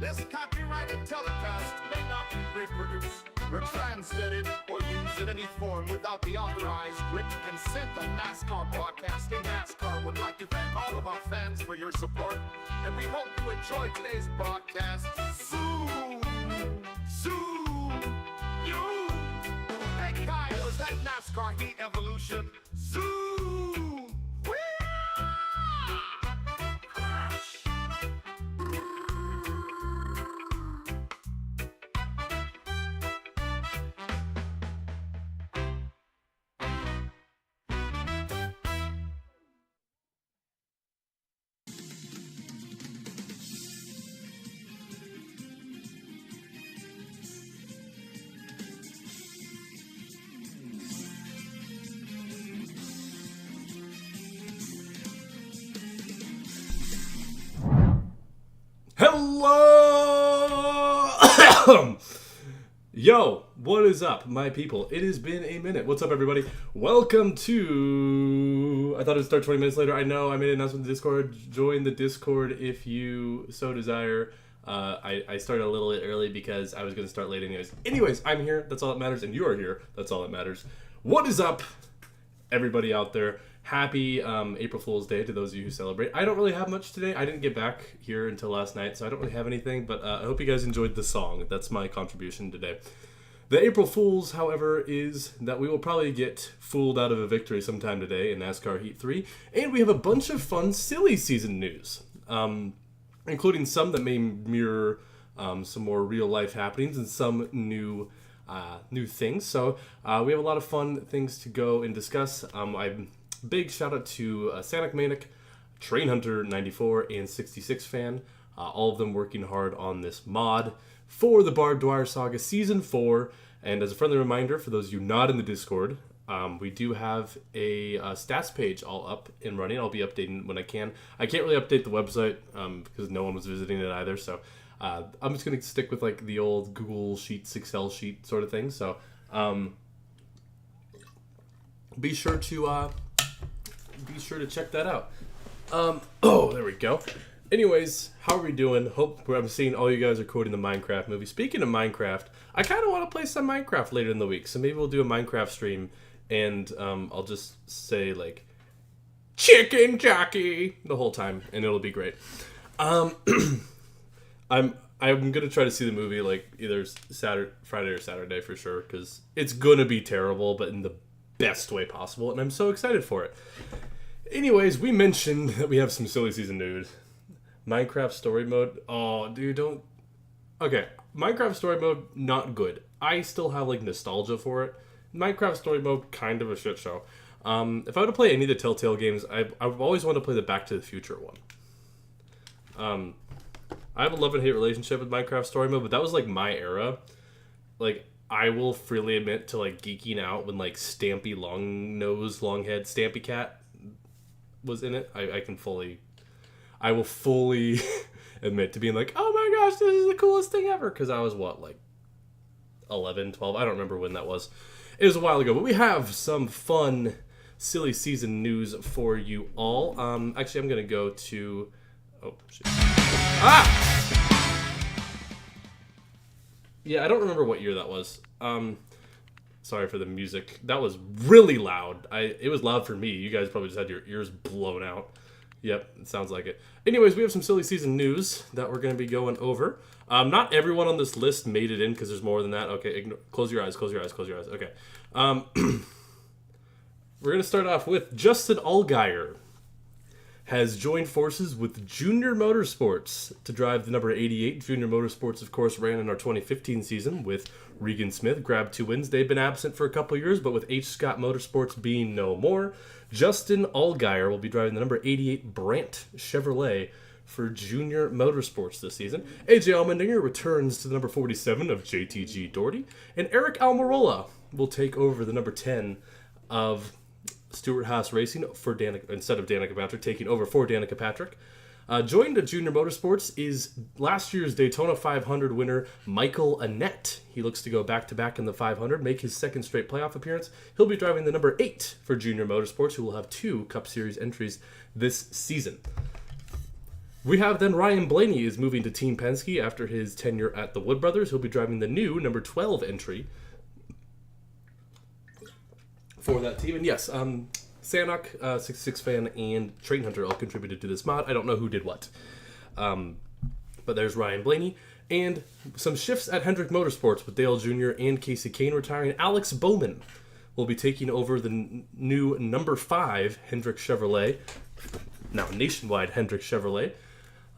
This copyrighted telecast may not be reproduced, retransmitted, or used in any form without the authorized written consent of NASCAR Broadcasting. NASCAR would like to thank all of our fans for your support, and we hope you enjoy today's broadcast. Soon, you. Hey Kyle, is that NASCAR Heat Evolution? Soon. Crash. Hello! Yo, what is up, my people? It has been a minute. What's up, everybody? Welcome to... I thought it would start 20 minutes later. I know, I made an announcement in the Discord. Join the Discord if you so desire. I started a little bit early because I was going to start late anyways. Anyways, I'm here. That's all that matters. And you are here. That's all that matters. What is up, everybody out there? Happy April Fool's Day to those of you who celebrate. I don't really have much today. I didn't get back here until last night, so I don't really have anything, but I hope you guys enjoyed the song. That's my contribution today. The April Fools, however, is that we will probably get fooled out of a victory sometime today in NASCAR Heat 3, and we have a bunch of fun silly season news, including some that may mirror some more real-life happenings and some new things. So we have a lot of fun things to go and discuss. Big shout out to Sanic Manic, Train Hunter 94, and 66 Fan. All of them working hard on this mod for the Barb Dwyer saga Season 4. And as a friendly reminder, for those of you not in the Discord, we do have a stats page all up and running. I'll be updating when I can. I can't really update the website because no one was visiting it either. So I'm just going to stick with like the old Google Sheets, Excel sheet sort of thing. So be sure to check that out. There we go. Anyways, how are we doing? Hope I'm seeing all you guys are quoting the Minecraft movie. Speaking of Minecraft, I kind of want to play some Minecraft later in the week, so maybe we'll do a Minecraft stream, and I'll just say like chicken jockey the whole time, and it'll be great. I'm gonna try to see the movie like either Friday or Saturday for sure, because it's gonna be terrible, but in the best way possible, and I'm so excited for it. Anyways, we mentioned that we have some silly season news. Minecraft story mode. Oh, dude, don't... Okay, Minecraft story mode, not good. I still have, like, nostalgia for it. Minecraft story mode, kind of a shit show. If I were to play any of the Telltale games, I've always wanted to play the Back to the Future one. I have a love and hate relationship with Minecraft story mode, but that was, like, my era. Like, I will freely admit to, like, geeking out when, like, Stampy Longnose, Longhead, Stampy Cat was in it. I will fully admit to being like, oh my gosh, this is the coolest thing ever. Because I was, what, like 11, 12? I don't remember when that was. It was a while ago. But we have some fun, silly season news for you all. Actually, I'm going to go to... Oh, shit. Ah! Yeah, I don't remember what year that was. Sorry for the music. That was really loud. It was loud for me. You guys probably just had your ears blown out. Yep, it sounds like it. Anyways, we have some silly season news that we're going to be going over. Not everyone on this list made it in because there's more than that. Okay, close your eyes, close your eyes, close your eyes. Okay. We're going to start off with Justin Allgaier has joined forces with Junior Motorsports to drive the number 88. Junior Motorsports, of course, ran in our 2015 season with Regan Smith, grabbed 2 wins. They've been absent for a couple years, but with H. Scott Motorsports being no more, Justin Allgaier will be driving the number 88 Brant Chevrolet for Junior Motorsports this season. AJ Allmendinger returns to the number 47 of JTG Doherty, and Eric Almirola will take over the number 10 of Stuart Haas Racing for instead of Danica Patrick, taking over for Danica Patrick. Joined at Junior Motorsports is last year's Daytona 500 winner Michael Annett. He looks to go back-to-back in the 500, make his second straight playoff appearance. He'll be driving the number 8 for Junior Motorsports, who will have 2 Cup Series entries this season. We have then Ryan Blaney is moving to Team Penske after his tenure at the Wood Brothers. He'll be driving the new number 12 entry for that team. And yes, Sanok, 66 fan, and Train Hunter all contributed to this mod. I don't know who did what. But there's Ryan Blaney. And some shifts at Hendrick Motorsports with Dale Jr. and Casey Kane retiring. Alex Bowman will be taking over the new number 5 Hendrick Chevrolet. Now nationwide Hendrick Chevrolet.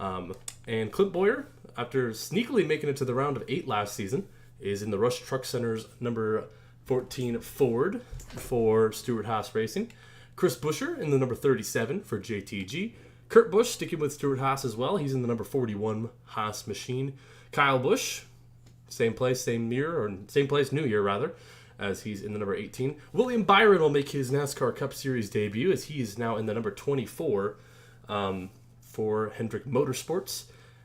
And Clint Boyer, after sneakily making it to the round of 8 last season, is in the Rush Truck Center's number 14 Ford for Stewart Haas Racing. Chris Buescher in the number 37 for JTG. Kurt Busch sticking with Stewart Haas as well. He's in the number 41 Haas machine. Kyle Busch, same place, same year, or same place, new year rather, as he's in the number 18. William Byron will make his NASCAR Cup Series debut as he is now in the number 24 for Hendrick Motorsports.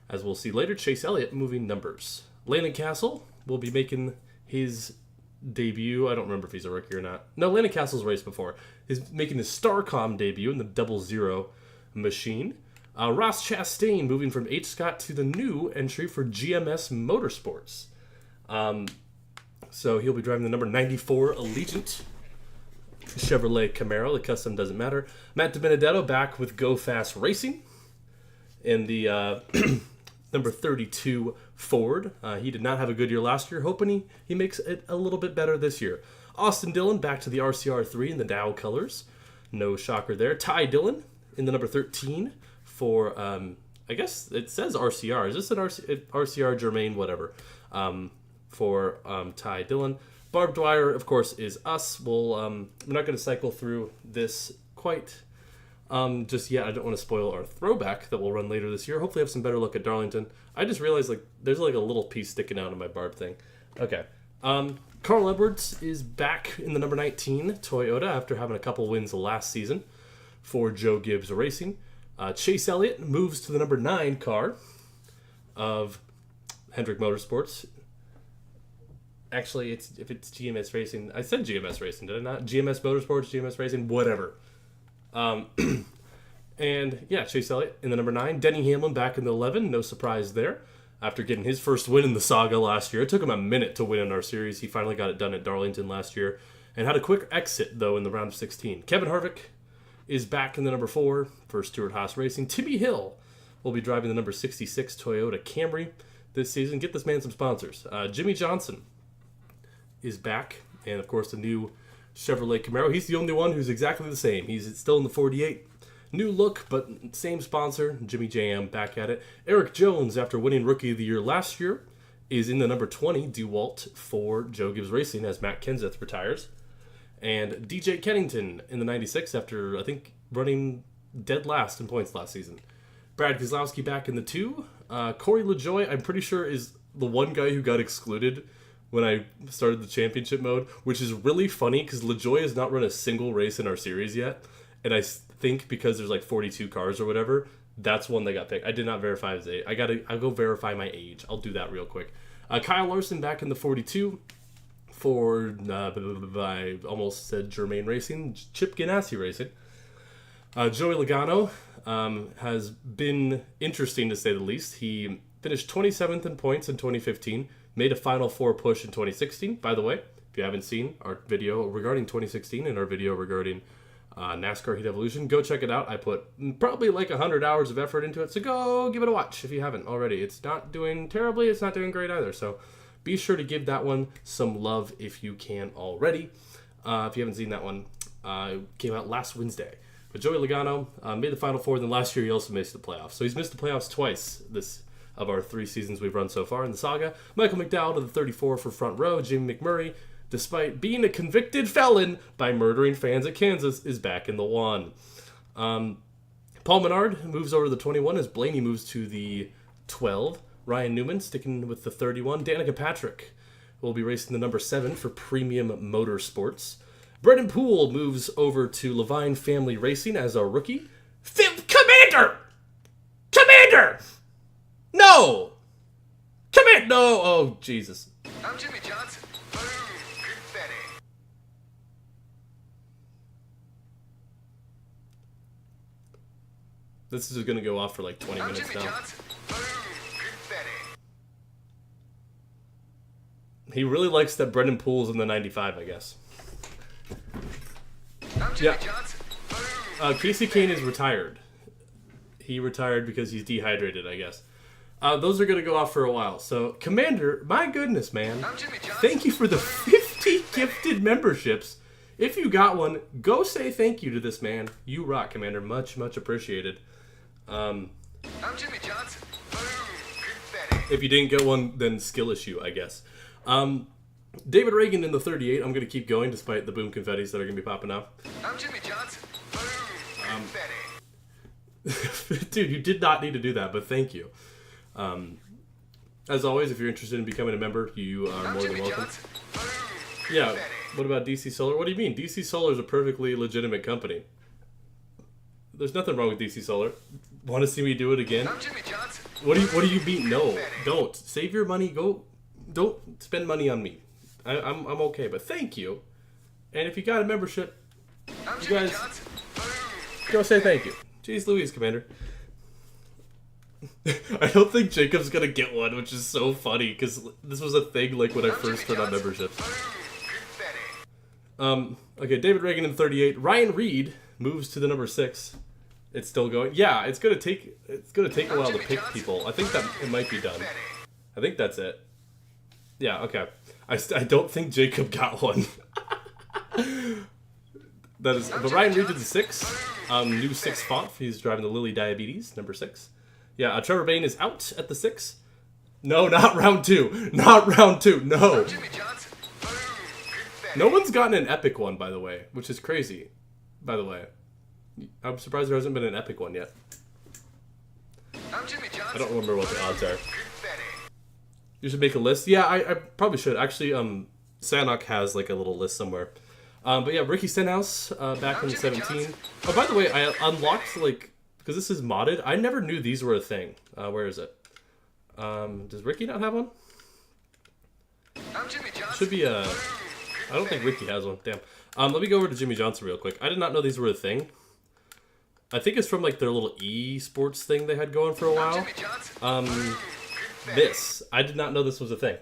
As we'll see later, Chase Elliott moving numbers. Landon Castle will be making his debut. I don't remember if he's a rookie or not. No, Landon Castle's raced before. He's making his Starcom debut in the 00 machine. Ross Chastain moving from H. Scott to the new entry for GMS Motorsports. So he'll be driving the number 94 Allegiant Chevrolet Camaro. The custom doesn't matter. Matt DiBenedetto back with Go Fast Racing in the number 32 Ford. He did not have a good year last year. Hoping he makes it a little bit better this year. Austin Dillon back to the RCR3 in the Dow colors. No shocker there. Ty Dillon in the number 13 for, I guess it says RCR. Is this an RCR Germain? Whatever. For Ty Dillon. Barb Dwyer, of course, is us. We're not going to cycle through this quite just yet. I don't want to spoil our throwback that we'll run later this year. Hopefully have some better look at Darlington. I just realized there's a little piece sticking out of my Barb thing. Okay. Carl Edwards is back in the number 19 Toyota after having a couple wins last season for Joe Gibbs Racing. Chase Elliott moves to the number 9 car of Hendrick Motorsports. Actually, if it's GMS Racing, I said GMS Racing, did I not? GMS Motorsports, GMS Racing, whatever. And yeah, Chase Elliott in the number 9. Denny Hamlin back in the 11, no surprise there. After getting his first win in the Saga last year. It took him a minute to win in our series. He finally got it done at Darlington last year. And had a quick exit, though, in the round of 16. Kevin Harvick is back in the number 4 for Stewart Haas Racing. Timmy Hill will be driving the number 66 Toyota Camry this season. Get this man some sponsors. Jimmy Johnson is back. And, of course, the new Chevrolet Camaro. He's the only one who's exactly the same. He's still in the 48. New look, but same sponsor. Jimmy Jam back at it. Eric Jones, after winning Rookie of the Year last year, is in the number 20 DeWalt for Joe Gibbs Racing as Matt Kenseth retires. And DJ Kennington in the 96 after, I think, running dead last in points last season. Brad Keselowski back in the 2. Corey LaJoie, I'm pretty sure, is the one guy who got excluded when I started the championship mode, which is really funny because LaJoie has not run a single race in our series yet. And I think because there's 42 cars or whatever, that's one that got picked. I did not verify his age. I'll go verify my age. I'll do that real quick. Kyle Larson back in the 42 for, I almost said Germain Racing, Chip Ganassi Racing. Joey Logano has been interesting to say the least. He finished 27th in points in 2015, made a Final Four push in 2016. By the way, if you haven't seen our video regarding 2016 and our video regarding NASCAR Heat Evolution, go check it out. I put probably 100 hours of effort into it, so go give it a watch if you haven't already. It's not doing terribly, it's not doing great either, so be sure to give that one some love if you can already. If you haven't seen that one, it came out last Wednesday. But Joey Logano made the Final Four, then last year he also missed the playoffs. So he's missed the playoffs twice this of our 3 seasons we've run so far in the saga. Michael McDowell to the 34 for Front Row. Jimmy McMurray, despite being a convicted felon by murdering fans at Kansas, is back in the 1. Paul Menard moves over to the 21 as Blaney moves to the 12. Ryan Newman sticking with the 31. Danica Patrick will be racing the number 7 for Premium Motorsports. Brendan Poole moves over to Levine Family Racing as our rookie. Commander! No! No! Oh, Jesus. I'm Jimmy Johnson. Boom! Confetti. This is going to go off for like 20 minutes Jimmy now. Johnson. Boom. Confetti. He really likes that Brendan Poole's in the 95, I guess. I'm Jimmy Yeah. Johnson. Boom. Casey Kane is retired. He retired because he's dehydrated, I guess. Those are going to go off for a while. So, Commander, my goodness, man. I'm Jimmy Johnson. Thank you for the 50 gifted memberships. If you got one, go say thank you to this man. You rock, Commander. Much, much appreciated. I'm Jimmy Johnson. Boom. Confetti. If you didn't get one, then skill issue, I guess. David Reagan in the 38. I'm going to keep going despite the boom confettis that are going to be popping out. I'm Jimmy Johnson. Boom. Confetti. Dude, you did not need to do that, but thank you. As always, if you're interested in becoming a member, you are I'm more than Jimmy welcome. Johnson. Boom. Yeah, Confetti. what about DC Solar? What do you mean? DC Solar is a perfectly legitimate company. There's nothing wrong with DC Solar. Want to see me do it again? I'm Jimmy Johnson. What do you mean? No, don't. Save your money. Don't spend money on me. I'm okay, but thank you. And if you got a membership, I'm you Jimmy guys Johnson. Boom. go say thank you. Jeez Louise, Commander. I don't think Jacob's gonna get one, which is so funny, because this was a thing like when I first turned on memberships. Confetti. Okay, David Reagan in 38. Ryan Reed moves to the number 6. It's still going. Yeah, it's gonna take a while to pick people. I think that it might be done. I think that's it. Yeah, okay. I don't think Jacob got one. That is, but Ryan Reed did the 6. New 6 font. He's driving the Lily Diabetes, number 6. Yeah, Trevor Bain is out at the 6. No, not round 2. Not round 2. No. Jimmy Johnson. Boom. Confetti. No one's gotten an epic one, by the way, which is crazy. By the way, I'm surprised there hasn't been an epic one yet. I'm Jimmy Johnson. I don't remember what the odds are. Confetti. You should make a list. Yeah, I probably should. Actually, Sanok has like a little list somewhere. But yeah, Ricky Stenhouse back in 17. Oh, by the way, I unlocked like, because this is modded. I never knew these were a thing. Where is it? Does Ricky not have one? I'm Jimmy Johnson. Should be a. I don't think Ricky has one. Damn. Let me go over to Jimmy Johnson real quick. I did not know these were a thing. I think it's from like their little esports thing they had going for a while. Jimmy Johnson. This. I did not know this was a thing.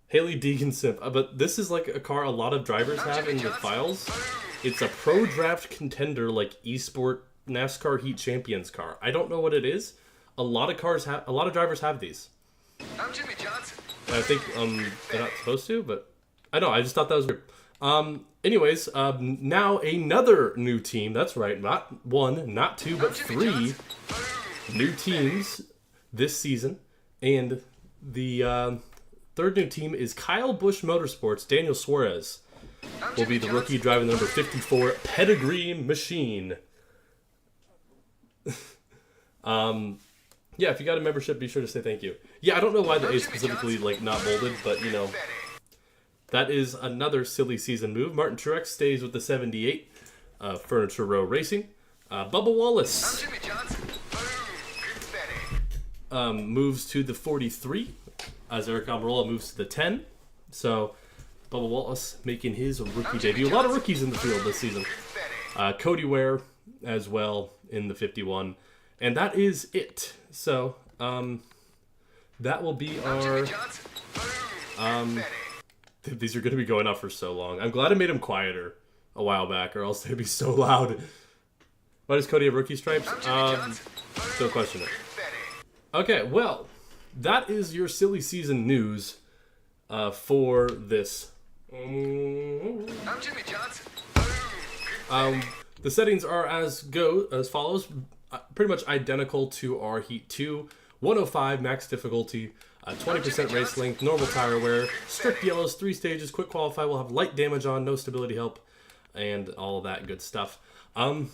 Haley Deegan Simp. But this is like a car a lot of drivers have in the files. It's a pro draft contender like esport NASCAR Heat Champions car. I don't know what it is. A lot of drivers have these. I'm Jimmy Johnson. And I think they're not supposed to, but I know, I just thought that was weird. Anyways, now another new team. That's right, not 1, not 2, but 3 new teams this season. And the third new team is Kyle Busch Motorsports. Daniel Suarez will be the rookie driving the number 54 Pedigree Machine. Yeah, if you got a membership, be sure to say thank you. Yeah, I don't know why the A is specifically like not bolded, but you know, that is another silly season move. Martin Truex stays with the 78 Furniture Row Racing. Bubba Wallace Jimmy Johnson. Confetti. moves to the 43 as Eric Almirola moves to the 10. So Bubba Wallace making his rookie debut. A lot of rookies in the field this season. Cody Ware as well in the 51. And that is it. So, that will be our... these are going to be going off for so long. I'm glad I made them quieter a while back, or else they'd be so loud. Why does Cody have rookie stripes? Still question it. Okay, well, that is your silly season news for this. I'm Jimmy Johnson. The settings are as follows. Pretty much identical to our Heat 2. 105 max difficulty, 20% race length, normal tire wear, strict yellows, 3 stages, quick qualify. We'll have light damage on, no stability help, and all that good stuff. I'm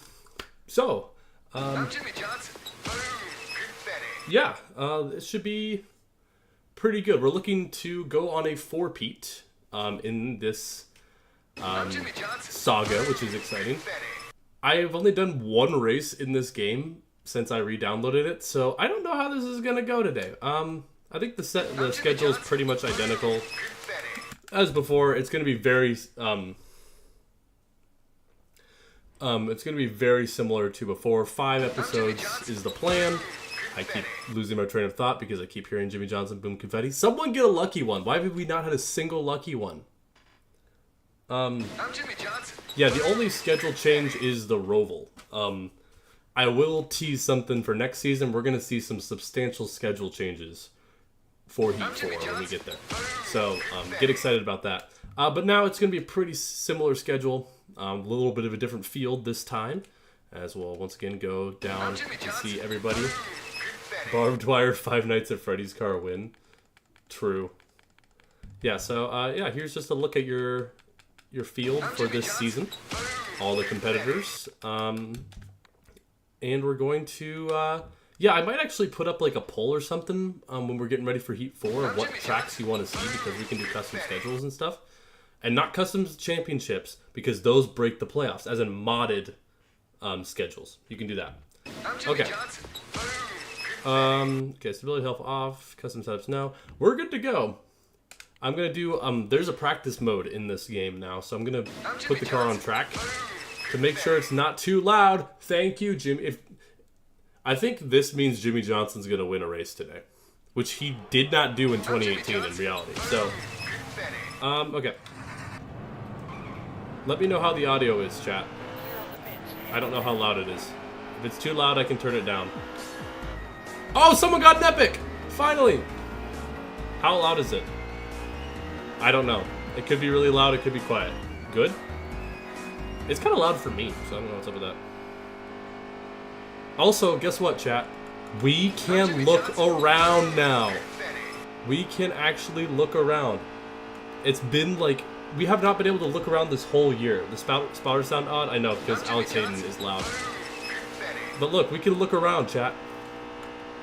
Jimmy Johnson. Yeah, it should be pretty good. We're looking to go on a 4-peat in this saga, which is exciting. I have only done 1 race in this game since I re-downloaded it, so I don't know how this is gonna go today. I think the schedule is pretty much identical as before. It's gonna be very It's going to be very similar to before. 5 episodes is the plan. I keep losing my train of thought because I keep hearing Jimmy Johnson, boom, confetti. Someone get a lucky one. Why have we not had a single lucky one? I'm Jimmy Johnson. Yeah, the only schedule change is the Roval. I will tease something for next season. We're going to see some substantial schedule changes for Heat 4 when we get there. So get excited about that. But now it's going to be a pretty similar schedule. A little bit of a different field this time. As we'll once again go down to see everybody. Barb Dwyer, 5 Nights at Freddy's car win. True. Yeah, so yeah, here's just a look at your field for this season. All the competitors. And we're going to, yeah, I might actually put up like a poll or something when we're getting ready for Heat 4 of what tracks you want to see, because we can do custom schedules and stuff. And not custom championships, because those break the playoffs, as in modded schedules. You can do that. Okay. Okay, stability health off, custom setups now. We're good to go. I'm going to do, there's a practice mode in this game now, so I'm going to put the car on track to make sure it's not too loud. Thank you, Jimmy. I think this means Jimmy Johnson's going to win a race today, which he did not do in 2018 in reality. So, okay. Let me know how the audio is, chat. I don't know how loud it is. If it's too loud, I can turn it down. Oh, someone got an epic! Finally! How loud is it? I don't know. It could be really loud, it could be quiet. Good? It's kind of loud for me, so I don't know what's up with that. Also, guess what, chat? We can look around now. We can actually look around. It's been like... We have not been able to look around this whole year. The spouters sound odd? I know, because Alex Hayden is loud. But look, we can look around, chat.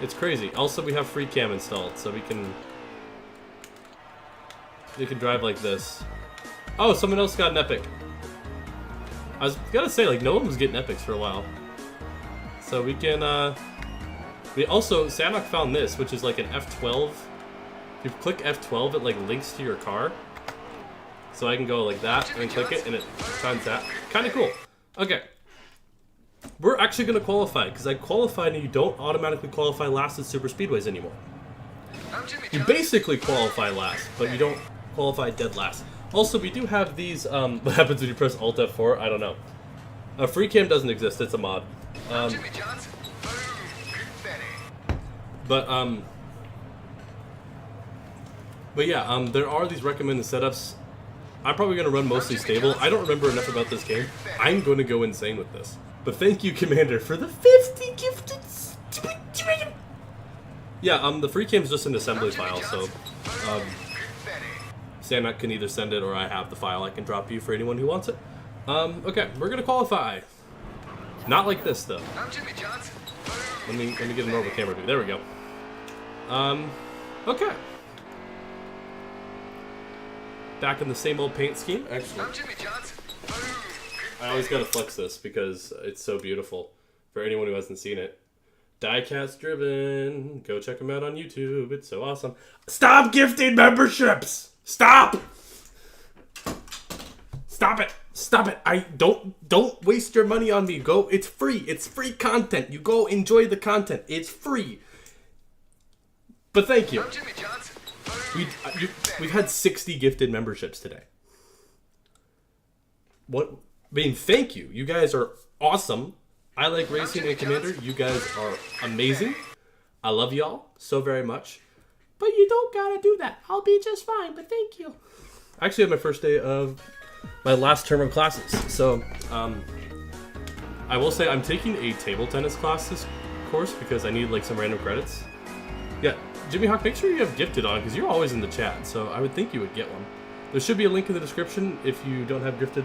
It's crazy. Also, we have free cam installed, so we can drive like this. Oh, someone else got an epic. I was gonna say, like, no one was getting epics for a while. So we can, we also, Sanok found this, which is like an F12. If you click F12, it like links to your car. So I can go like that, and then click it, and it finds that. Kind of cool. Okay. We're actually going to qualify, because I qualified and you don't automatically qualify last at super speedways anymore. You basically qualify last, but you don't qualify dead last. Also, we do have these, what happens when you press Alt F4? I don't know. Free cam doesn't exist, it's a mod. But yeah, there are these recommended setups. I'm probably going to run mostly stable. I don't remember enough about this game. I'm going to go insane with this. But thank you, Commander, for the 50 gifted... Yeah, the free cam's just an assembly file, so... Sanok can either send it or I have the file I can drop you for anyone who wants it. Okay, we're going to qualify. Not like this, though. Let me get a normal camera view. There we go. Okay. Back in the same old paint scheme. Excellent. I always gotta flex this because it's so beautiful. For anyone who hasn't seen it. Diecast Driven. Go check them out on YouTube. It's so awesome. Stop gifting memberships! Stop! Stop it! Stop it! Don't waste your money on me. Go. It's free. It's free content. You go enjoy the content. It's free. But thank you. We've had 60 gifted memberships today. What? I mean, thank you. You guys are awesome. I like racing and Commander. You guys are amazing. I love y'all so very much. But you don't gotta do that. I'll be just fine, but thank you. I actually had my first day of my last term of classes. So, I will say I'm taking a table tennis class this course because I need like some random credits. Yeah. Jimmy Hawk, make sure you have gifted on, because you're always in the chat, so I would think you would get one. There should be a link in the description if you don't have gifted.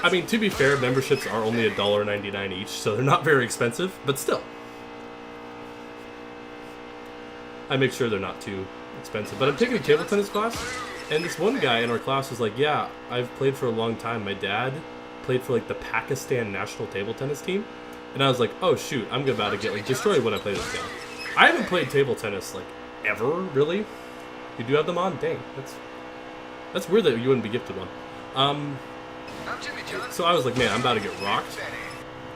I mean, to be fair, memberships are only $1.99 each, so they're not very expensive, but still. I make sure they're not too expensive. But I'm taking a table tennis class, and this one guy in our class was like, yeah, I've played for a long time. My dad played for like the Pakistan national table tennis team. And I was like, oh shoot, I'm about to get like destroyed when I play this game. I haven't played table tennis, like, ever, really. You do have them on? Dang, that's weird that you wouldn't be gifted one. I'm Jimmy Johnson. So I was like, man, I'm about to get rocked.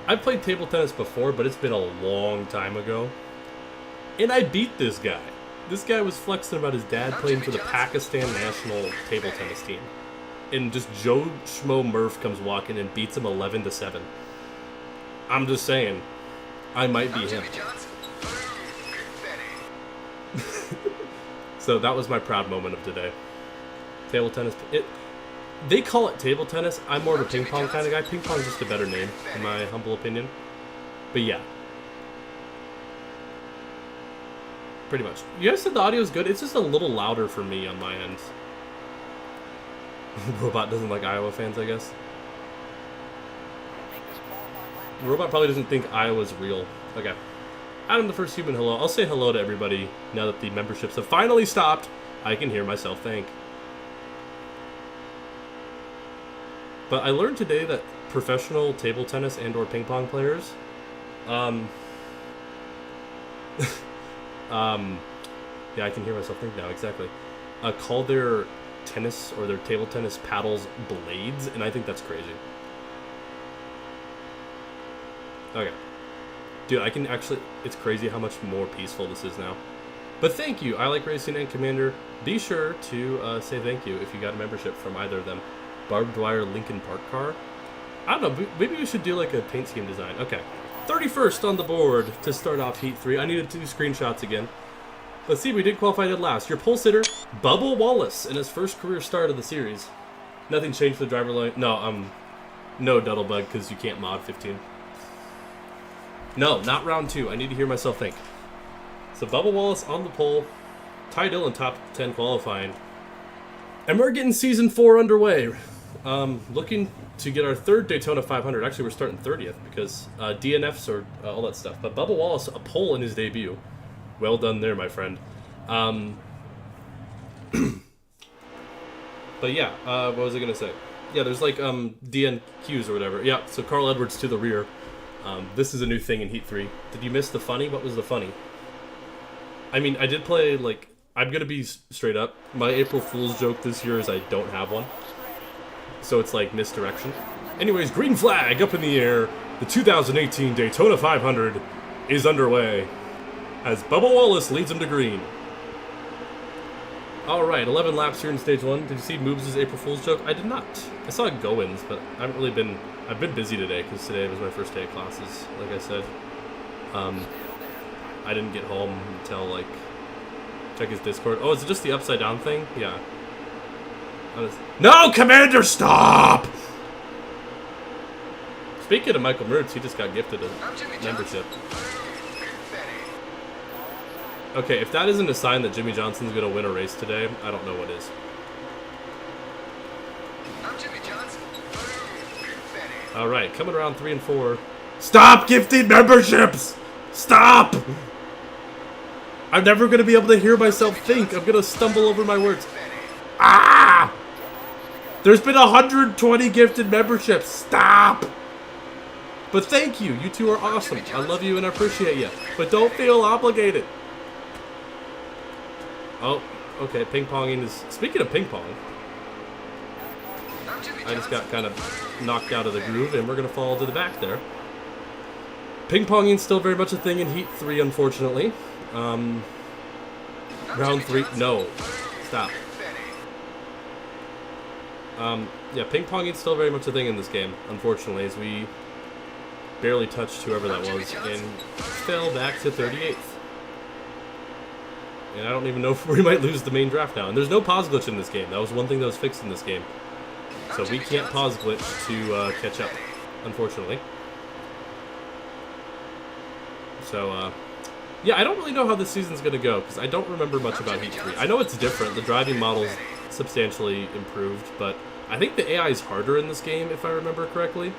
I've played table tennis before, but it's been a long time ago. And I beat this guy. This guy was flexing about his dad playing for the Pakistan national table tennis team. And just Joe Schmo Murph comes walking and beats him 11-7. I'm just saying, I might be him. So that was my proud moment of today. Table tennis. They call it table tennis. I'm more of a ping pong kind of guy. Ping pong is just a better name, in my humble opinion. But yeah. Pretty much. You guys said the audio is good. It's just a little louder for me on my end. Robot doesn't like Iowa fans, I guess. Robot probably doesn't think Iowa's real. Okay. Adam, the first human, hello. I'll say hello to everybody now that the memberships have finally stopped. I can hear myself think. But I learned today that professional table tennis and or ping pong players, yeah, I can hear myself think now, exactly, call their tennis or their table tennis paddles blades, and I think that's crazy. Okay. Dude, I can actually, it's crazy how much more peaceful this is now. But thank you, I Like Racing and Commander. Be sure to say thank you if you got a membership from either of them. Barb Dwyer Lincoln Park car. I don't know, maybe we should do like a paint scheme design. Okay. 31st on the board to start off Heat 3. I needed 2 screenshots again. Let's see, we did qualify dead last. Your pole sitter, Bubba Wallace, in his first career start of the series. Nothing changed for the driver line. No, no Duddlebug, because you can't mod 15. No, not round 2. I need to hear myself think. So Bubba Wallace on the pole. Ty Dillon top 10 qualifying. And we're getting season 4 underway. Looking to get our 3rd Daytona 500. Actually, we're starting 30th because DNFs or all that stuff. But Bubba Wallace, a pole in his debut. Well done there, my friend. But yeah, what was I going to say? Yeah, there's like DNQs or whatever. Yeah, so Carl Edwards to the rear. This is a new thing in Heat 3. Did you miss the funny? What was the funny? I mean, I did play, like, I'm going to be straight up. My April Fool's joke this year is I don't have one. So it's like misdirection. Anyways, green flag up in the air. The 2018 Daytona 500 is underway as Bubba Wallace leads him to green. Alright, 11 laps here in stage 1. Did you see Moobs' April Fool's joke? I did not. I saw Goins, but I haven't really been... I've been busy today because today was my first day of classes, like I said. I didn't get home until, like... Check his Discord. Oh, is it just the upside down thing? Yeah. No, Commander, stop! Speaking of Michael Mertz, he just got gifted a membership. Okay, if that isn't a sign that Jimmy Johnson's going to win a race today, I don't know what is. Alright, coming around 3 and 4. Stop gifting memberships! Stop! I'm never going to be able to hear myself think. I'm going to stumble over my words. Ah! There's been 120 gifted memberships. Stop! But thank you. You two are awesome. I love you and I appreciate you. But don't feel obligated. Oh, okay. Ping ponging is... Speaking of ping pong, I just got kind of knocked out of the groove and we're going to fall to the back there. Ping ponging is still very much a thing in Heat 3, unfortunately. Round 3... No. Stop. Yeah, ping ponging is still very much a thing in this game, unfortunately, as we barely touched whoever that was and fell back to 38th. And I don't even know if we might lose the main draft now. And there's no pause glitch in this game. That was one thing that was fixed in this game. So we can't pause glitch to catch up, unfortunately. So, yeah, I don't really know how this season's going to go, because I don't remember much about Heat 3. I know it's different. The driving model's substantially improved, but I think the AI is harder in this game, if I remember correctly.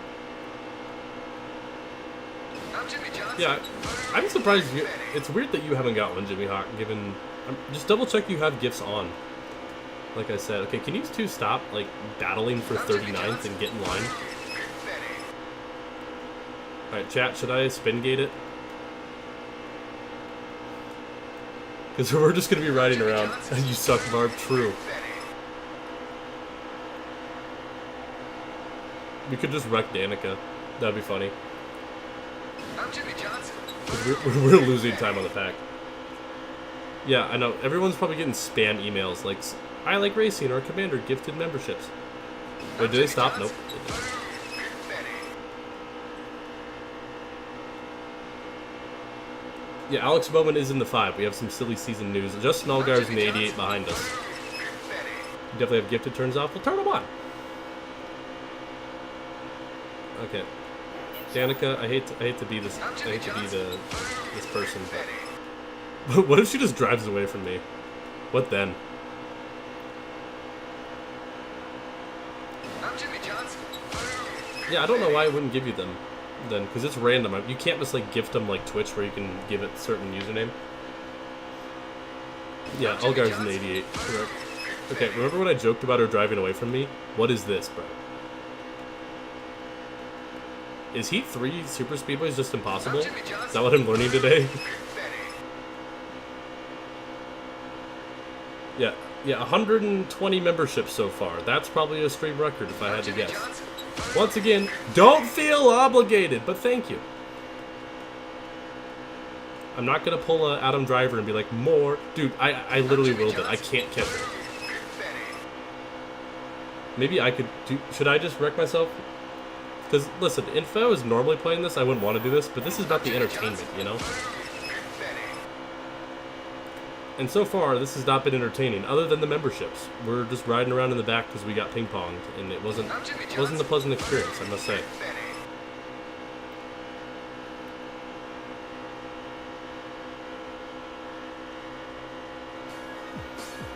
Yeah, I'm surprised you... It's weird that you haven't got one, Jimmy Hawk, given... just double check you have gifts on. Like I said. Okay, can you two stop, like, battling for 39th and get in line? Alright, chat, should I spin gate it? Because we're just going to be riding around. You suck, Barb. True. We could just wreck Danica. That'd be funny. I'm Jimmy Johnson. 'Cause we're losing time on the pack. Yeah, I know. Everyone's probably getting spam emails like, I like racing or Commander gifted memberships. Wait, did they stop? Nope. Yeah, Alex Bowman is in the 5. We have some silly season news. Justin Allgaier's in the 88 behind us. You definitely have gifted turns off. We'll turn them on. Okay. Danica, I hate to be this this person, but what if she just drives away from me? What then? I'm Jimmy Johnson. Yeah, I don't know why I wouldn't give you them then, because it's random. You can't just like gift them like Twitch where you can give it a certain username. Yeah, Allgaier's in the 88. Correct. Okay, remember when I joked about her driving away from me? What is this, bro? Is Heat 3 Super Speedways just impossible? Is that what I'm learning today? Yeah, 120 memberships so far. That's probably a stream record if I had to guess. Once again, don't feel obligated, but thank you. I'm not gonna pull a Adam Driver and be like, more. Dude, I literally willed it. I can't catch it. Maybe I could do, should I just wreck myself? Because, listen, if I was normally playing this, I wouldn't want to do this, but this is about the entertainment, you know? And so far, this has not been entertaining, other than the memberships. We're just riding around in the back because we got ping-ponged, and it wasn't a pleasant experience, I must say.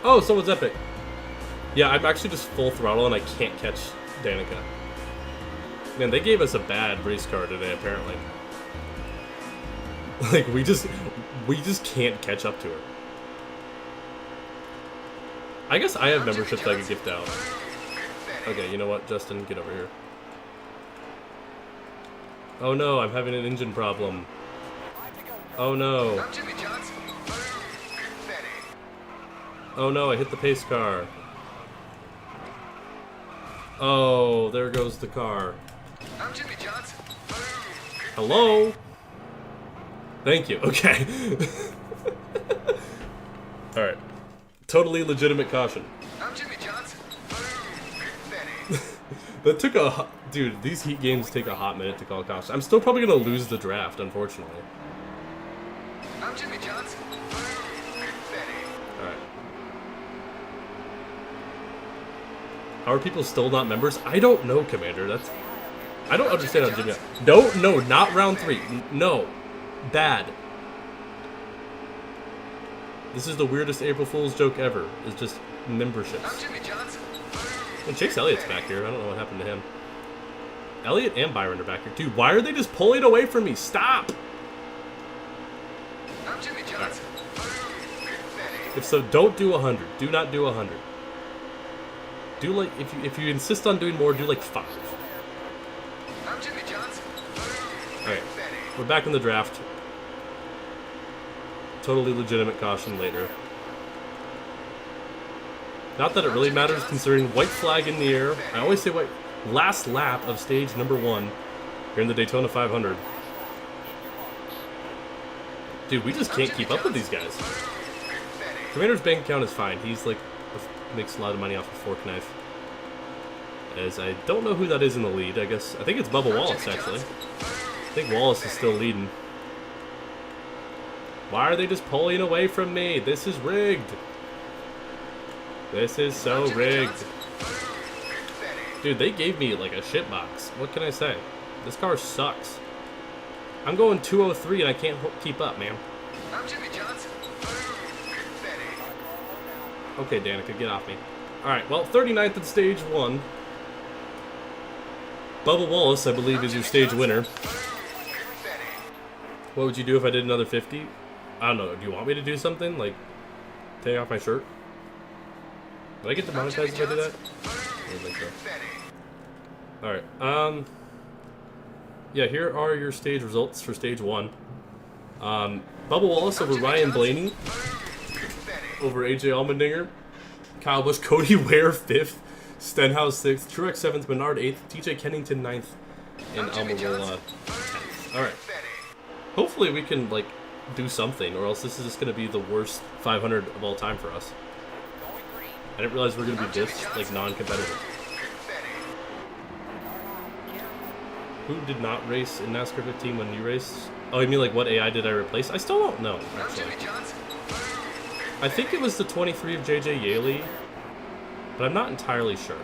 Oh, someone's epic. Yeah, I'm actually just full throttle, and I can't catch Danica. Man, they gave us a bad race car today, apparently. Like, we just can't catch up to her. I guess I have memberships I could gift out. Okay, you know what, Justin, get over here. Oh no, I'm having an engine problem. Oh no. Oh no, I hit the pace car. Oh, there goes the car. I'm Jimmy Johnson. Hello? Thank you. Okay. Alright. Totally legitimate caution. I'm Jimmy Johnson. That took a... Dude, these Heat games take a hot minute to call caution. I'm still probably going to lose the draft, unfortunately. I'm Jimmy Johnson. Alright. How are people still not members? I don't know, Commander. That's... I don't understand how Jimmy... No, not round 3. No. Bad. This is the weirdest April Fool's joke ever. It's just memberships. I'm Jimmy Johnson. And Chase Elliott's back here. I don't know what happened to him. Elliott and Byron are back here. Dude, why are they just pulling away from me? Stop! I'm Jimmy Johnson. If so, don't do 100. Do not do 100. Do like... If you insist on doing more, do like 5. I'm Jimmy Johnson. Alright. We're back in the draft. Totally legitimate caution later. Not that it really matters considering white flag in the air. I always say white. Last lap of stage number 1 here in the Daytona 500. Dude, we just can't keep up with these guys. Commander's bank account is fine. He's like, makes a lot of money off a fork knife. As I don't know who that is in the lead. I think it's Bubba Wallace actually. I think Wallace is still leading. Why are they just pulling away from me? This is rigged. This is so rigged. Dude, they gave me like a shit box. What can I say? This car sucks. I'm going 203 and I can't keep up, man. I'm Jimmy Johnson. Okay, Danica, get off me. Alright, well, 39th in stage 1. Bubba Wallace, I believe, is your stage winner. What would you do if I did another 50? I don't know. Do you want me to do something? Like, take off my shirt? Did I get demonetized if I do that? I don't think so. Alright, yeah, here are your stage results for stage 1. Bubba Wallace over Ryan Blaney. Over AJ Allmendinger. Kyle Busch, Cody Ware 5th. Stenhouse 6th, Truex 7th, Menard 8th, TJ Kennington 9th, and Almirola 10th. Alright. Hopefully we can, like, do something, or else this is just going to be the worst 500 of all time for us. I didn't realize we were going to be this, like, non-competitive. Who did not race in NASCAR 15 when you raced? Oh, you mean, like, what AI did I replace? I still don't know, actually. I think it was the 23 of JJ Yaley, but I'm not entirely sure.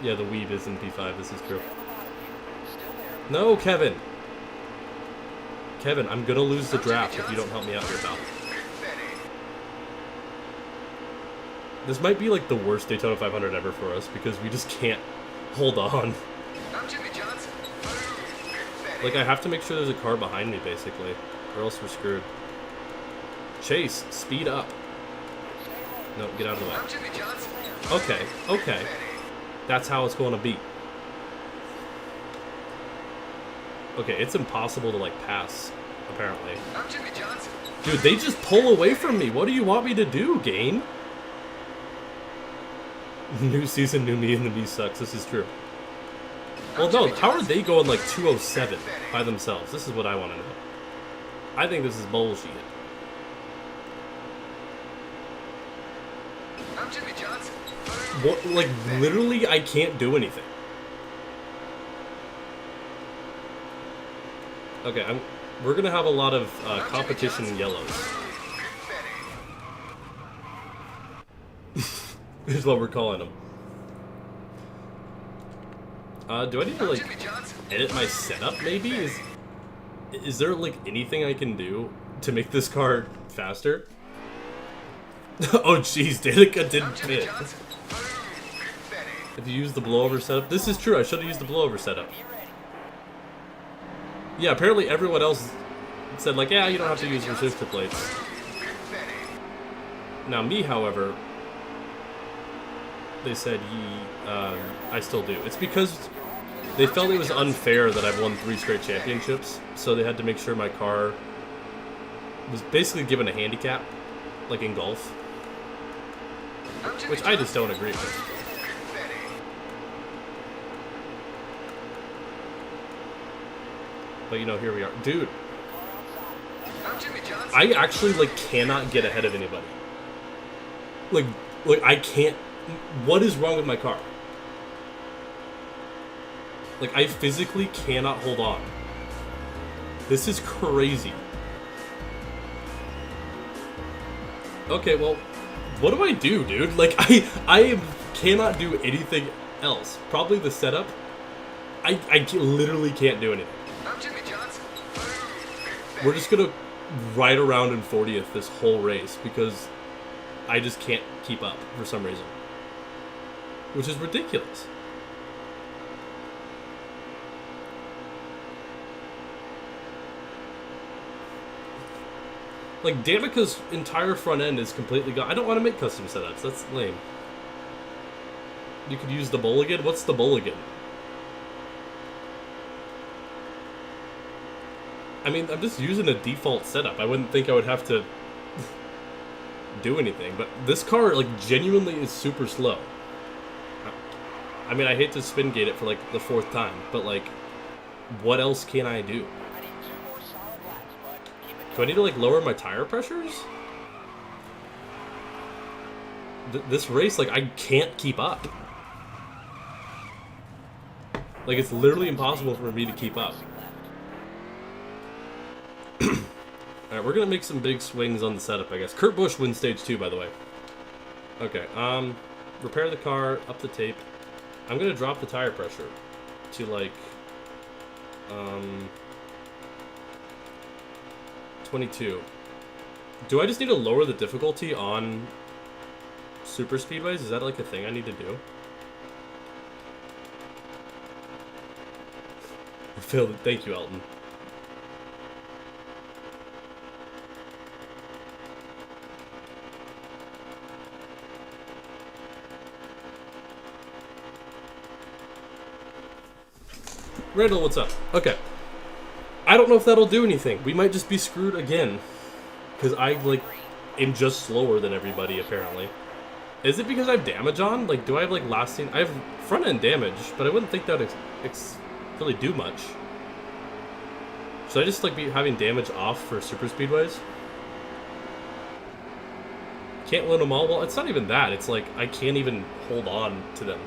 Yeah, the weeb is in P5, this is true. No, Kevin! Kevin, I'm gonna lose the draft if you don't help me out here, pal. This might be like the worst Daytona 500 ever for us because we just can't hold on. Like, I have to make sure there's a car behind me, basically, or else we're screwed. Chase, speed up. No, get out of the way. Okay, okay. That's how it's going to be. Okay, it's impossible to, like, pass, apparently. Dude, they just pull away from me. What do you want me to do, game? New season, new me, and the me sucks. This is true. Well, no, how are they going, like, 207 by themselves? This is what I want to know. I think this is bullshit. What, like, literally, I can't do anything. Okay, we're gonna have a lot of competition yellows. Is what we're calling them. Do I need to, like, edit my setup, maybe? Is there, like, anything I can do to make this car faster? Oh, jeez, Danica didn't fit. If you use the blowover setup... This is true, I should have used the blowover setup. Yeah, apparently everyone else said, like, yeah, you don't have to use resistor plates. Now, me, however, they said, I still do. It's because they felt it was unfair that I've won 3 straight championships, so they had to make sure my car was basically given a handicap, like in golf. Which I just don't agree with. But, you know, here we are. Dude, I actually, like, cannot get ahead of anybody. Like, I can't... What is wrong with my car? Like, I physically cannot hold on. This is crazy. Okay, well, what do I do, dude? Like, I cannot do anything else. Probably the setup. I literally can't do anything. We're just gonna ride around in 40th this whole race because I just can't keep up for some reason. Which is ridiculous. Like, Danica's entire front end is completely gone. I don't want to make custom setups. That's lame. You could use the Mulligan? What's the Mulligan? I mean, I'm just using a default setup. I wouldn't think I would have to do anything. But this car, like, genuinely is super slow. I mean, I hate to spin gate it for, like, the 4th time. But, like, what else can I do? Do I need to, like, lower my tire pressures? This race, like, I can't keep up. Like, it's literally impossible for me to keep up. Alright, we're gonna make some big swings on the setup, I guess. Kurt Busch wins stage 2, by the way. Okay, repair the car, up the tape. I'm gonna drop the tire pressure to, like, 22. Do I just need to lower the difficulty on super speedways? Is that, like, a thing I need to do? Phil, thank you, Elton. Randall, what's up? Okay. I don't know if that'll do anything. We might just be screwed again. Because I, like, am just slower than everybody, apparently. Is it because I have damage on? Like, do I have, like, lasting... I have front-end damage, but I wouldn't think that would really do much. Should I just, like, be having damage off for super speedways? Can't win them all? Well, it's not even that. It's like, I can't even hold on to them.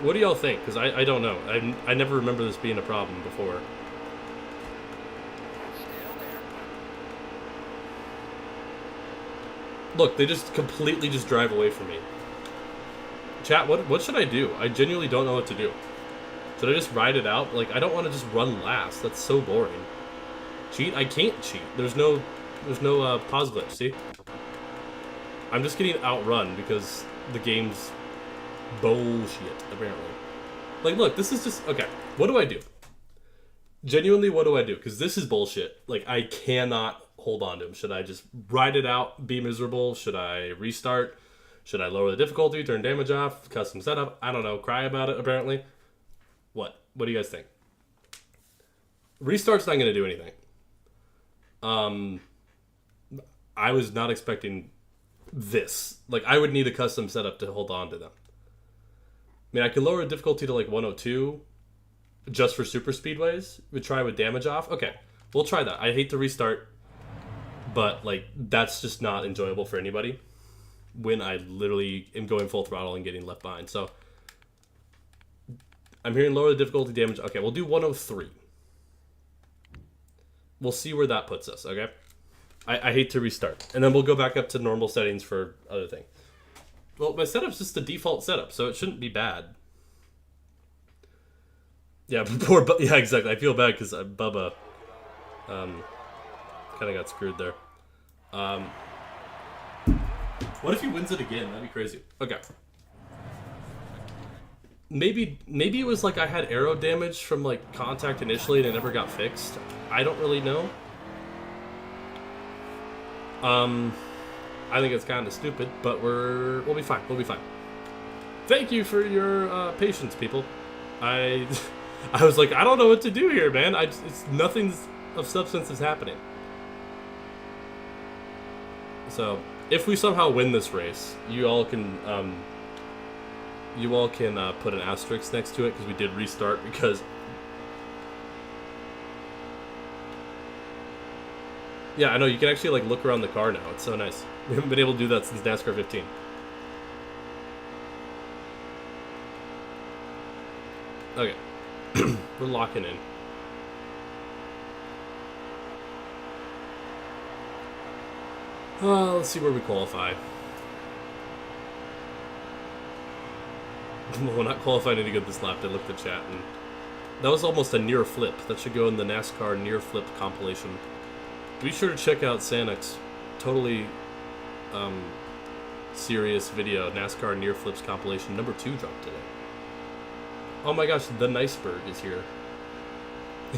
What do y'all think? Because I don't know. I never remember this being a problem before. Look, they just completely just drive away from me. Chat, what should I do? I genuinely don't know what to do. Should I just ride it out? Like, I don't want to just run last. That's so boring. Cheat? I can't cheat. There's no pause glitch, see? I'm just getting outrun because the game's bullshit, apparently. Like, look, this is just... Okay, what do I do? Genuinely, what do I do? Because this is bullshit. Like, I cannot hold on to him. Should I just ride it out, be miserable? Should I restart? Should I lower the difficulty, turn damage off, custom setup? I don't know. Cry about it, apparently. What? What do you guys think? Restart's not going to do anything. I was not expecting this. Like, I would need a custom setup to hold on to them. I mean, I can lower the difficulty to, like, 102 just for super speedways. We try with damage off. Okay, we'll try that. I hate to restart, but, like, that's just not enjoyable for anybody when I literally am going full throttle and getting left behind. So, I'm hearing lower the difficulty damage. Okay, we'll do 103. We'll see where that puts us, okay? I hate to restart. And then we'll go back up to normal settings for other things. Well, my setup's just the default setup, so it shouldn't be bad. Yeah, yeah, exactly. I feel bad because Bubba kind of got screwed there. What if he wins it again? That'd be crazy. Okay. Maybe it was like I had arrow damage from like contact initially and it never got fixed. I don't really know. I think it's kind of stupid, but we'll be fine. We'll be fine. Thank you for your patience, people. I was like, I don't know what to do here, man. It's nothing of substance is happening. So if we somehow win this race, you all can put an asterisk next to it because we did restart because. Yeah, I know, you can actually like look around the car now. It's so nice. We haven't been able to do that since NASCAR 15. Okay. We're locking in. Let's see where we qualify. We're not qualifying any good this lap. I looked at chat and that was almost a near flip. That should go in the NASCAR near flip compilation. Be sure to check out Sanek's totally serious video, NASCAR Near Flips compilation. Number 2 dropped today. Oh my gosh, the Niceberg is here.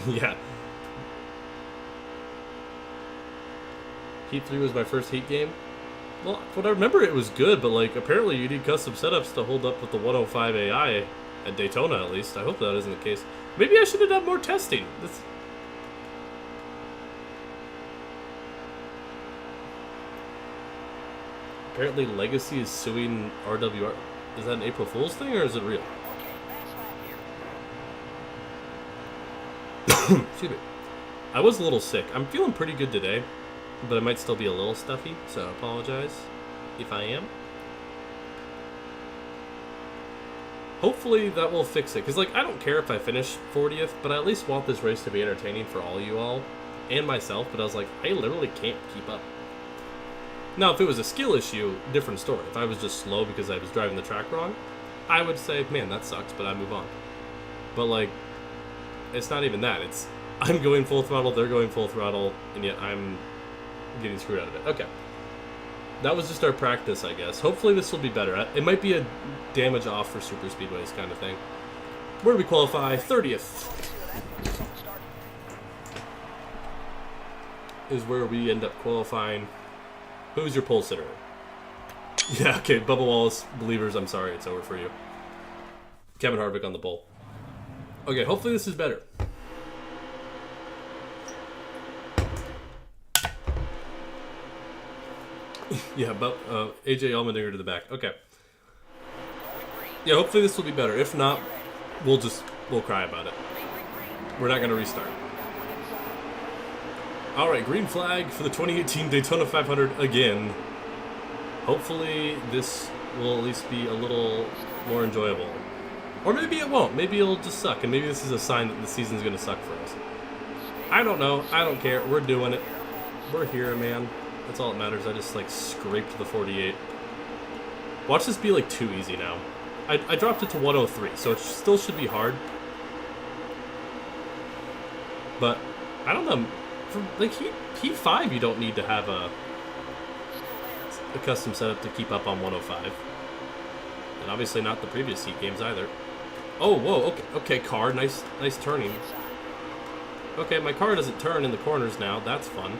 Yeah. Heat 3 was my first Heat game. Well, what I remember, it was good, but like apparently you need custom setups to hold up with the 105 AI at Daytona at least. I hope that isn't the case. Maybe I should have done more testing. Apparently Legacy is suing RWR. Is that an April Fool's thing or is it real? Excuse me. I was a little sick. I'm feeling pretty good today, but I might still be a little stuffy, so I apologize if I am. Hopefully that will fix it, because like I don't care if I finish 40th, but I at least want this race to be entertaining for all you all and myself, but I was like, I literally can't keep up. Now, if it was a skill issue, different story. If I was just slow because I was driving the track wrong, I would say, man, that sucks, but I move on. But, like, it's not even that. It's, I'm going full throttle, they're going full throttle, and yet I'm getting screwed out of it. Okay. That was just our practice, I guess. Hopefully this will be better. It might be a damage off for super speedways kind of thing. Where do we qualify? 30th. Is where we end up qualifying. Who's your pole sitter? Yeah, okay, Bubba Wallace, believers, I'm sorry, it's over for you. Kevin Harvick on the pole. Okay, hopefully this is better. Yeah, but AJ Allmendinger to the back. Okay. Yeah, hopefully this will be better. If not, we'll cry about it. We're not going to restart. All right, green flag for the 2018 Daytona 500 again. Hopefully this will at least be a little more enjoyable. Or maybe it won't. Maybe it'll just suck, and maybe this is a sign that the season's going to suck for us. I don't know. I don't care. We're doing it. We're here, man. That's all that matters. I just, like, scraped the 48. Watch this be, like, too easy now. I dropped it to 103, so it still should be hard. But, I don't know. For, like, Heat 5, you don't need to have a custom setup to keep up on 105. And obviously not the previous Heat games either. Oh, whoa, okay, car. Nice turning. Okay, my car doesn't turn in the corners now. That's fun.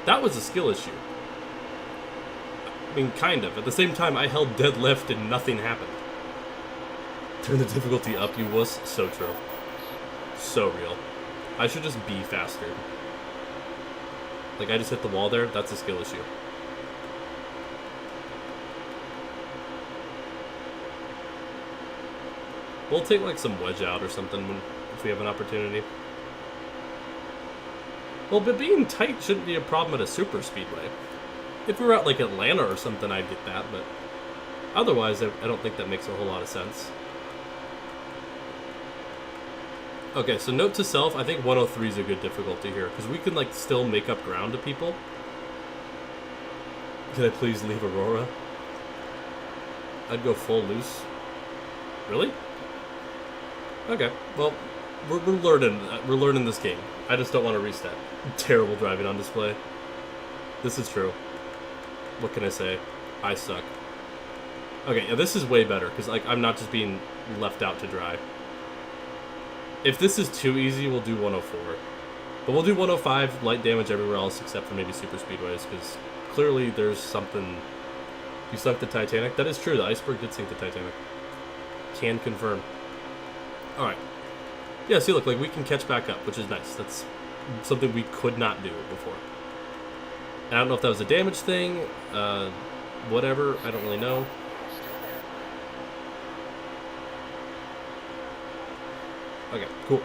That was a skill issue. I mean, kind of. At the same time, I held dead left and nothing happened. Turn the difficulty up, you wuss. So true. So real. I should just be faster. Like, I just hit the wall there. That's a skill issue. We'll take, like, some wedge out or something if we have an opportunity. Well, but being tight shouldn't be a problem at a super speedway. If we were at, like, Atlanta or something, I'd get that, but otherwise, I don't think that makes a whole lot of sense. Okay, so note to self, I think 103 is a good difficulty here, because we can, like, still make up ground to people. Can I please leave Aurora? I'd go full loose. Really? Okay, well, we're learning this game. I just don't want to reset. Terrible driving on display. This is true. What can I say? I suck. Okay, yeah, this is way better, because, like, I'm not just being left out to dry. If this is too easy, we'll do 104. But we'll do 105, light damage everywhere else except for maybe super speedways, because clearly there's something... You sunk the Titanic? That is true, the iceberg did sink the Titanic. Can confirm. Alright. Yeah, see, look, like, we can catch back up, which is nice. That's something we could not do before. And I don't know if that was a damage thing, whatever, I don't really know. Okay, cool.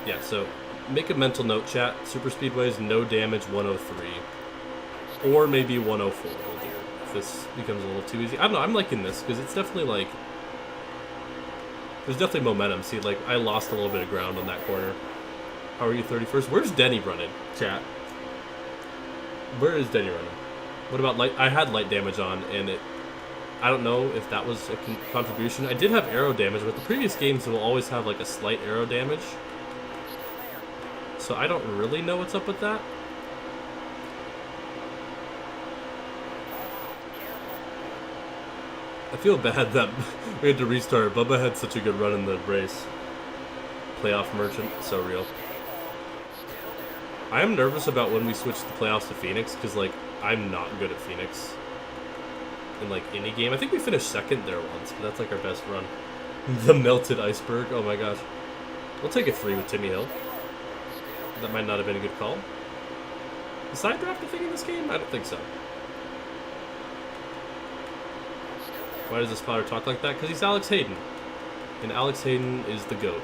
Yeah, so make a mental note, chat. Super speedways, no damage, 103. Or maybe 104 will do if this becomes a little too easy. I don't know, I'm liking this, because it's definitely, like... There's definitely momentum. See, like, I lost a little bit of ground on that corner. How are you, 31st? Where's Denny running, chat? Where is Denny running? What about light? I had light damage on, and it... I don't know if that was a contribution. I did have arrow damage, but the previous games will always have, like, a slight arrow damage. So I don't really know what's up with that. I feel bad that we had to restart. Bubba had such a good run in the race. Playoff merchant, so real. I am nervous about when we switch the playoffs to Phoenix, because, like, I'm not good at Phoenix. In, like, any game. I think we finished second there once, but that's, like, our best run. The melted iceberg. Oh, my gosh. We'll take a 3 with Timmy Hill. That might not have been a good call. Is side draft a thing in this game? I don't think so. Why does the spotter talk like that? Because he's Alex Hayden. And Alex Hayden is the GOAT.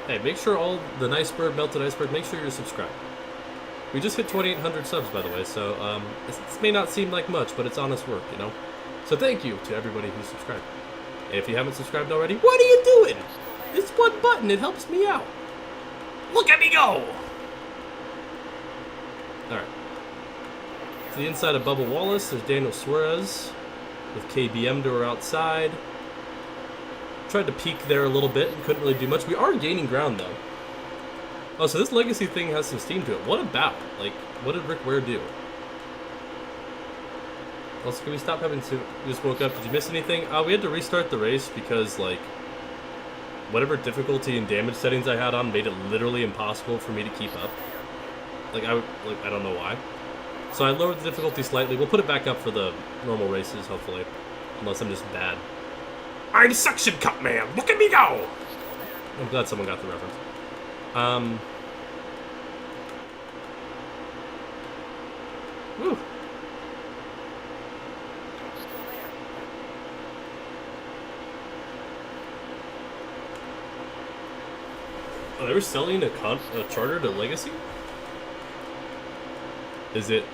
Hey, make sure all the iceberg, melted iceberg, make sure you're subscribed. We just hit 2,800 subs, by the way, so this may not seem like much, but it's honest work, you know? So thank you to everybody who subscribed. And if you haven't subscribed already, what are you doing? It's one button, it helps me out. Look at me go! Alright. To the inside of Bubba Wallace, there's Daniel Suarez with KBM to her outside. Tried to peek there a little bit and couldn't really do much. We are gaining ground, though. Oh, so this legacy thing has some steam to it. What about? Like, what did Rick Ware do? Also, can we stop having to... You just woke up. Did you miss anything? We had to restart the race because, like, whatever difficulty and damage settings I had on made it literally impossible for me to keep up. Like, I don't know why. So I lowered the difficulty slightly. We'll put it back up for the normal races, hopefully. Unless I'm just bad. I'm Suction Cup Man. Look at me go. I'm glad someone got the reference. Woo. Oh, they were selling a charter to Legacy? Is it...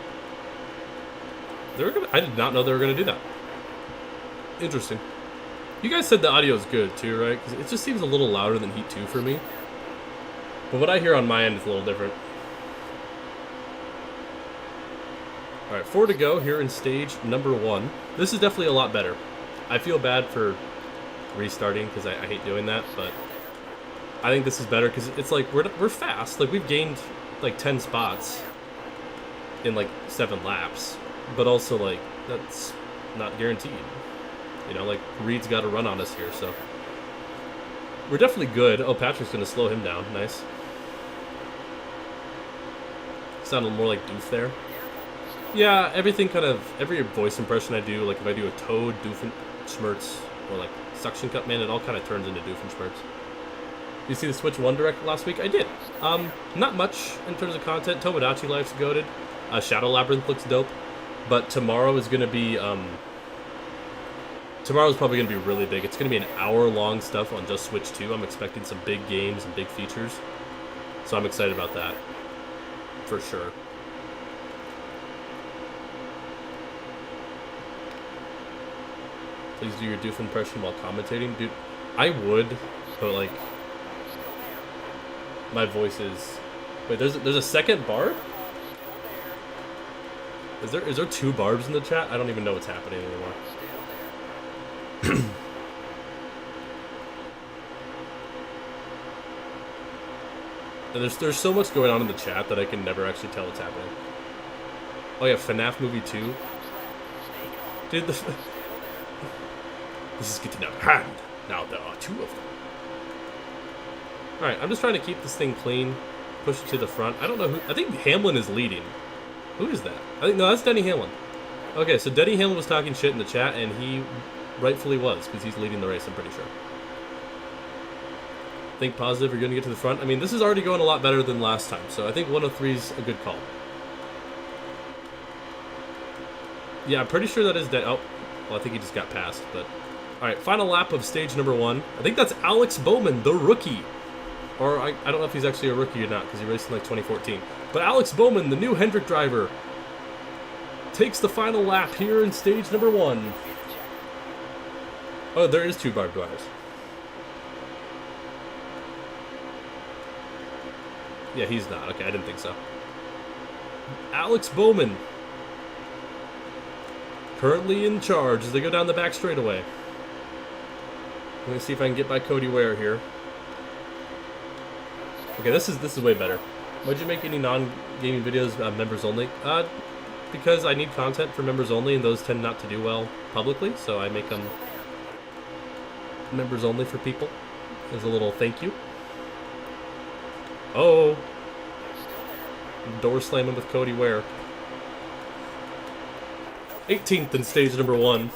I did not know they were gonna do that. Interesting. You guys said the audio is good too, right? Because it just seems a little louder than Heat 2 for me. But what I hear on my end is a little different. Alright, 4 to go here in stage number 1. This is definitely a lot better. I feel bad for restarting because I hate doing that, but I think this is better because it's like we're fast. Like, we've gained like 10 spots in like 7 laps, but also like that's not guaranteed. You know, like Reed's got to run on us here, so we're definitely good. Oh, Patrick's gonna slow him down. Nice. Sounded more like Doof there. Yeah, everything kind of, every voice impression I do, like if I do a Toad, Doofenshmirtz, or like Suction Cup Man, it all kind of turns into Doofenshmirtz. You see the Switch 1 Direct last week? I did. Not much in terms of content. Tomodachi Life's goated. Shadow Labyrinth looks dope. But tomorrow is going to be, tomorrow's probably going to be really big. It's going to be an hour-long stuff on just Switch 2. I'm expecting some big games and big features. So I'm excited about that. For sure. Please do your Doof impression while commentating. Dude, I would, but like, my voice is... Wait, there's a second Barb? Is there 2 Barbs in the chat? I don't even know what's happening anymore. And there's so much going on in the chat that I can never actually tell what's happening. Oh yeah, FNAF movie 2. Dude, this is getting out of hand. Now there are 2 of them. Alright, I'm just trying to keep this thing clean. Push it to the front. I don't know who... I think Hamlin is leading. Who is that? I think... No, that's Denny Hamlin. Okay, so Denny Hamlin was talking shit in the chat, and he rightfully was, because he's leading the race, I'm pretty sure. Think positive, you're going to get to the front. I mean, this is already going a lot better than last time, so I think 103 is a good call. Yeah, I'm pretty sure that is dead. Oh, well, I think he just got passed, but... Alright, final lap of stage number 1. I think that's Alex Bowman, the rookie. Or, I don't know if he's actually a rookie or not, because he raced in, like, 2014. But Alex Bowman, the new Hendrick driver, takes the final lap here in stage number 1. Oh, there is 2 Barb Dwyers. Yeah, he's not. Okay, I didn't think so. Alex Bowman, currently in charge as they go down the back straightaway. I'm going to see if I can get by Cody Ware here. Okay, this is way better. Why'd you make any non-gaming videos members only? Because I need content for members only, and those tend not to do well publicly, so I make them members only for people as a little thank you. Oh! Door slamming with Cody Ware. 18th in stage number 1.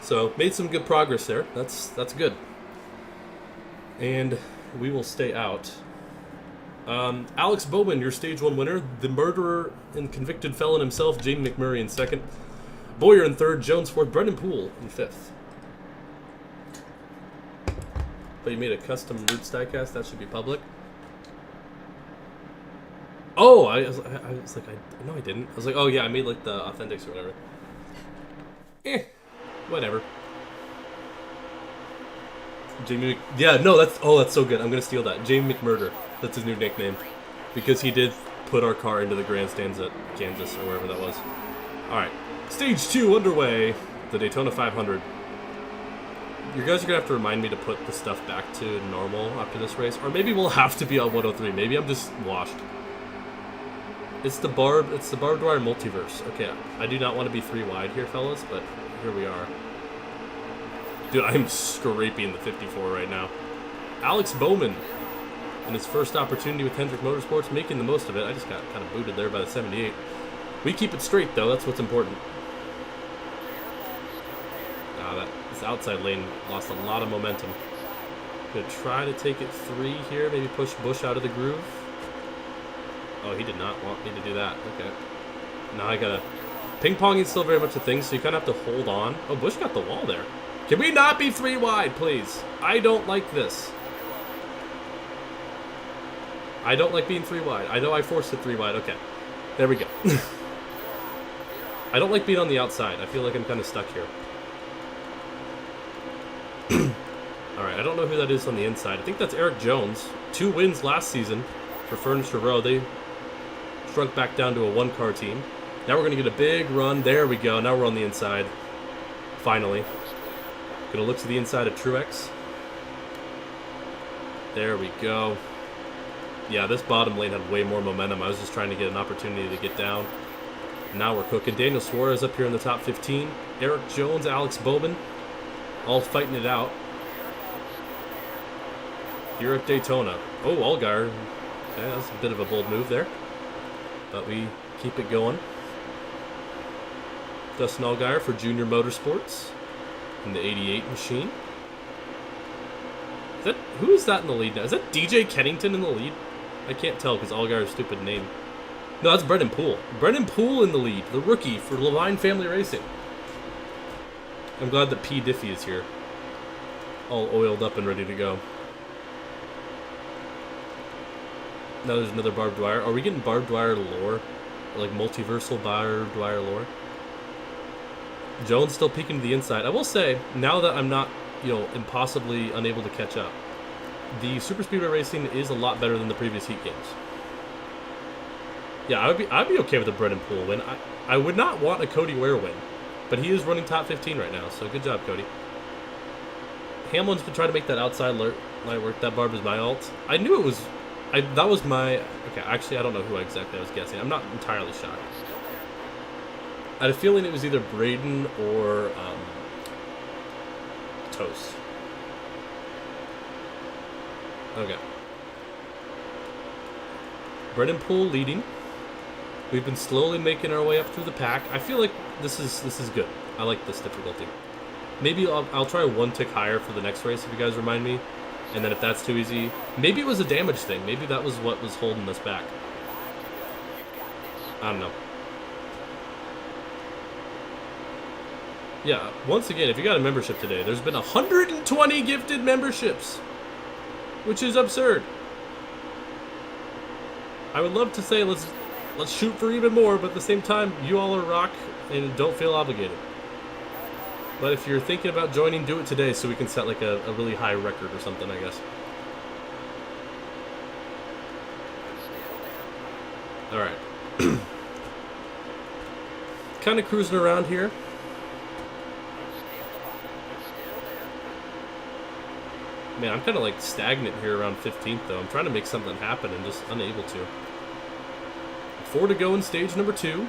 So, made some good progress there. That's good. And we will stay out. Alex Bowman, your stage 1 winner. The murderer and convicted felon himself, Jamie McMurray in 2nd. Boyer in 3rd, Jones 4th, Brendan Poole in 5th. But you made a custom Roots diecast, that should be public. Oh, I was like, no, I didn't. I was like, oh yeah, I made like the authentics or whatever. Whatever. Jamie, yeah, no, that's so good. I'm gonna steal that. Jamie McMurder, that's his new nickname, because he did put our car into the grandstands at Kansas or wherever that was. All right, stage 2 underway. The Daytona 500. You guys are gonna have to remind me to put the stuff back to normal after this race, or maybe we'll have to be on 103. Maybe I'm just washed. It's the Barb Dwyer multiverse. Okay, I do not want to be 3 wide here, fellas, but here we are. Dude, I am scraping the 54 right now. Alex Bowman, in his first opportunity with Hendrick Motorsports, making the most of it. I just got kind of booted there by the 78. We keep it straight, though. That's what's important. This outside lane lost a lot of momentum. Gonna try to take it 3 here, maybe push Bush out of the groove. Oh, he did not want me to do that. Okay. Now I gotta... Ping-pong is still very much a thing, so you kind of have to hold on. Oh, Bush got the wall there. Can we not be 3 wide, please? I don't like this. I don't like being 3 wide. I know I forced it 3 wide. Okay. There we go. I don't like being on the outside. I feel like I'm kind of stuck here. Alright, I don't know who that is on the inside. I think that's Eric Jones. 2 wins last season for Furniture Row. They shrunk back down to a 1-car team. Now we're going to get a big run. There we go. Now we're on the inside. Finally. Going to look to the inside of Truex. There we go. Yeah, this bottom lane had way more momentum. I was just trying to get an opportunity to get down. Now we're cooking. Daniel Suarez up here in the top 15. Eric Jones, Alex Bowman, all fighting it out. Here at Daytona. Oh, Allgaier. Okay, that's a bit of a bold move there. But we keep it going. Dustin Allgaier for Junior Motorsports in the 88 machine. Who is that in the lead now? Is that DJ Kennington in the lead? I can't tell because Allgaier's stupid name. No, that's Brendan Poole. Brendan Poole in the lead, the rookie for Levine Family Racing. I'm glad that P. Diffie is here. All oiled up and ready to go. Now there's another Barb Dwyer. Are we getting Barb Dwyer lore? Like multiversal Barb Dwyer lore? Jones still peeking to the inside. I will say, now that I'm not, impossibly unable to catch up, the Super Speedway Racing is a lot better than the previous heat games. Yeah, I'd be okay with a Brendan Poole win. I would not want a Cody Ware win, but he is running top 15 right now, so good job, Cody. Hamlin's been trying to make that outside line work. That Barb is my alt. I knew it was... that was my... Okay, actually, I don't know who exactly I was guessing. I'm not entirely shocked. I had a feeling it was either Braden or Toast. Okay. Brendan Poole leading. We've been slowly making our way up through the pack. I feel like this is good. I like this difficulty. Maybe I'll try 1 tick higher for the next race if you guys remind me. And then if that's too easy, maybe it was a damage thing. Maybe that was what was holding us back. I don't know. Yeah, once again, if you got a membership today, there's been 120 gifted memberships, which is absurd. I would love to say let's shoot for even more, but at the same time, you all are rock and don't feel obligated. But if you're thinking about joining, do it today so we can set like a really high record or something, I guess. Alright. Kind of cruising around here. Man, I'm kind of like stagnant here around 15th though. I'm trying to make something happen and just unable to. 4 to go in stage number 2.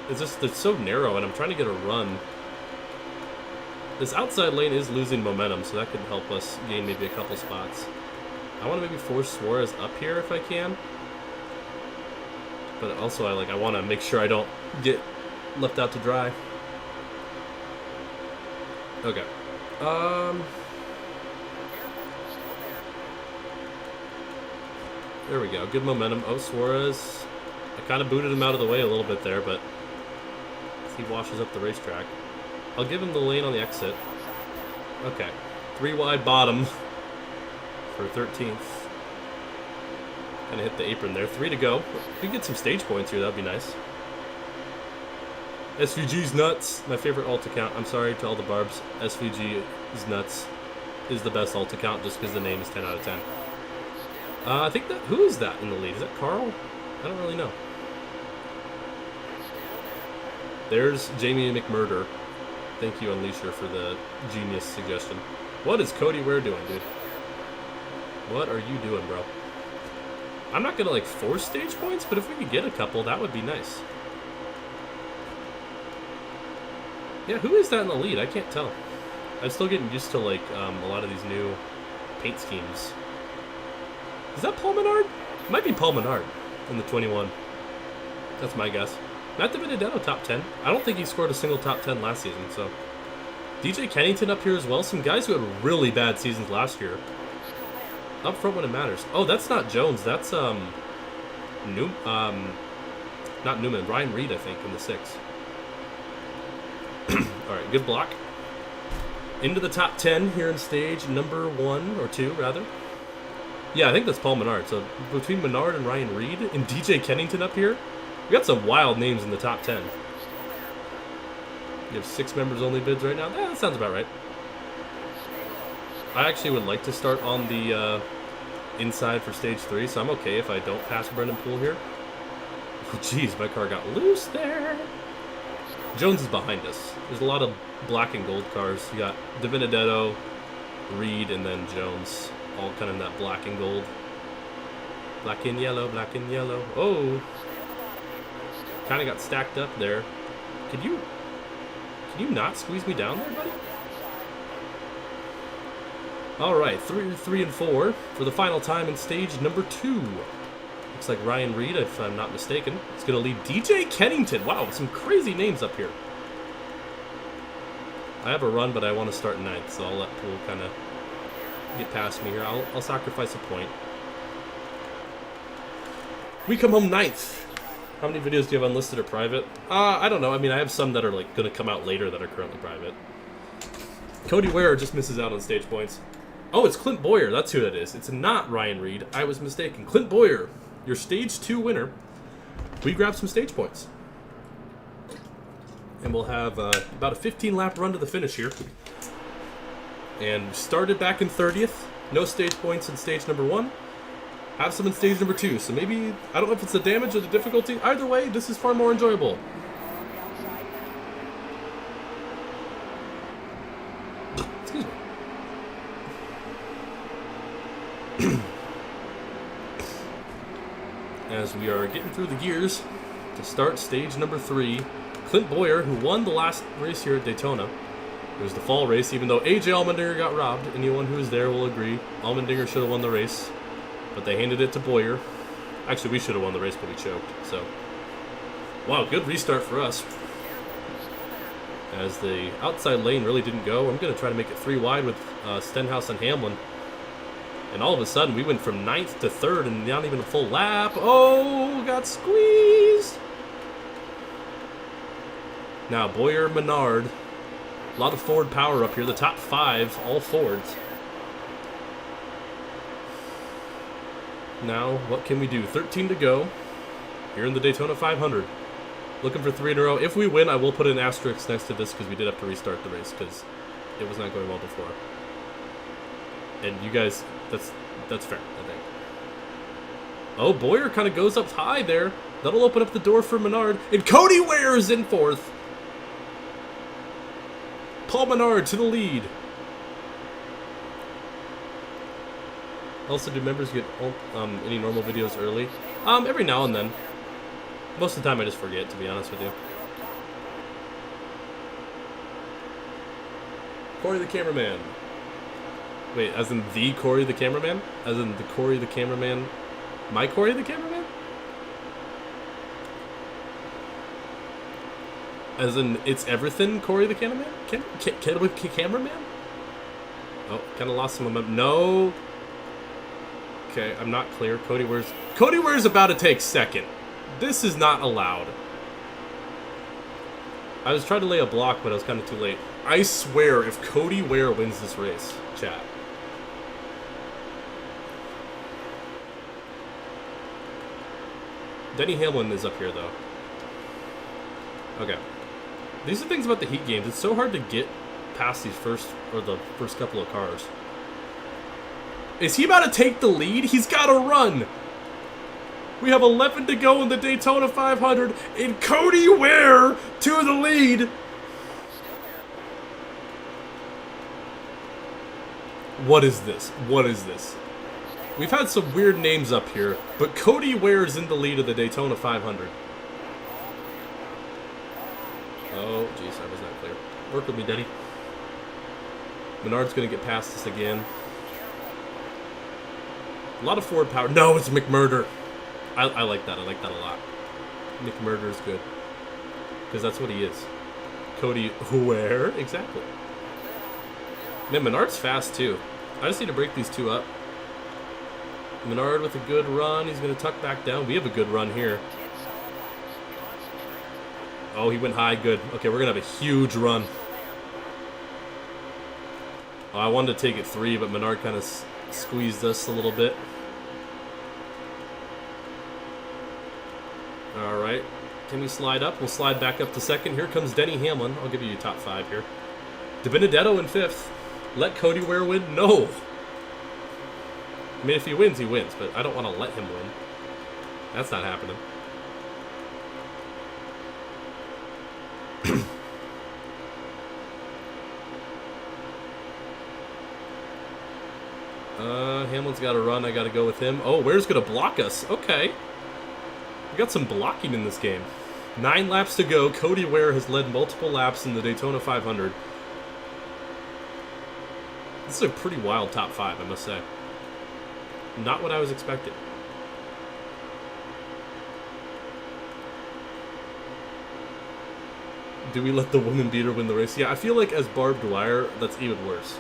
It's so narrow and I'm trying to get a run. This outside lane is losing momentum, so that could help us gain maybe a couple spots. I want to maybe force Suarez up here if I can. But also I want to make sure I don't get left out to dry. Okay. There we go. Good momentum. Oh, Suarez. I kind of booted him out of the way a little bit there, but he washes up the racetrack. I'll give him the lane on the exit. Okay. 3 wide bottom for 13th. Kind of hit the apron there. 3 to go. If we get some stage points here, that'd be nice. SVG's nuts. My favorite alt account. I'm sorry to all the Barbs. SVG is nuts. Is the best alt account just because the name is 10 out of 10. I think that... Who is that in the lead? Is that Carl? I don't really know. There's Jamie McMurder. Thank you, Unleasher, for the genius suggestion. What is Cody Ware doing, dude? What are you doing, bro? I'm not going to, force stage points, but if we could get a couple, that would be nice. Yeah, who is that in the lead? I can't tell. I'm still getting used to, a lot of these new paint schemes. Is that Paul Menard? It might be Paul Menard in the 21. That's my guess. Matt DiBenedetto top 10. I don't think he scored a single top 10 last season, so. DJ Kennington up here as well. Some guys who had really bad seasons last year. Up front when it matters. Oh, that's not Jones. That's, not Newman. Ryan Reed, I think, in the 6. Alright, good block. Into the top 10 here in stage number 1, or 2, rather. Yeah, I think that's Paul Menard. So, between Menard and Ryan Reed and DJ Kennington up here, we got some wild names in the top 10. You have 6 members only bids right now? Yeah, that sounds about right. I actually would like to start on the inside for stage 3, so I'm okay if I don't pass Brendan Poole here. Oh, jeez, my car got loose there. Jones is behind us. There's a lot of black and gold cars. You got DiBenedetto, Reed, and then Jones. All kind of in that black and gold. Black and yellow, black and yellow. Oh! Kind of got stacked up there. Can you not squeeze me down there, buddy? Alright, 3 and 4 for the final time in stage number 2. Looks like Ryan Reed, if I'm not mistaken, is going to lead DJ Kennington. Wow, some crazy names up here. I have a run, but I want to start 9th, so I'll let Poole kind of get past me here. I'll sacrifice a point. We come home 9th. How many videos do you have unlisted or private? I don't know. I mean, I have some that are like going to come out later that are currently private. Cody Ware just misses out on stage points. Oh, it's Clint Boyer. That's who that is. It's not Ryan Reed. I was mistaken. Clint Boyer, your stage 2 winner. We grab some stage points. And we'll have about a 15-lap run to the finish here. And started back in 30th. No stage points in stage number 1. Have some in stage number 2. So maybe, I don't know if it's the damage or the difficulty. Either way, this is far more enjoyable. Excuse me. As we are getting through the gears to start stage number 3. Clint Boyer, who won the last race here at Daytona. It was the fall race, even though AJ Allmendinger got robbed. Anyone who was there will agree. Allmendinger should have won the race, but they handed it to Boyer. Actually, we should have won the race, but we choked. So, wow, good restart for us. As the outside lane really didn't go, I'm going to try to make it 3 wide with Stenhouse and Hamlin. And all of a sudden, we went from 9th to 3rd and not even a full lap. Oh, got squeezed. Now, Boyer, Menard. A lot of Ford power up here. The top 5, all Fords. Now, what can we do? 13 to go here in the Daytona 500. Looking for 3 in a row. If we win, I will put an asterisk next to this because we did have to restart the race because it was not going well before. And you guys, that's fair, I think. Oh, Boyer kind of goes up high there. That'll open up the door for Menard. And Cody Ware is in 4th. Paul Menard to the lead. Also, do members get any normal videos early? Every now and then. Most of the time I just forget, to be honest with you. Corey the cameraman. Wait, as in the Corey the cameraman? As in the Corey the cameraman? My Corey the cameraman? As in, it's everything Corey the cameraman? Cameraman? Oh, kind of lost some momentum. No. Okay, I'm not clear. Cody Ware's about to take 2nd. This is not allowed. I was trying to lay a block, but I was kind of too late. I swear, if Cody Ware wins this race, chat. Denny Hamlin is up here, though. Okay. These are things about the heat games. It's so hard to get past these first couple of cars. Is he about to take the lead? He's got to run. We have 11 to go in the Daytona 500, and Cody Ware to the lead. What is this? What is this? We've had some weird names up here, but Cody Ware is in the lead of the Daytona 500. Oh, jeez, I was not clear. Work with me, Denny. Menard's going to get past us again. A lot of Ford power. No, it's McMurder. I like that. I like that a lot. McMurder is good. Because that's what he is. Cody Ware, exactly. Man, Menard's fast too. I just need to break these two up. Menard with a good run. He's going to tuck back down. We have a good run here. Oh, he went high. Good. Okay, we're going to have a huge run. Oh, I wanted to take it 3, but Menard kind of squeezed us a little bit. All right. Can we slide up? We'll slide back up to 2nd. Here comes Denny Hamlin. I'll give you top 5 here. DiBenedetto in 5th. Let Cody Ware win? No. I mean, if he wins, he wins, but I don't want to let him win. That's not happening. Hamlin's got to run. I got to go with him. Oh, Ware's going to block us. Okay. We got some blocking in this game. 9 laps to go. Cody Ware has led multiple laps in the Daytona 500. This is a pretty wild top 5, I must say. Not what I was expecting. Do we let the woman beater win the race? Yeah, I feel like as Barb Dwyer, that's even worse.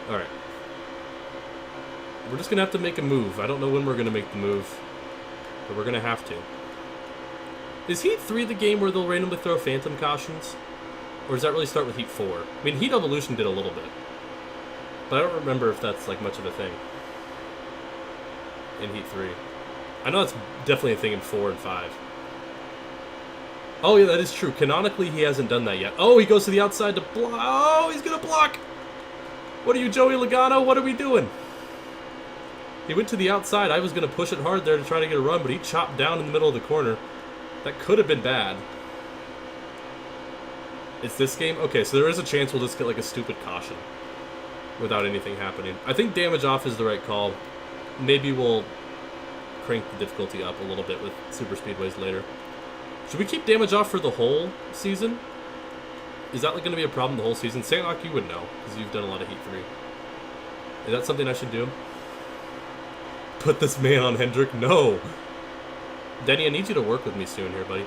Alright. We're just going to have to make a move. I don't know when we're going to make the move, but we're going to have to. Is Heat 3 the game where they'll randomly throw phantom cautions? Or does that really start with Heat 4? I mean, Heat Evolution did a little bit. But I don't remember if that's like much of a thing in Heat 3. I know that's definitely a thing in 4 and 5. Oh, yeah, that is true. Canonically, he hasn't done that yet. Oh, he goes to the outside to block. Oh, he's going to block. What are you, Joey Logano? What are we doing? He went to the outside. I was going to push it hard there to try to get a run, but he chopped down in the middle of the corner. That could have been bad. It's this game? Okay, so there is a chance we'll just get like a stupid caution without anything happening. I think damage off is the right call. Maybe we'll crank the difficulty up a little bit with super speedways later. Should we keep damage off for the whole season? Is that like going to be a problem the whole season? Sandlock, you would know, because you've done a lot of Heat 3. Is that something I should do? Put this man on Hendrick? No! Denny, I need you to work with me soon here, buddy.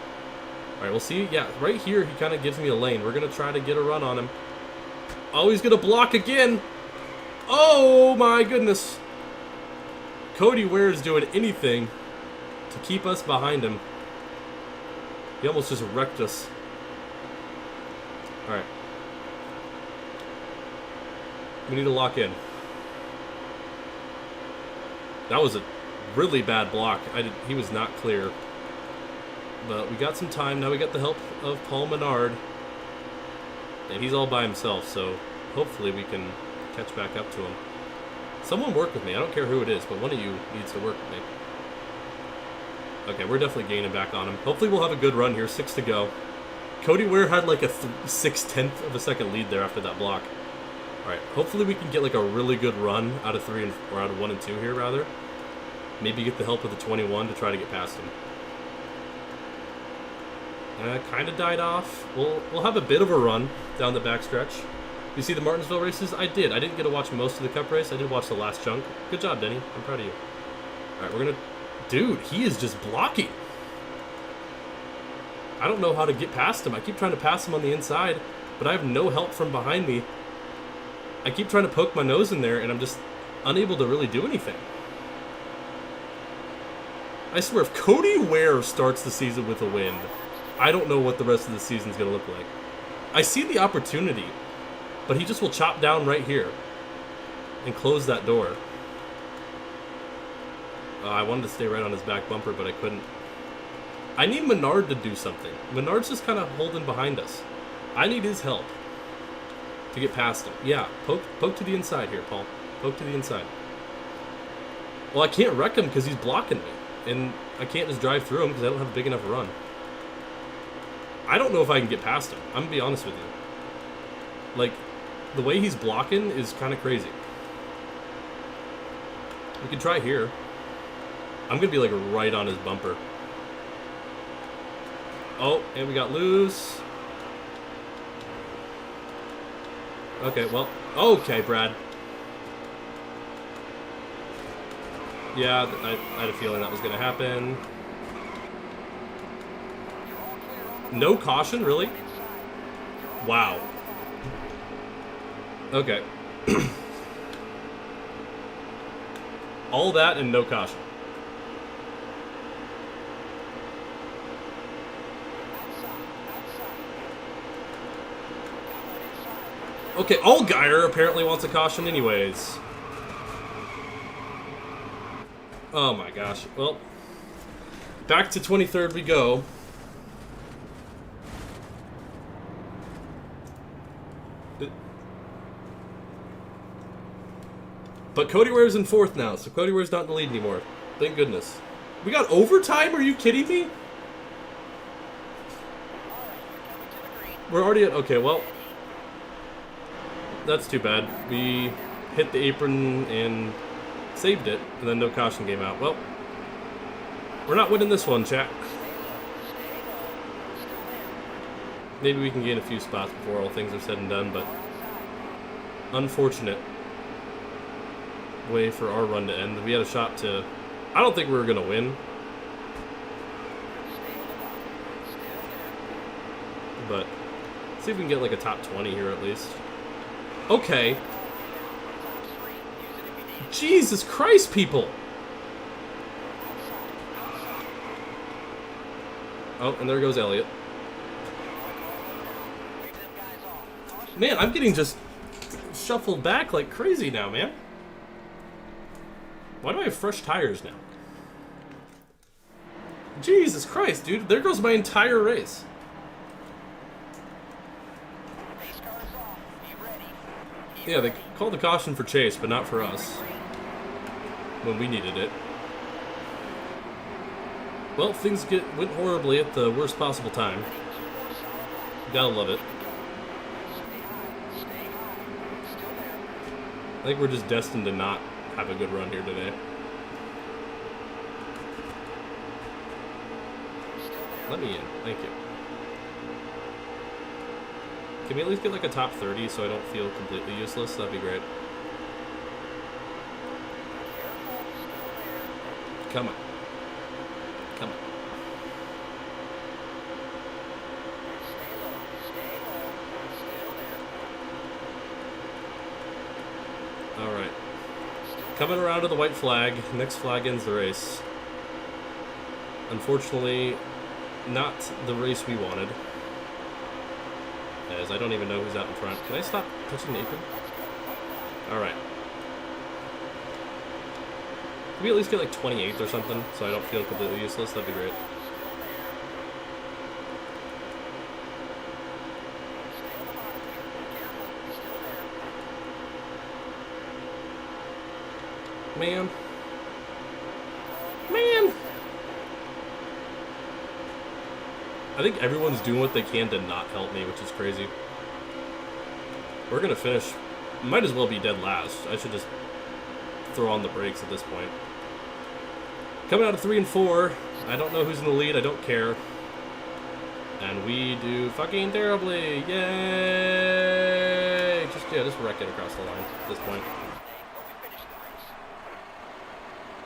Alright, we'll see. Yeah, right here, he kind of gives me a lane. We're going to try to get a run on him. Oh, he's going to block again! Oh, my goodness! Cody Ware is doing anything to keep us behind him. He almost just wrecked us. Alright. We need to lock in. That was a really bad block. He was not clear. But we got some time. Now we got the help of Paul Menard. And he's all by himself, so hopefully we can catch back up to him. Someone work with me. I don't care who it is, but one of you needs to work with me. Okay, we're definitely gaining back on him. Hopefully we'll have a good run here. 6 to go. Cody Ware had like a 6/10 of a second lead there after that block. Alright, hopefully we can get like a really good run out of 3 or out of 1 and 2 here, rather. Maybe get the help of the 21 to try to get past him. Kind of died off. We'll have a bit of a run down the backstretch. You see the Martinsville races? I did. I didn't get to watch most of the Cup race. I did watch the last chunk. Good job, Denny. I'm proud of you. Alright, we're going to... Dude, he is just blocking. I don't know how to get past him. I keep trying to pass him on the inside, but I have no help from behind me. I keep trying to poke my nose in there, and I'm just unable to really do anything. I swear, if Cody Ware starts the season with a win, I don't know what the rest of the season's going to look like. I see the opportunity, but he just will chop down right here and close that door. I wanted to stay right on his back bumper, but I couldn't. I need Menard to do something. Menard's just kind of holding behind us. I need his help to get past him. Yeah, poke to the inside here, Paul. Poke to the inside. Well, I can't wreck him because he's blocking me. And I can't just drive through him because I don't have a big enough run. I don't know if I can get past him. I'm going to be honest with you. Like, the way he's blocking is kind of crazy. We can try here. I'm going to be, like, right on his bumper. Oh, and we got loose. Okay, well. Okay, Brad. Yeah, I had a feeling that was going to happen. No caution, really? Wow. Okay. All that and no caution. Okay, Allgaier apparently wants a caution anyways. Oh my gosh. Well, back to 23rd we go. But Cody Ware's in 4th now, so Cody Ware's not in the lead anymore. Thank goodness. We got overtime? Are you kidding me? We're already at... Okay, well... That's too bad. We hit the apron and saved it, and then no caution came out. Well, we're not winning this one, chat. Maybe we can gain a few spots before all things are said and done, but... Unfortunate way for our run to end. We had a shot to... I don't think we were going to win. But, see if we can get like a top 20 here at least. Okay. Jesus Christ, people! Oh, and there goes Elliott. Man, I'm getting just shuffled back like crazy now, man. Why do I have fresh tires now? Jesus Christ, dude. There goes my entire race. Yeah, they called the caution for Chase, but not for us. When we needed it. Well, things went horribly at the worst possible time. Gotta love it. I think we're just destined to not have a good run here today. Let me in. Thank you. Can we at least get like a top 30 so I don't feel completely useless? That'd be great. Come on. Come on. Alright. Coming around to the white flag. Next flag ends the race. Unfortunately, not the race we wanted. As I don't even know who's out in front. Can I stop touching the apron? Alright. Can we at least get like 28th or something so I don't feel completely useless? That'd be great. Man. Man! I think everyone's doing what they can to not help me, which is crazy. We're gonna finish. Might as well be dead last. I should just throw on the brakes at this point. Coming out of 3 and 4. I don't know who's in the lead. I don't care. And we do fucking terribly. Yay! Just wreck it across the line at this point.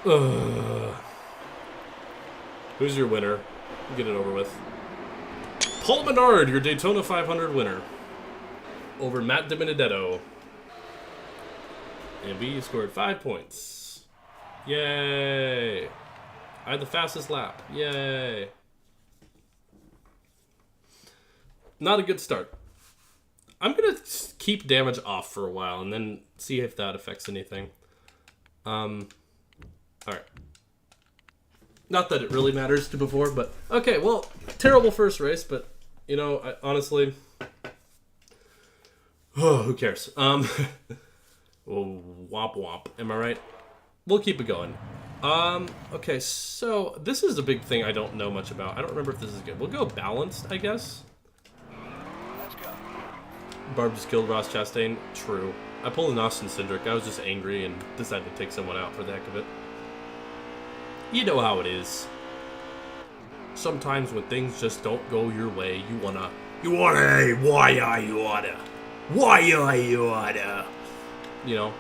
Ugh. Who's your winner? Get it over with. Paul Menard, your Daytona 500 winner. Over Matt DiBenedetto. And we scored 5 points. Yay! I had the fastest lap. Yay! Not a good start. I'm going to keep damage off for a while and then see if that affects anything. Alright. Not that it really matters to before, but... Okay, well, terrible first race, but, you know, honestly... Oh, who cares? Womp womp. Am I right? We'll keep it going. Okay, so this is a big thing I don't know much about. I don't remember if this is good. We'll go balanced, I guess. Barb just killed Ross Chastain. True. I pulled an Austin Cindric. I was just angry and decided to take someone out for the heck of it. You know how it is. Sometimes when things just don't go your way, you wanna, you know,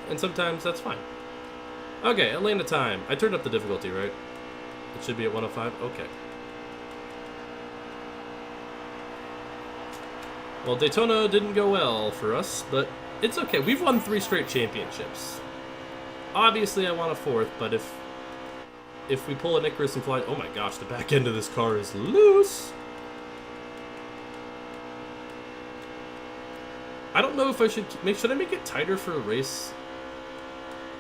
and sometimes that's fine. Okay, Atlanta time. I turned up the difficulty, right? It should be at 105? Okay. Well, Daytona didn't go well for us, but it's okay. We've won 3 straight championships. Obviously, I want a 4th, but if we pull an Icarus and fly... Oh my gosh, the back end of this car is loose. I don't know if I should I make it tighter for a race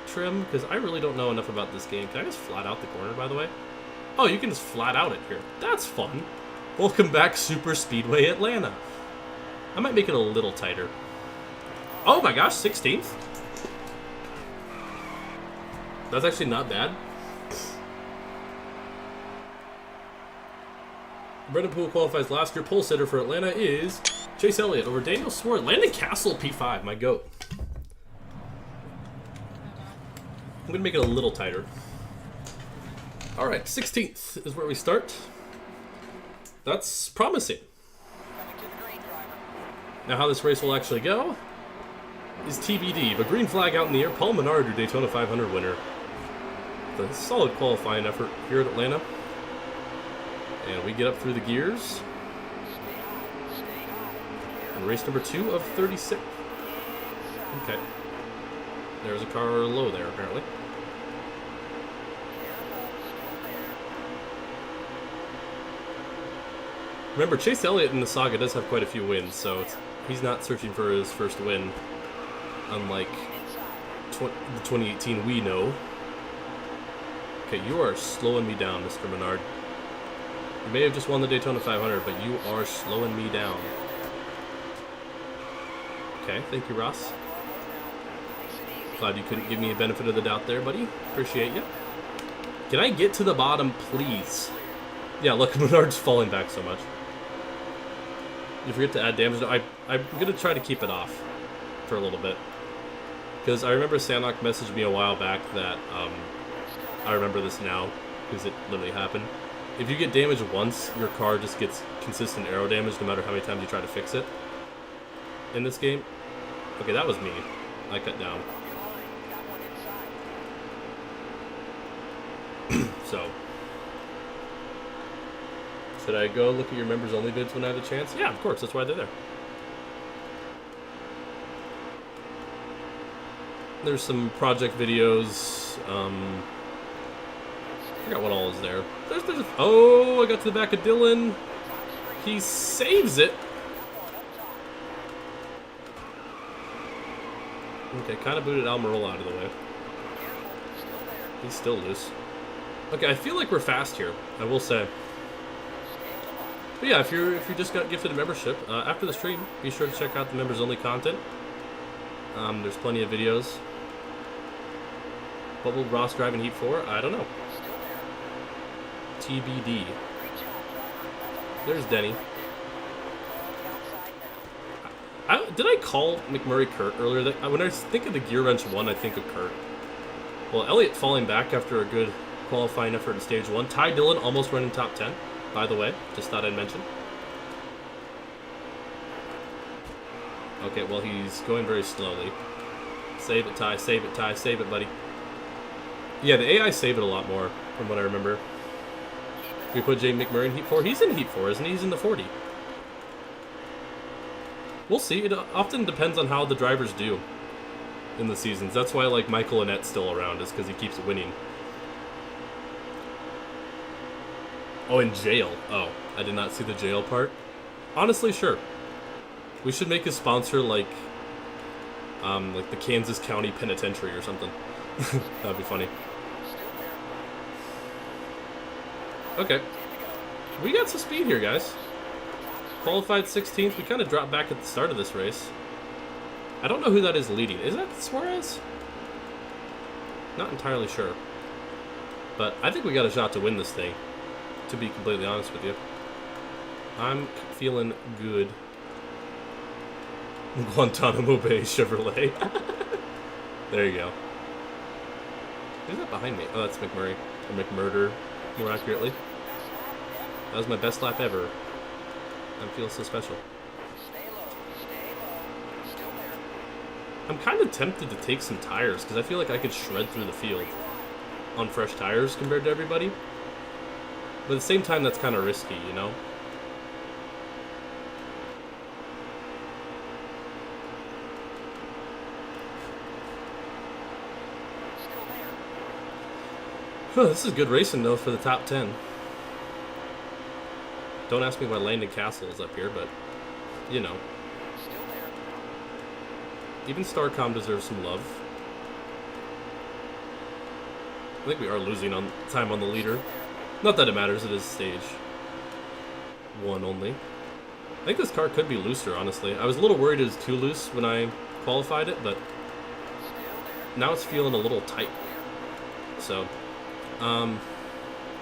trim? Because I really don't know enough about this game. Can I just flat out the corner, by the way? Oh, you can just flat out it here. That's fun. Welcome back, Super Speedway Atlanta. I might make it a little tighter. Oh my gosh, 16th? That's actually not bad. Brendan Poole qualifies last year. Pole sitter for Atlanta is Chase Elliott over Daniel Swart. Landon Castle P5, my goat. I'm going to make it a little tighter. Alright, 16th is where we start. That's promising. Now how this race will actually go is TBD, but green flag out in the air. Paul Menard, your Daytona 500 winner. A solid qualifying effort here at Atlanta. And we get up through the gears. And race number 2 of 36. Okay. There's a car low there, apparently. Remember, Chase Elliott in the saga does have quite a few wins, so he's not searching for his first win, unlike the 2018 we know. Okay, you are slowing me down, Mr. Menard. You may have just won the Daytona 500, but you are slowing me down. Okay, thank you, Ross. Glad you couldn't give me a benefit of the doubt there, buddy. Appreciate you. Can I get to the bottom, please? Yeah, look, Menard's falling back so much. You forget to add damage. I'm going to try to keep it off for a little bit. Because I remember Sanok messaged me a while back that, I remember this now, because it literally happened. If you get damaged once, your car just gets consistent aero damage no matter how many times you try to fix it. In this game. Okay, that was me. I cut down. So. Should I go look at your members only vids when I have a chance? Yeah, of course, that's why they're there. There's some project videos. I forgot what all is there. Oh, I got to the back of Dylan. He saves it. Okay, kind of booted Almirola out of the way. He's still loose. Okay, I feel like we're fast here, I will say. But yeah, if you just got gifted a membership, after the stream, be sure to check out the members only content. There's plenty of videos. What will Ross drive in Heat 4? I don't know. TBD. There's Denny. Did I call McMurray Kurt earlier? When I think of the Gear Wrench 1, I think of Kurt. Well, Elliott falling back after a good qualifying effort in Stage 1. Ty Dillon almost running top 10, by the way. Just thought I'd mention. Okay, well, he's going very slowly. Save it, Ty. Save it, Ty. Save it, buddy. Yeah, the AI save it a lot more, from what I remember. We put Jay McMurray in Heat 4. He's in Heat 4, isn't he? He's in the 40. We'll see. It often depends on how the drivers do in the seasons. That's why, like, Michael Annette's still around, is because he keeps winning. Oh, in jail. Oh, I did not see the jail part. Honestly, sure. We should make his sponsor, like the Kansas County Penitentiary or something. That'd be funny. Okay. We got some speed here, guys. Qualified 16th. We kind of dropped back at the start of this race. I don't know who that is leading. Is that Suarez? Not entirely sure. But I think we got a shot to win this thing, to be completely honest with you. I'm feeling good. Guantanamo Bay Chevrolet. There you go. Who's that behind me? Oh, that's McMurray. Or McMurder, more accurately. That was my best lap ever. I feel so special. I'm kind of tempted to take some tires, because I feel like I could shred through the field on fresh tires compared to everybody. But at the same time, that's kind of risky, you know? This is good racing, though, for the top 10. Don't ask me why Langdon Castle is up here, but, you know. Even Starcom deserves some love. I think we are losing on time on the leader. Not that it matters, it is stage 1 only. I think this car could be looser, honestly. I was a little worried it was too loose when I qualified it, but now it's feeling a little tight. So,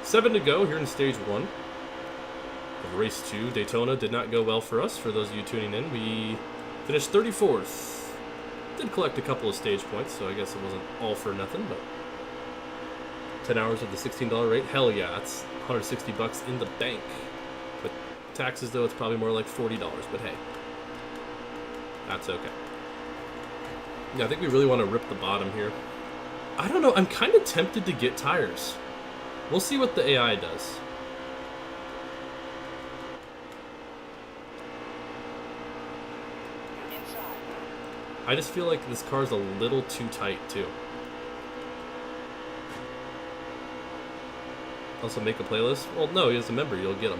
7 to go here in stage 1 of race 2. Daytona did not go well for us. For those of you tuning in, we finished 34th. Did collect a couple of stage points, so I guess it wasn't all for nothing, but 10 hours at the $16 rate. Hell yeah, it's 160 bucks in the bank. With taxes, though, it's probably more like $40, but hey, that's okay. Yeah, I think we really want to rip the bottom here. I don't know, I'm kind of tempted to get tires. We'll see what the AI does. I just feel like this car's a little too tight, too. Also make a playlist? Well, no, he is a member. You'll get them.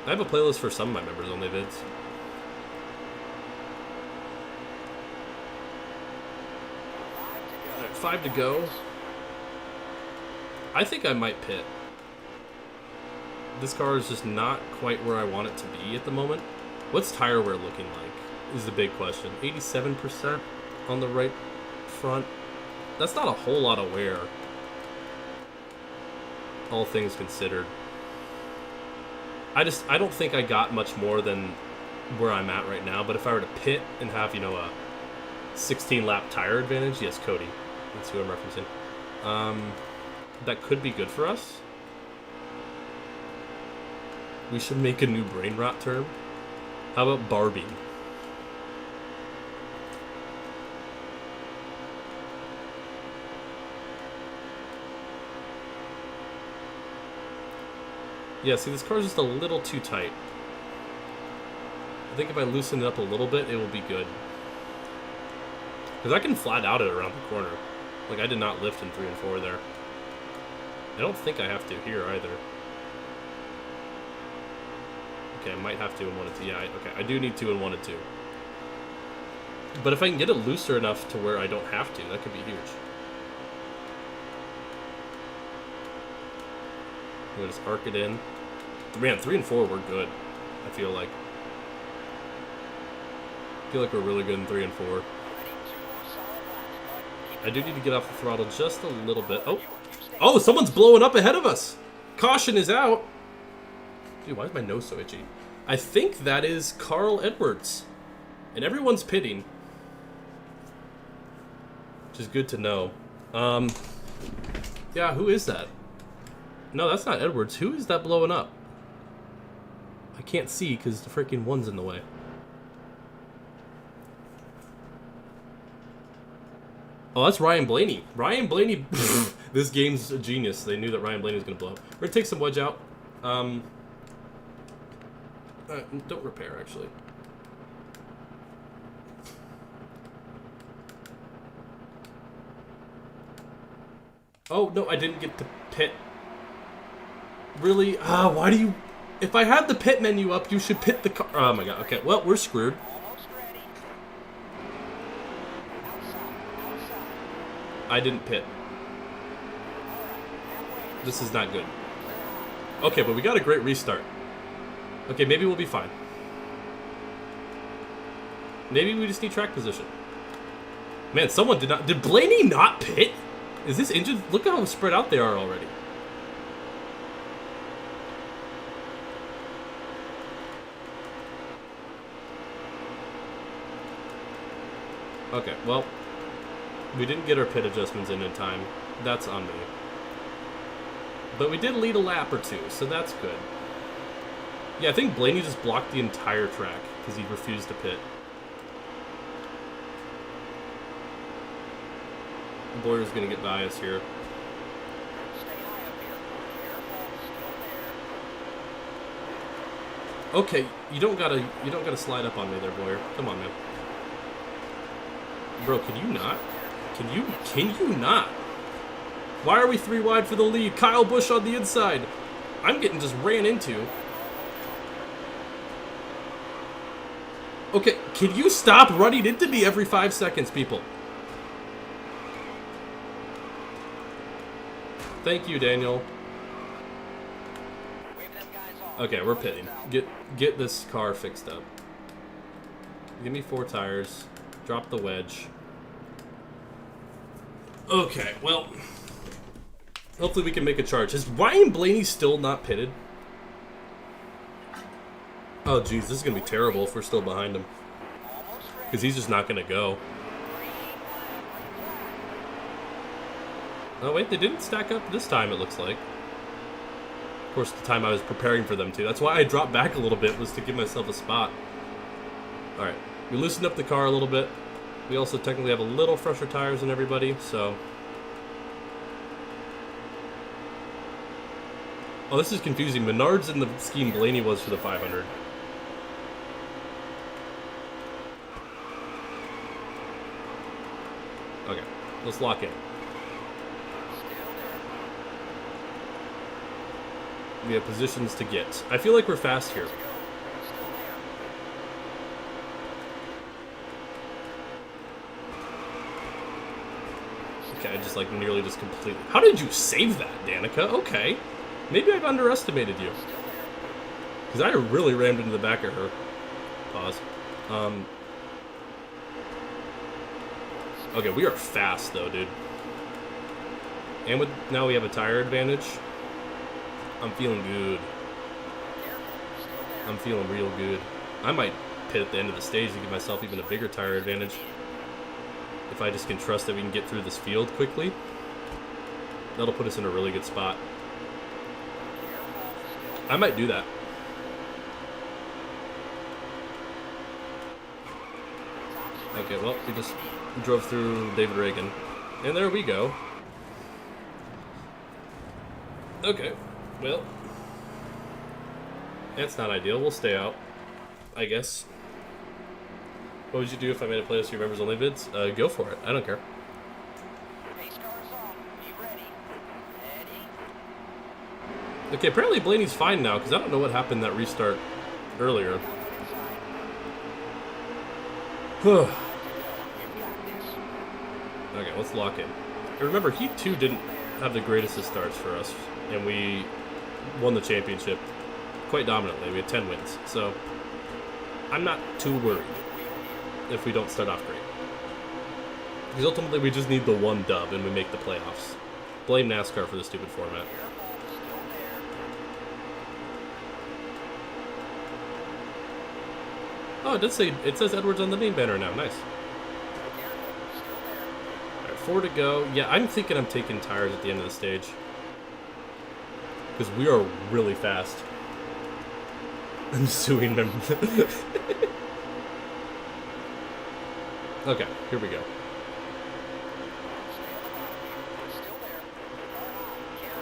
I have a playlist for some of my members only vids. Alright, 5 to go. I think I might pit. This car is just not quite where I want it to be at the moment. What's tire wear looking like is the big question. 87% on the right front. That's not a whole lot of wear, all things considered. I don't think I got much more than where I'm at right now, but if I were to pit and have, you know, a 16 lap tire advantage, yes, Cody, that's who I'm referencing, that could be good for us. We should make a new brain rot term. How about Barbie? Yeah, see, this car's just a little too tight. I think if I loosen it up a little bit, it will be good. Because I can flat out it around the corner. Like, I did not lift in 3 and 4 there. I don't think I have to here either. Okay, I might have to in 1 and 2. Yeah, okay, I do need 2 in 1 and 2. But if I can get it looser enough to where I don't have to, that could be huge. I'm gonna just arc it in. Man, 3 and 4 were good, I feel like. I feel like we're really good in 3 and 4. I do need to get off the throttle just a little bit. Oh! Oh, someone's blowing up ahead of us! Caution is out! Dude, why is my nose so itchy? I think that is Carl Edwards. And everyone's pitting. Which is good to know. Yeah, who is that? No, that's not Edwards. Who is that blowing up? I can't see because the freaking one's in the way. Oh, that's Ryan Blaney. Ryan Blaney. This game's a genius. They knew that Ryan Blaney was going to blow up. We're going to take some wedge out. Don't repair, actually. Oh, no, I didn't get to pit. Really? Why do you... If I had the pit menu up, you should pit the car. Oh, my God. Okay, well, we're screwed. I didn't pit. This is not good. Okay, but we got a great restart. Okay, maybe we'll be fine. Maybe we just need track position. Man, someone did not... Did Blaney not pit? Is this engine... Look at how spread out they are already. Okay, well... We didn't get our pit adjustments in time. That's on me. But we did lead a lap or 2, so that's good. Yeah, I think Blaney just blocked the entire track because he refused to pit. Boyer's gonna get by us here. Okay, you don't gotta slide up on me there, Boyer. Come on, man. Bro, can you not? Can you not? Why are we 3 wide for the lead? Kyle Busch on the inside. I'm getting just ran into. Okay, can you stop running into me every 5 seconds, people? Thank you, Daniel. Okay, we're pitting. Get this car fixed up. Give me 4 tires. Drop the wedge. Okay, well, hopefully we can make a charge. Is Ryan Blaney still not pitted? Oh, geez, this is going to be terrible if we're still behind him. Because he's just not going to go. Oh, wait, they didn't stack up this time, it looks like. Of course, the time I was preparing for them to. That's why I dropped back a little bit, was to give myself a spot. Alright, we loosened up the car a little bit. We also technically have a little fresher tires than everybody, so... Oh, this is confusing. Menard's in the scheme Blaney was for the 500. Okay, let's lock in. We have positions to get. I feel like we're fast here. Okay, I just like nearly just completely... How did you save that, Danica? Okay. Maybe I've underestimated you. Because I really rammed into the back of her. Pause. Okay, we are fast though, dude. And with now we have a tire advantage. I'm feeling good. I'm feeling real good. I might pit at the end of the stage to give myself even a bigger tire advantage. If I just can trust that we can get through this field quickly. That'll put us in a really good spot. I might do that. Okay, well, we just drove through David Reagan. And there we go. Okay, well. That's not ideal. We'll stay out, I guess. What would you do if I made a playlist of your members only vids? Go for it. I don't care. Okay, apparently Blaney's fine now, because I don't know what happened that restart earlier. Okay, let's lock in. And remember, Heat 2 didn't have the greatest of starts for us, and we won the championship quite dominantly. We had 10 wins, so I'm not too worried if we don't start off great. Because ultimately we just need the one dub and we make the playoffs. Blame NASCAR for the stupid format. Oh, it says Edwards on the main banner now. Nice. Alright, 4 to go. Yeah, I'm thinking I'm taking tires at the end of the stage. Because we are really fast. I'm suing them. Okay, here we go.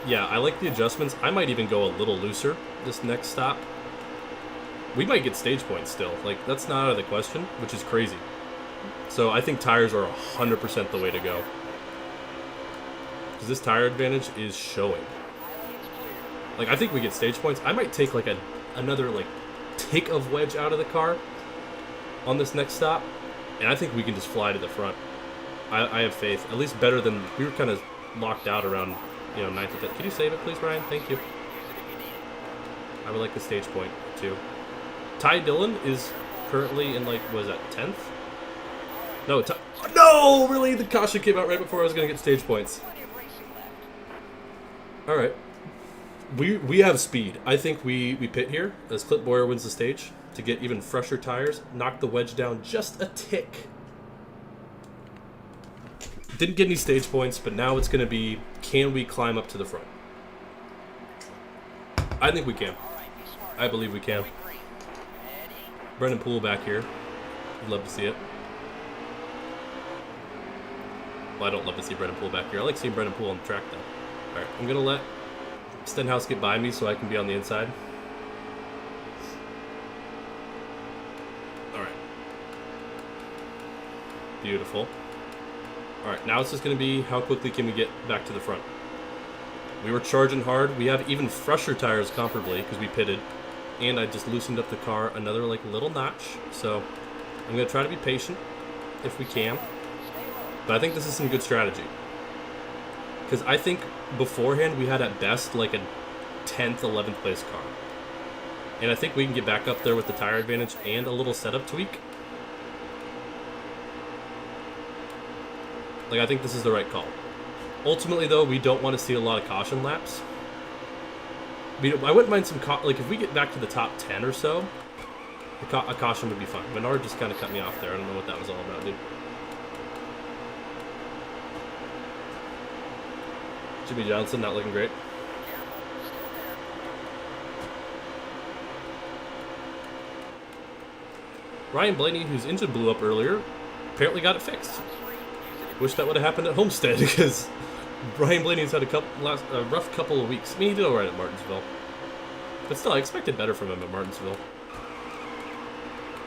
Yeah, I like the adjustments. I might even go a little looser this next stop. We might get stage points still. Like, that's not out of the question, which is crazy. So I think tires are 100% the way to go. Because this tire advantage is showing. Like, I think we get stage points. I might take, like, another, like, tick of wedge out of the car on this next stop. And I think we can just fly to the front. I have faith. At least better than... We were kind of locked out around, 9th and 10th. Can you save it, please, Brian? Thank you. I would like the stage point, too. Ty Dillon is currently in, like, what is that, 10th? No, no! Really? The caution came out right before I was going to get stage points. Alright. We have speed. I think we pit here as Clip Boyer wins the stage to get even fresher tires. Knock the wedge down just a tick. Didn't get any stage points, but now it's going to be, can we climb up to the front? I think we can. I believe we can. Brendan Poole back here. I'd love to see it. Well, I don't love to see Brendan Poole back here. I like seeing Brendan Poole on the track, though. Alright, I'm going to let Stenhouse get by me so I can be on the inside. Alright. Beautiful. Alright, now it's just going to be how quickly can we get back to the front. We were charging hard. We have even fresher tires comparably because we pitted. And I just loosened up the car another like little notch. So I'm going to try to be patient if we can. But I think this is some good strategy. Because I think beforehand we had at best like a 10th, 11th place car. And I think we can get back up there with the tire advantage and a little setup tweak. Like, I think this is the right call. Ultimately, though, we don't want to see a lot of caution laps. I wouldn't mind some, like, if we get back to the top 10 or so, a caution would be fine. Menard just kind of cut me off there. I don't know what that was all about, dude. Jimmy Johnson not looking great. Ryan Blaney, whose engine blew up earlier, apparently got it fixed. Wish that would have happened at Homestead, because Ryan Blaney's had a rough couple of weeks. I mean, he did alright at Martinsville. But still, I expected better from him at Martinsville.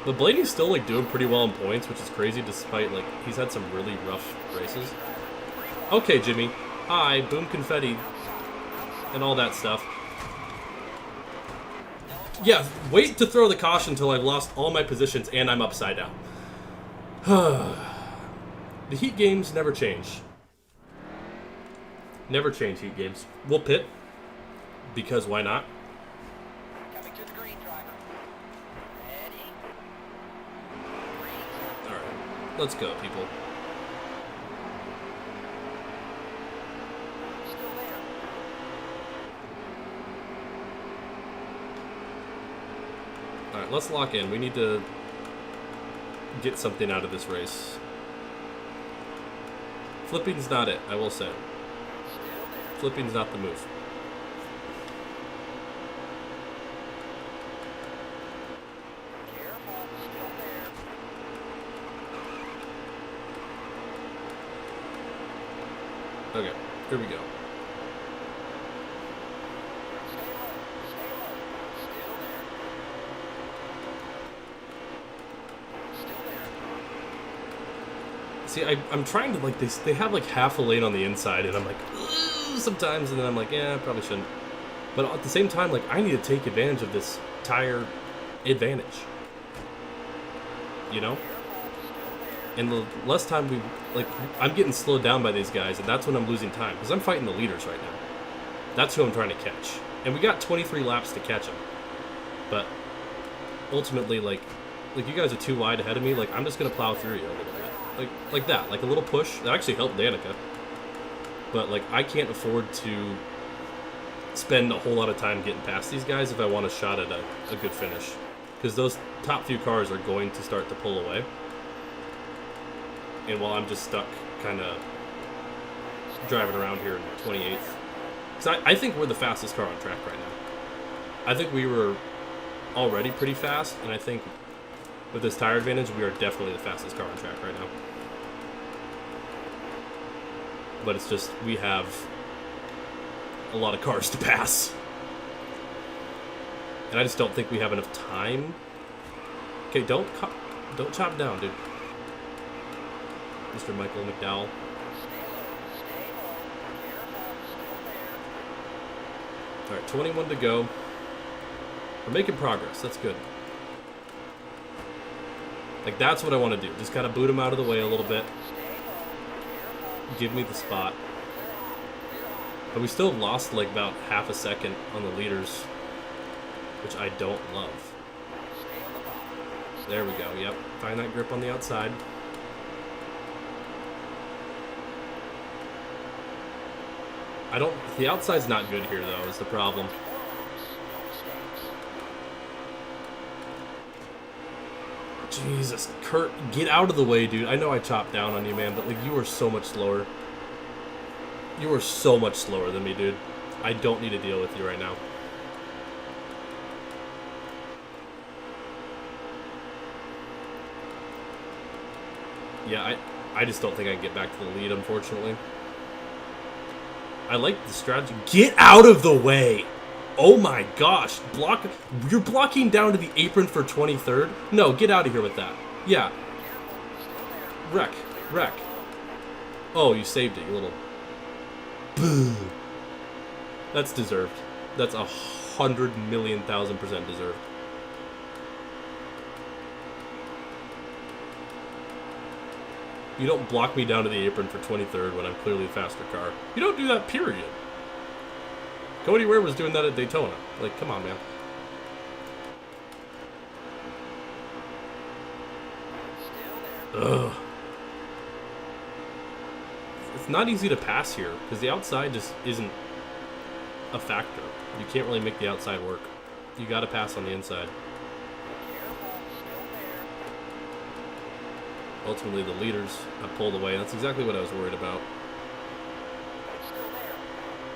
But Blaney's still, like, doing pretty well in points, which is crazy, despite, like, he's had some really rough races. Okay, Jimmy. Hi, boom confetti, and all that stuff. Yeah, wait to throw the caution until I've lost all my positions and I'm upside down. The Heat games never change. Never change, Heat games. We'll pit, because why not? Coming to the green, driver. Ready? Alright, let's go, people. Still there. Alright, let's lock in. We need to get something out of this race. Flipping's not it, I will say. Flipping's not the move. Careful. Still there. Okay, here we go. Stay low. Stay low. Still there. Still there. See, I'm trying to, like, they have, like, half a lane on the inside, and I'm like, ugh, sometimes, and then I'm like, yeah, I probably shouldn't. But at the same time, like, I need to take advantage of this tire advantage. You know? And the less time we, like, I'm getting slowed down by these guys, and that's when I'm losing time, because I'm fighting the leaders right now. That's who I'm trying to catch. And we got 23 laps to catch them. But ultimately, like you guys are too wide ahead of me, like, I'm just going to plow through you a little bit. Like that, like a little push. That actually helped Danica. But, like, I can't afford to spend a whole lot of time getting past these guys if I want a shot at a good finish. Because those top few cars are going to start to pull away. And while I'm just stuck kind of driving around here in 28th. Because I think we're the fastest car on track right now. I think we were already pretty fast, and I think with this tire advantage, we are definitely the fastest car on track right now. But it's just, we have a lot of cars to pass. And I just don't think we have enough time. Okay, don't chop down, dude. Mr. Michael McDowell. Alright, 21 to go. We're making progress. That's good. Like, that's what I want to do. Just kind of boot him out of the way a little bit. Give me the spot. But we still lost, like, about half a second on the leaders, which I don't love. There we go. Yep. Find that grip on the outside. The outside's not good here, though, is the problem. Jesus, Kurt, get out of the way, dude. I know I chopped down on you, man, but, like, you are so much slower. You are so much slower than me, dude. I don't need to deal with you right now. Yeah, I just don't think I can get back to the lead, unfortunately. I like the strategy. Get out of the way! Oh my gosh. You're blocking down to the apron for 23rd? No, get out of here with that. Yeah. Wreck. Oh, you saved it, you little... Boo. That's deserved. That's 100,000,000% deserved. You don't block me down to the apron for 23rd when I'm clearly the faster car. You don't do that, period. Cody Ware was doing that at Daytona. Like, come on, man. Ugh. It's not easy to pass here, because the outside just isn't a factor. You can't really make the outside work. You gotta pass on the inside. Ultimately, the leaders have pulled away. That's exactly what I was worried about.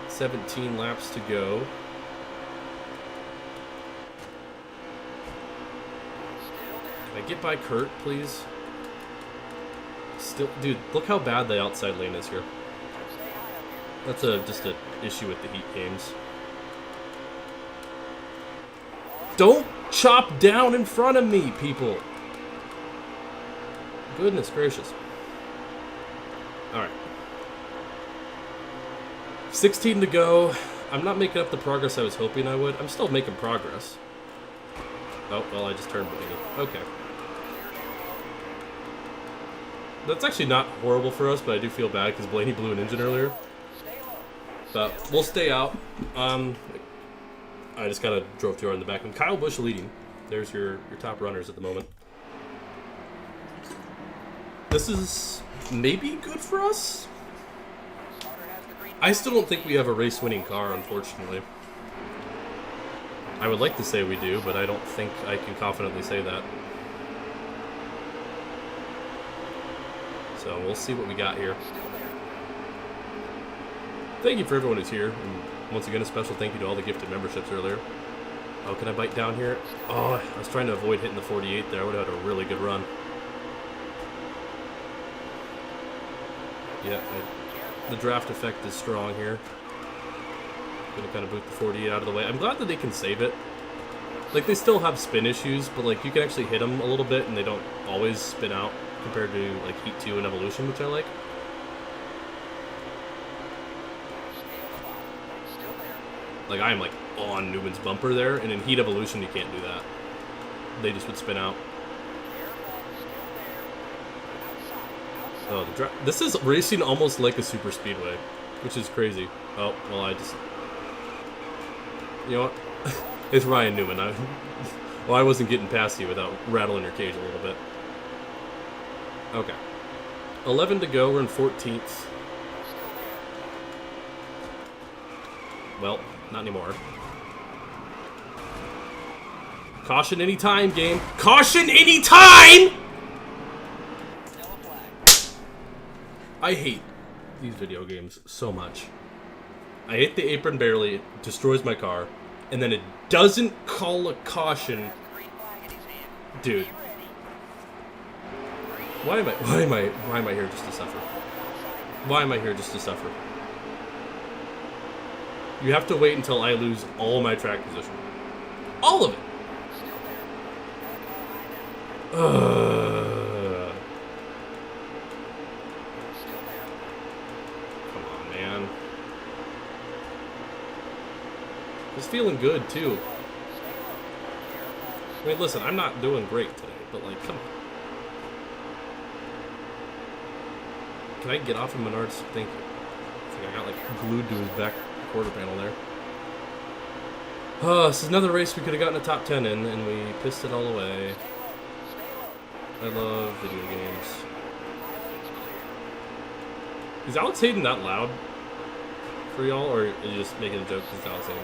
17 laps to go. Can I get by Kurt, please? Still, dude, look how bad the outside lane is here. That's just an issue with the heat games. Don't chop down in front of me, people. Goodness gracious. Alright. 16 to go. I'm not making up the progress I was hoping I would. I'm still making progress. Oh, well, I just turned Blaney. Okay. That's actually not horrible for us, but I do feel bad because Blaney blew an engine earlier. But we'll stay out. I just kind of drove through in the back. And Kyle Busch leading. There's your top runners at the moment. This is maybe good for us. I still don't think we have a race-winning car, unfortunately. I would like to say we do, but I don't think I can confidently say that. So we'll see what we got here. Thank you for everyone who's here. And once again, a special thank you to all the gifted memberships earlier. Oh, can I bite down here? Oh, I was trying to avoid hitting the 48 there. I would have had a really good run. Yeah, the draft effect is strong here. Gonna kind of boot the 48 out of the way. I'm glad that they can save it. Like, they still have spin issues, but like you can actually hit them a little bit and they don't always spin out compared to like Heat 2 and Evolution, which I like. Like, I am like on Newman's bumper there, and in Heat Evolution you can't do that. They just would spin out. Oh, this is racing almost like a super speedway, which is crazy. Oh, well, I just... You know what? It's Ryan Newman. I wasn't getting past you without rattling your cage a little bit. Okay. 11 to go. We're in 14th. Well, not anymore. Caution anytime, game. Caution anytime! I hate these video games so much. I hit the apron barely, it destroys my car, and then it doesn't call a caution. Dude. Why am I here just to suffer? Why am I here just to suffer? You have to wait until I lose all my track position. All of it. Come on, man. It's feeling good, too. I mean, listen, I'm not doing great today, but, like, come on. Can I get off of Menards? Thank you. I think I got, like, glued to his back quarter panel there. Oh, this is another race we could have gotten a top 10 in, and we pissed it all away. I love video games. Is Alex Hayden that loud for y'all, or are you just making a joke because it's Alex Hayden?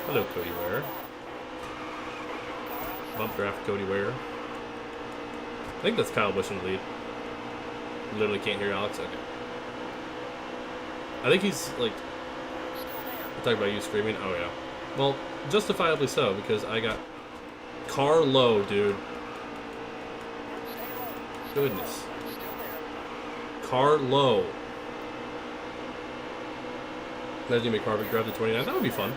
Hello, Cody Ware. Bump draft Cody Ware. I think that's Kyle Busch in the lead. Literally can't hear Alex. Okay. I think he's like... We're talking about you screaming? Oh, yeah. Well, justifiably so, because I got car low, dude. Goodness. Car low. Imagine me Carver grab the 29. That would be fun.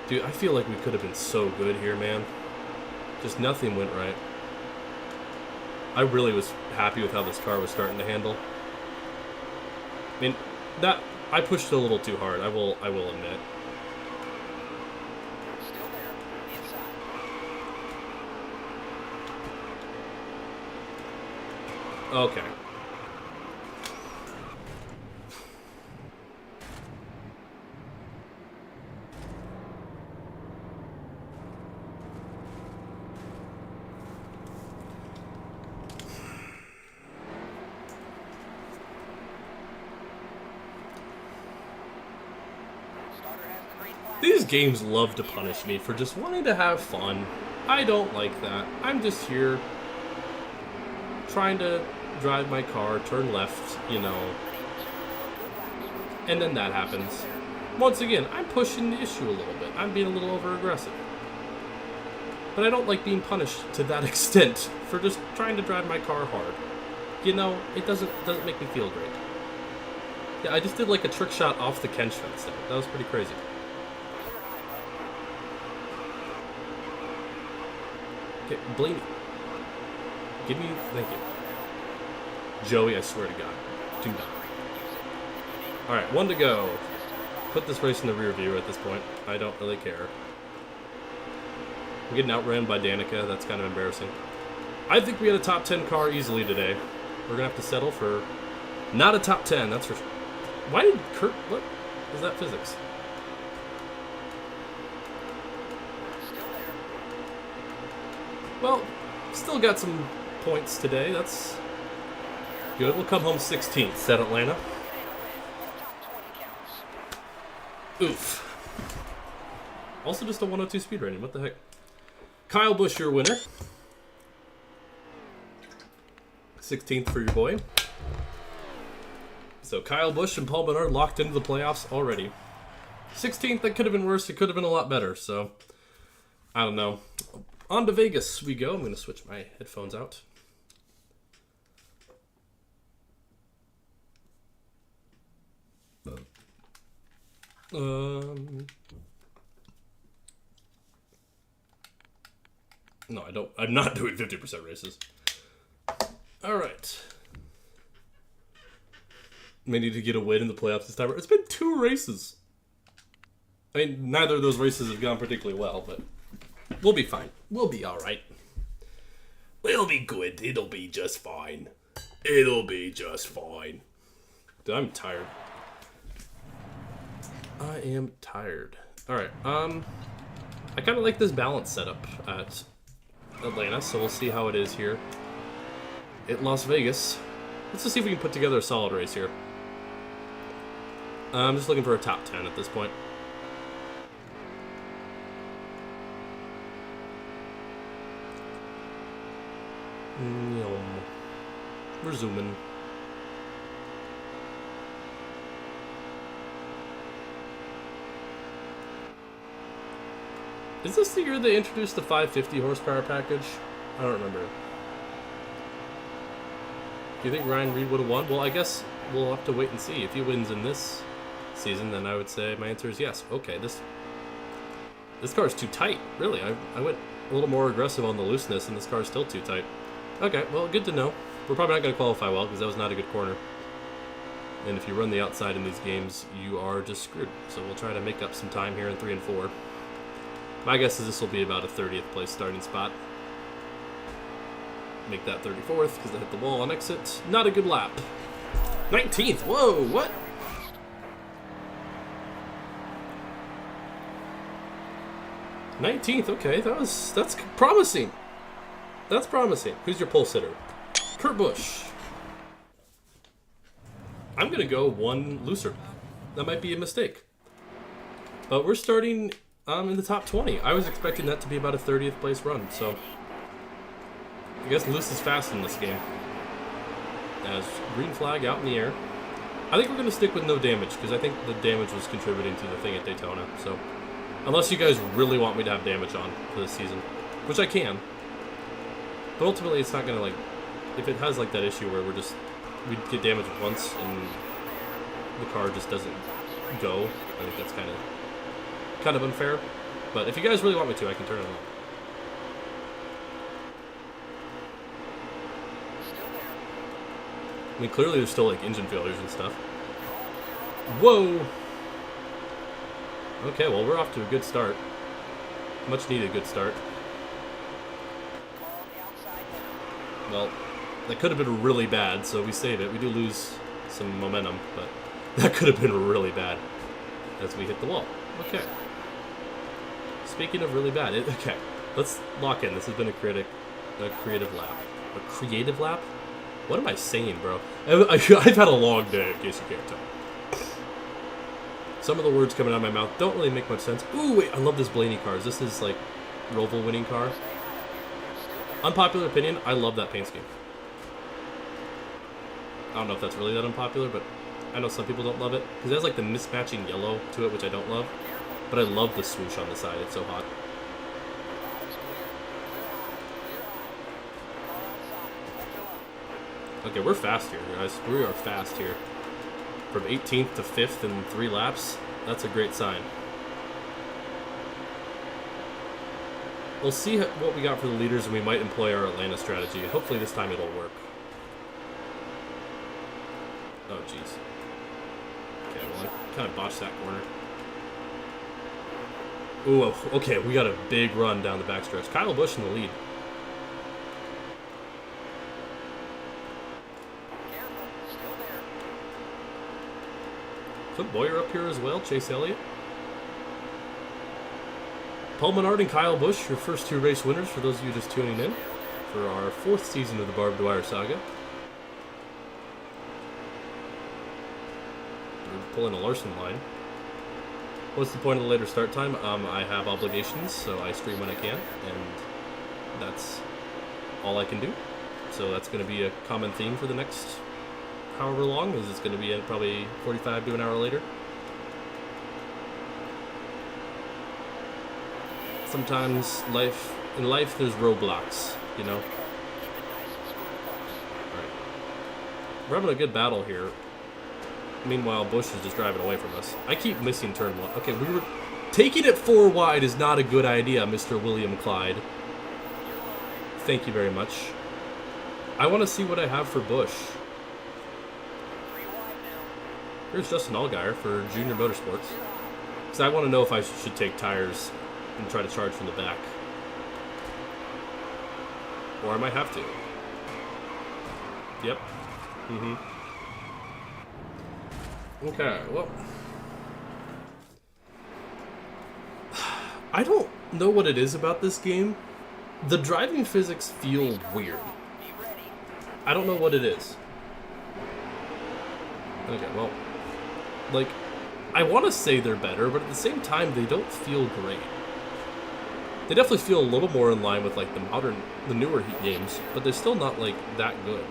Dude, I feel like we could have been so good here, man. Just nothing went right. I really was happy with how this car was starting to handle. I mean, I pushed it a little too hard, I will admit. Still there. Inside. Okay. Starter has the green flag. These games love to punish me for just wanting to have fun. I don't like that. I'm just here trying to drive my car, turn left, you know, and then that happens. Once again, I'm pushing the issue a little bit. I'm being a little over-aggressive. But I don't like being punished to that extent for just trying to drive my car hard. You know, it doesn't make me feel great. Yeah, I just did like a trick shot off the Kench fence there. That was pretty crazy. Okay, Blaney. Give me, thank you. Joey, I swear to God. Do not. Alright, 1 to go. Put this race in the rear view at this point. I don't really care. We're getting outran by Danica. That's kind of embarrassing. I think we had a top 10 car easily today. We're going to have to settle for not a top 10, that's for sure. Why did Kurt... What is that physics? Well, still got some points today. That's good. We'll come home 16th at Atlanta. Oof. Also just a 102 speed rating. What the heck? Kyle Busch, your winner. 16th for your boy. So Kyle Busch and Paul Menard locked into the playoffs already. 16th, that could have been worse. It could have been a lot better. So, I don't know. On to Vegas we go. I'm going to switch my headphones out. No, I don't. I'm not doing 50% races. All right. May need to get a win in the playoffs this time. It's been 2 races. I mean, neither of those races have gone particularly well, but we'll be fine. We'll be all right. We'll be good. It'll be just fine. It'll be just fine. Dude, I'm tired. I am tired. All right. I kind of like this balance setup at Atlanta, so we'll see how it is here at Las Vegas. Let's just see if we can put together a solid race here. I'm just looking for a top 10 at this point. We're zooming. Is this the year they introduced the 550 horsepower package? I don't remember. Do you think Ryan Reed would have won? Well, I guess we'll have to wait and see. If he wins in this season, then I would say my answer is yes. Okay, this car is too tight. Really, I went a little more aggressive on the looseness, and this car is still too tight. Okay, well, good to know. We're probably not going to qualify well because that was not a good corner. And if you run the outside in these games, you are just screwed. So we'll try to make up some time here in 3 and 4. My guess is this will be about a 30th place starting spot. Make that 34th because I hit the wall on exit. Not a good lap. 19th. Whoa, what? '19th. Okay, that's promising. That's promising. Who's your pole sitter? Kurt Busch. I'm gonna go 1 looser. That might be a mistake. But we're starting in the top 20. I was expecting that to be about a 30th place run, so I guess loose is fast in this game. As green flag out in the air. I think we're going to stick with no damage, because I think the damage was contributing to the thing at Daytona. So, unless you guys really want me to have damage on for this season, which I can. But ultimately, it's not going to, like, if it has, like, that issue where we get damaged once and the car just doesn't go, I think that's kind of unfair. But if you guys really want me to, I can turn it on. I mean, clearly there's still like engine failures and stuff. Whoa! Okay, well, we're off to a good start. Much needed good start. Well, that could have been really bad, so we save it. We do lose some momentum, but that could have been really bad as we hit the wall. Okay. Speaking of really bad, okay, let's lock in. This has been a creative lap. A creative lap? What am I saying, bro? I've had a long day, in case you can't tell. Some of the words coming out of my mouth don't really make much sense. Ooh, wait, I love this Blaney car. Is this his, like, Roval winning car? Unpopular opinion, I love that paint scheme. I don't know if that's really that unpopular, but I know some people don't love it. Because it has, like, the mismatching yellow to it, which I don't love. But I love the swoosh on the side. It's so hot. Okay, we're fast here, guys. We are fast here. From 18th to 5th in 3 laps, that's a great sign. We'll see what we got for the leaders, and we might employ our Atlanta strategy. Hopefully this time it'll work. Oh, jeez. Okay, well, I kind of botched that corner. Ooh, okay, we got a big run down the backstretch. Kyle Busch in the lead. Put Boyer up here as well, Chase Elliott. Paul Menard and Kyle Busch, your first 2 race winners for those of you just tuning in for our 4th season of the Barb Dwyer saga. We're pulling a Larson line. What's the point of the later start time? I have obligations, so I stream when I can, and that's all I can do. So that's going to be a common theme for the next however long, is it's going to be at probably 45 to an hour later. Sometimes in life there's roadblocks, you know. Alright. We're having a good battle here. Meanwhile, Busch is just driving away from us. I keep missing turn 1. Okay, we were taking it 4 wide is not a good idea, Mr. William Clyde. Thank you very much. I want to see what I have for Busch. Here's Justin Allgaier for Junior Motorsports. Because I want to know if I should take tires and try to charge from the back. Or I might have to. Yep. Okay, well. I don't know what it is about this game. The driving physics feel weird. I don't know what it is. Okay, well. Like, I want to say they're better, but at the same time, they don't feel great. They definitely feel a little more in line with, like, the newer Heat games, but they're still not, like, that good.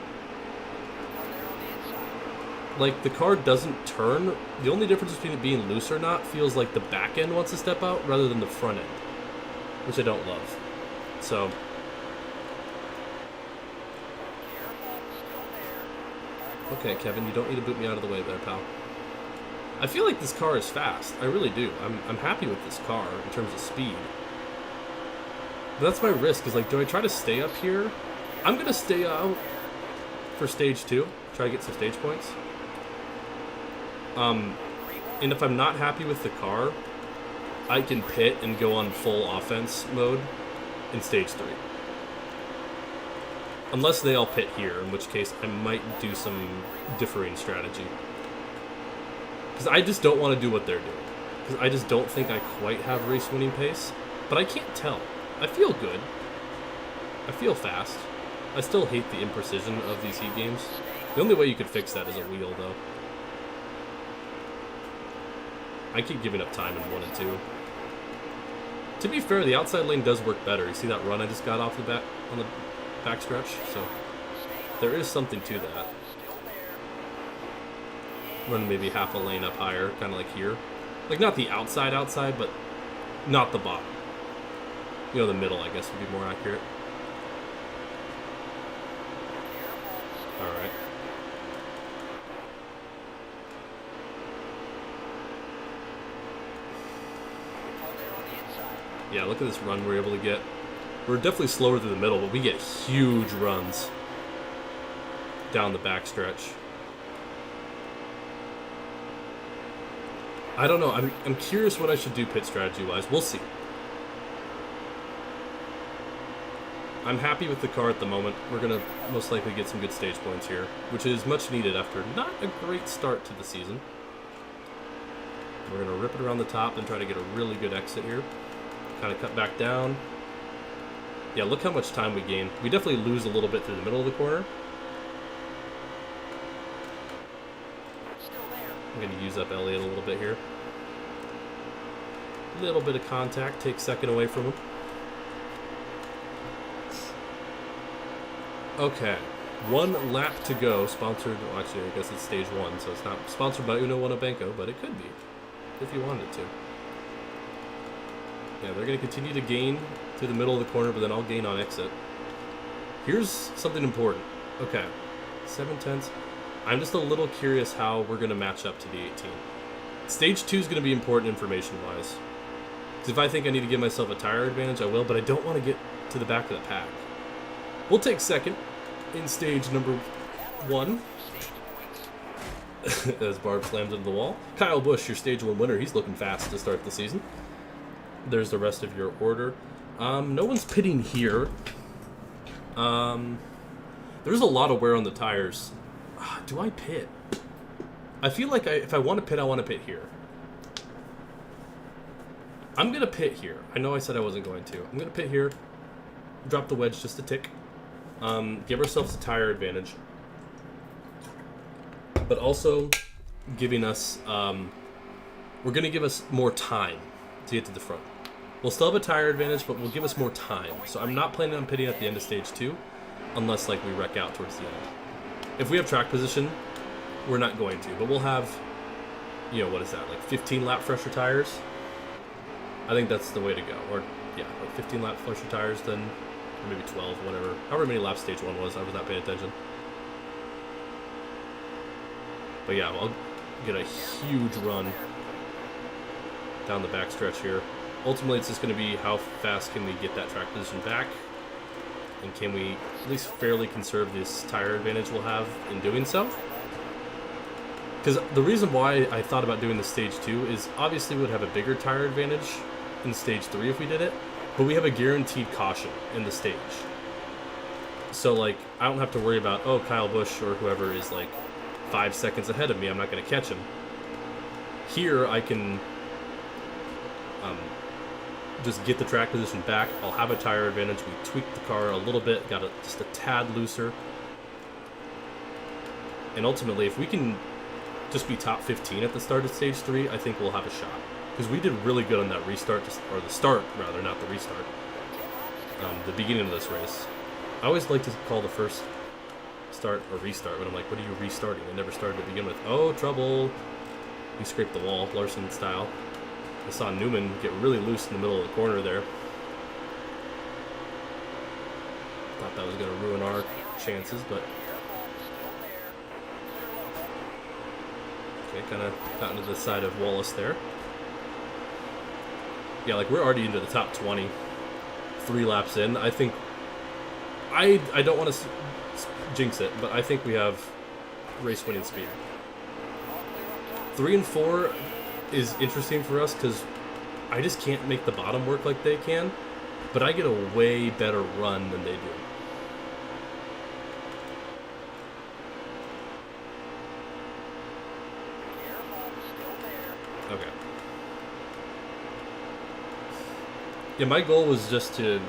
Like, the car doesn't turn. The only difference between it being loose or not feels like the back end wants to step out rather than the front end, which I don't love. So, okay, Kevin, you don't need to boot me out of the way there, pal. I feel like this car is fast. I really do. I'm happy with this car in terms of speed. But that's my risk, is like, do I try to stay up here? I'm going to stay out for stage 2. Try to get some stage points. And if I'm not happy with the car, I can pit and go on full offense mode in stage 3. Unless they all pit here, in which case I might do some differing strategy. Because I just don't want to do what they're doing. Because I just don't think I quite have race-winning pace. But I can't tell. I feel good. I feel fast. I still hate the imprecision of these Heat games. The only way you could fix that is a wheel, though. I keep giving up time in 1 and 2. To be fair, the outside lane does work better. You see that run I just got off the back on the backstretch? So there is something to that. Run maybe half a lane up higher, kind of like here. Like, not the outside, but not the bottom. You know, the middle, I guess, would be more accurate. Alright. Yeah, look at this run we're able to get. We're definitely slower through the middle, but we get huge runs down the backstretch. I don't know. I'm curious what I should do pit strategy-wise. We'll see. I'm happy with the car at the moment. We're going to most likely get some good stage points here, which is much needed after not a great start to the season. We're going to rip it around the top and try to get a really good exit here. Kind of cut back down. Yeah, look how much time we gain. We definitely lose a little bit through the middle of the corner. I'm going to use up Elliott a little bit here. A little bit of contact, take second away from him. Okay, 1 lap to go, sponsored, well actually I guess it's stage 1, so it's not sponsored by Uno Wanabenko, but it could be, if you wanted to. Yeah, they're going to continue to gain through the middle of the corner, but then I'll gain on exit. Here's something important. Okay, 7/10. I'm just a little curious how we're going to match up to the 18. Stage 2 is going to be important information-wise. Because if I think I need to give myself a tire advantage, I will, but I don't want to get to the back of the pack. We'll take second in stage number 1. As Barb slams into the wall. Kyle Busch, your stage 1 winner. He's looking fast to start the season. There's the rest of your order. No one's pitting here. There's a lot of wear on the tires. Do I pit? I feel like if I want to pit, I want to pit here. I'm going to pit here. I know I said I wasn't going to. I'm going to pit here. Drop the wedge just a tick. Give ourselves a tire advantage. But also giving us... we're going to give us more time to get to the front. We'll still have a tire advantage, but we'll give us more time. So I'm not planning on pitting at the end of stage 2. Unless, like, we wreck out towards the end. If we have track position, we're not going to. But we'll have, you know, what is that? Like 15 lap fresher tires? I think that's the way to go. Or, yeah, like 15 lap fresher tires, then or maybe 12, whatever. However many laps stage 1 was, I was not paying attention. But yeah, I'll get a huge run down the backstretch here. Ultimately, it's just going to be how fast can we get that track position back. And can we at least fairly conserve this tire advantage we'll have in doing so? Because the reason why I thought about doing the stage 2 is obviously we would have a bigger tire advantage in stage 3 if we did it, but we have a guaranteed caution in the stage. So, like, I don't have to worry about, oh, Kyle Busch or whoever is, like, 5 seconds ahead of me, I'm not going to catch him. Here, I can just get the track position back. I'll have a tire advantage. We tweaked the car a little bit, got it just a tad looser. And ultimately, if we can just be top 15 at the start of stage 3, I think we'll have a shot. Because we did really good on that restart, or the start, rather, not the restart. The beginning of this race. I always like to call the first start a restart, but I'm like, what are you restarting? It never started to begin with. Oh, trouble. We scraped the wall, Larson style. I saw Newman get really loose in the middle of the corner there. Thought that was going to ruin our chances, but... Okay, kind of got into the side of Wallace there. Yeah, like, we're already into the top 20. 3 laps in. I think... I don't want to jinx it, but I think we have race-winning speed. 3 and 4 is interesting for us because I just can't make the bottom work like they can, but I get a way better run than they do. Okay. Yeah, my goal was just to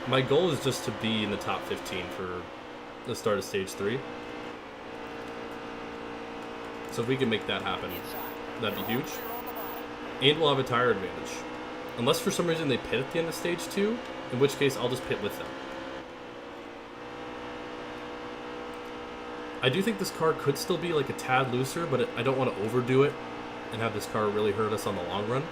my goal is just to be in the top 15 for the start of stage 3. So if we can make that happen, that'd be huge. And we'll have a tire advantage. Unless for some reason they pit at the end of stage 2, in which case I'll just pit with them. I do think this car could still be like a tad looser, but I don't want to overdo it and have this car really hurt us on the long run.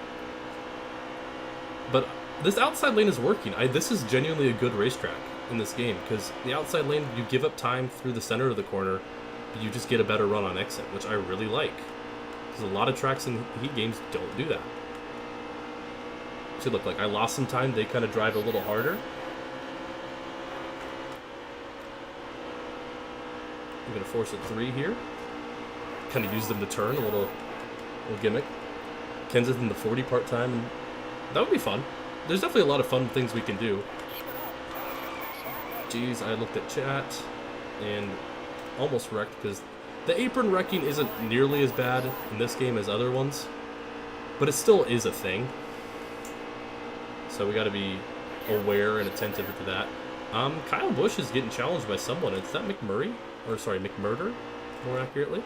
But this outside lane is working. This is genuinely a good racetrack in this game, because the outside lane, you give up time through the center of the corner, but you just get a better run on exit, which I really like. Because a lot of tracks in Heat games don't do that. See, look, like I lost some time. They kind of drive a little harder. We're gonna force a 3 here. Kind of use them to turn, a little gimmick. Kenseth in the 40 part-time, and that would be fun. There's definitely a lot of fun things we can do. Jeez, I looked at chat and almost wrecked because the apron wrecking isn't nearly as bad in this game as other ones, but it still is a thing. So we got to be aware and attentive to that. Kyle Busch is getting challenged by someone. Is that McMurray? Or sorry, McMurder, more accurately.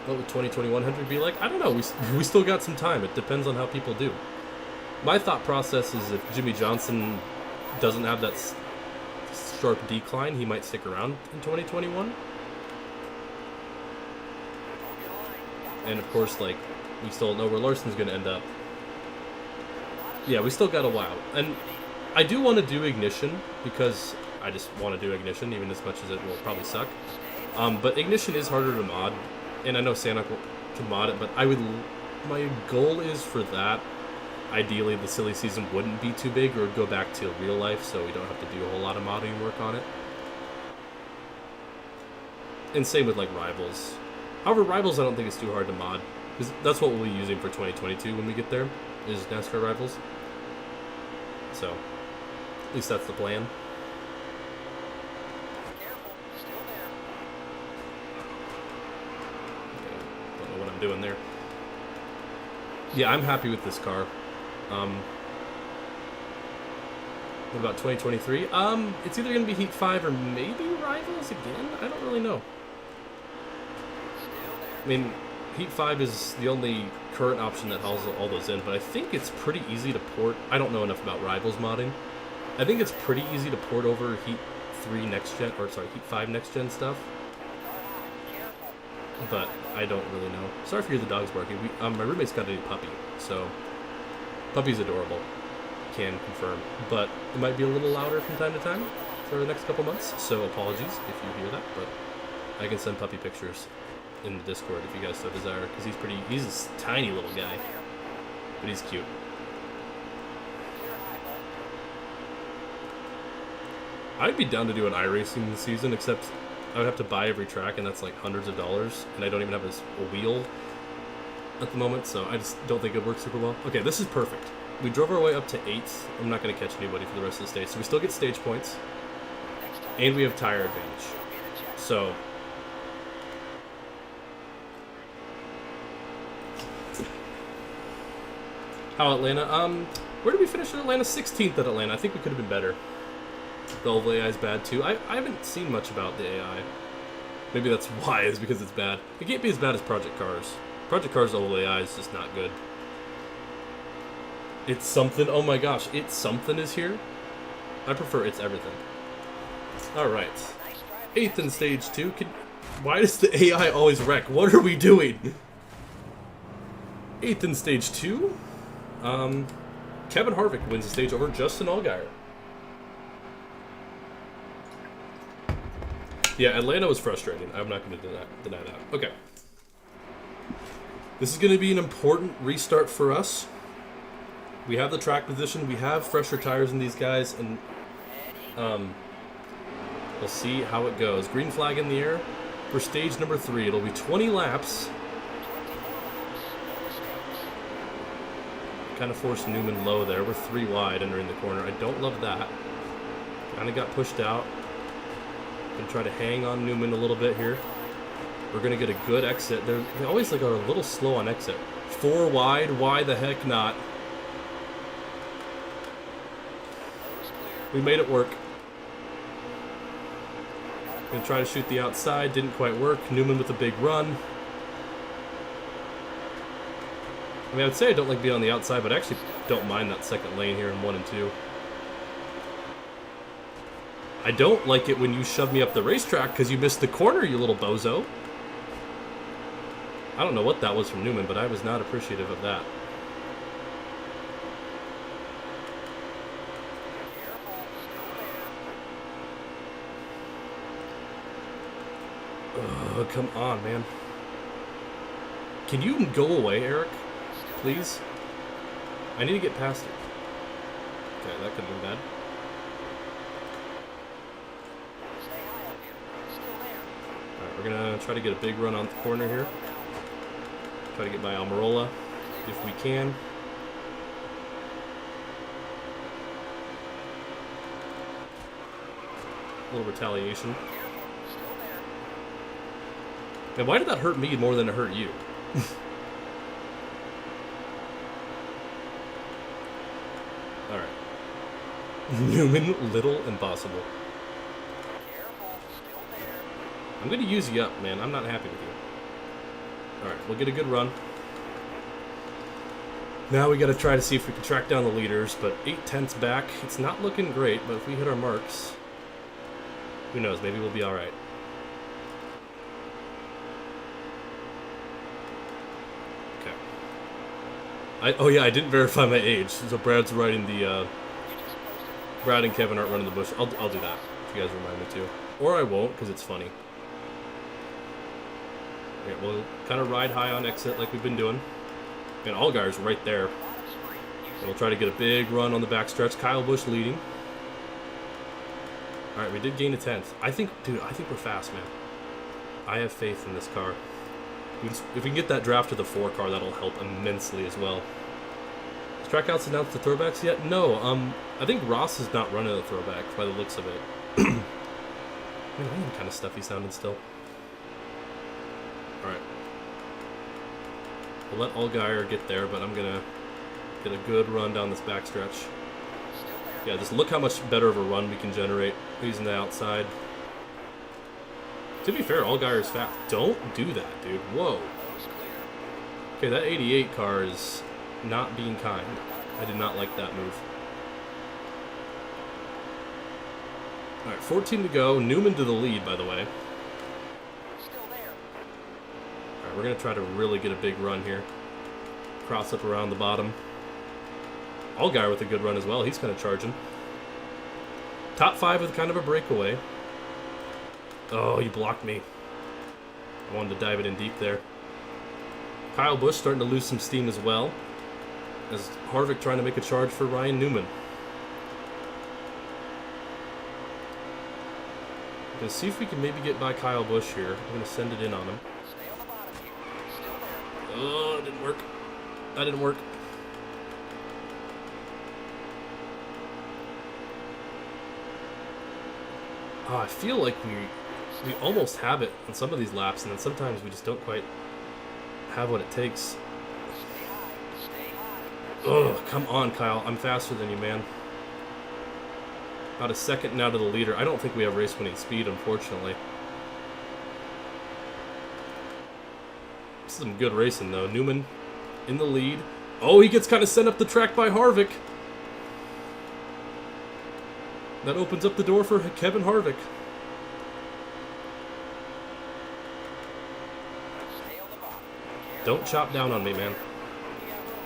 What would 2021 be like? I don't know. We still got some time. It depends on how people do. My thought process is if Jimmy Johnson doesn't have that sharp decline, he might stick around in 2021. And of course, like, we still don't know where Larson's going to end up. Yeah, we still got a while. And I do want to do Ignition because I just want to do Ignition, even as much as it will probably suck. But Ignition is harder to mod, and I know Santa can mod it, but my goal is for that. Ideally, the silly season wouldn't be too big, or would go back to real life, so we don't have to do a whole lot of modding work on it. And same with, like, Rivals. However, Rivals I don't think it's too hard to mod, because that's what we'll be using for 2022 when we get there, is NASCAR Rivals. So, at least that's the plan. Okay, don't know what I'm doing there. Yeah, I'm happy with this car. What about 2023? It's either going to be Heat 5 or maybe Rivals again? I don't really know. I mean, Heat 5 is the only current option that hauls all those in, but I think it's pretty easy to port. I don't know enough about Rivals modding. I think it's pretty easy to port over Heat 3 next gen, or sorry, Heat 5 next gen stuff. But I don't really know. Sorry if you hear the dogs barking. My roommate's got a new puppy, so puppy's adorable. Can confirm, but it might be a little louder from time to time for the next couple months. So apologies if you hear that, but I can send puppy pictures in the Discord if you guys so desire, because he's a tiny little guy, but he's cute. I'd be down to do an iRacing this season, except I would have to buy every track, and that's like hundreds of dollars, and I don't even have a wheel at the moment, so I just don't think it works super well. Okay, this is perfect. We drove our way up to 8th. I'm not going to catch anybody for the rest of the stage, so we still get stage points, and we have tire advantage. So how Atlanta? Where did we finish in Atlanta? 16th at Atlanta. I think we could have been better. The oval AI is bad too. I haven't seen much about the AI. Maybe that's why, is because it's bad. It can't be as bad as Project Cars. Project Cars oval AI is just not good. It's something. Oh my gosh, it's something is here. I prefer it's everything. All right, 8th in stage 2. Why does the AI always wreck? What are we doing? 8th in stage 2. Kevin Harvick wins the stage over Justin Allgaier. Yeah, Atlanta was frustrating. I'm not going to deny that. Okay. This is going to be an important restart for us. We have the track position. We have fresher tires in these guys, and we'll see how it goes. Green flag in the air for stage number 3. It'll be 20 laps. Kind of forced Newman low there. We're 3 wide entering the corner. I don't love that. Kind of got pushed out. Gonna try to hang on Newman a little bit here. We're gonna get a good exit. They always like are a little slow on exit. 4 wide. Why the heck not? We made it work. Gonna try to shoot the outside. Didn't quite work. Newman with a big run. I mean, I'd say I don't like being on the outside, but I actually don't mind that second lane here in 1 and 2. I don't like it when you shove me up the racetrack because you missed the corner, you little bozo. I don't know what that was from Newman, but I was not appreciative of that. Oh, come on, man. Can you go away, Eric? Please? I need to get past it. Okay, that could have been bad. We're going to try to get a big run on the corner here. Try to get by Almirola if we can. A little retaliation. And why did that hurt me more than it hurt you? Alright. Newman, little impossible. I'm going to use you up, man. I'm not happy with you. Alright, we'll get a good run. Now we got to try to see if we can track down the leaders, but 8/10 back. It's not looking great, but if we hit our marks, who knows, maybe we'll be alright. Okay. Oh yeah, I didn't verify my age, so Brad's writing the, Brad and Kevin aren't running the bush. I'll do that, if you guys remind me to. Or I won't, because it's funny. Okay, we'll kind of ride high on exit like we've been doing. And Allgaier's right there. And we'll try to get a big run on the backstretch. Kyle Busch leading. Alright, we did gain a 10th. I think, dude, I think we're fast, man. I have faith in this car. If we can get that draft to the 4 car, that'll help immensely as well. Has Trackouts announced the throwbacks yet? No, I think Ross is not running the throwbacks by the looks of it. Man, I am kind of stuffy sounding still. Alright. We'll let Allgaier get there, but I'm gonna get a good run down this backstretch. Yeah, just look how much better of a run we can generate using the outside. To be fair, Allgaier's fast. Don't do that, dude. Whoa. Okay, that 88 car is not being kind. I did not like that move. Alright, 14 to go. Newman to the lead, by the way. Alright, we're going to try to really get a big run here. Cross up around the bottom. Allgaier with a good run as well. He's kind of charging. Top 5 with kind of a breakaway. Oh, you blocked me. I wanted to dive it in deep there. Kyle Busch starting to lose some steam as well. As Harvick trying to make a charge for Ryan Newman. Gonna see if we can maybe get by Kyle Busch here. I'm gonna send it in on him. Oh, it didn't work. That didn't work. Oh, I feel like we almost have it on some of these laps, and then sometimes we just don't quite have what it takes. Oh, come on, Kyle. I'm faster than you, man. About a second now to the leader. I don't think we have race-winning speed, unfortunately. This is some good racing, though. Newman in the lead. Oh, he gets kind of sent up the track by Harvick. That opens up the door for Kevin Harvick. Don't chop down on me, man.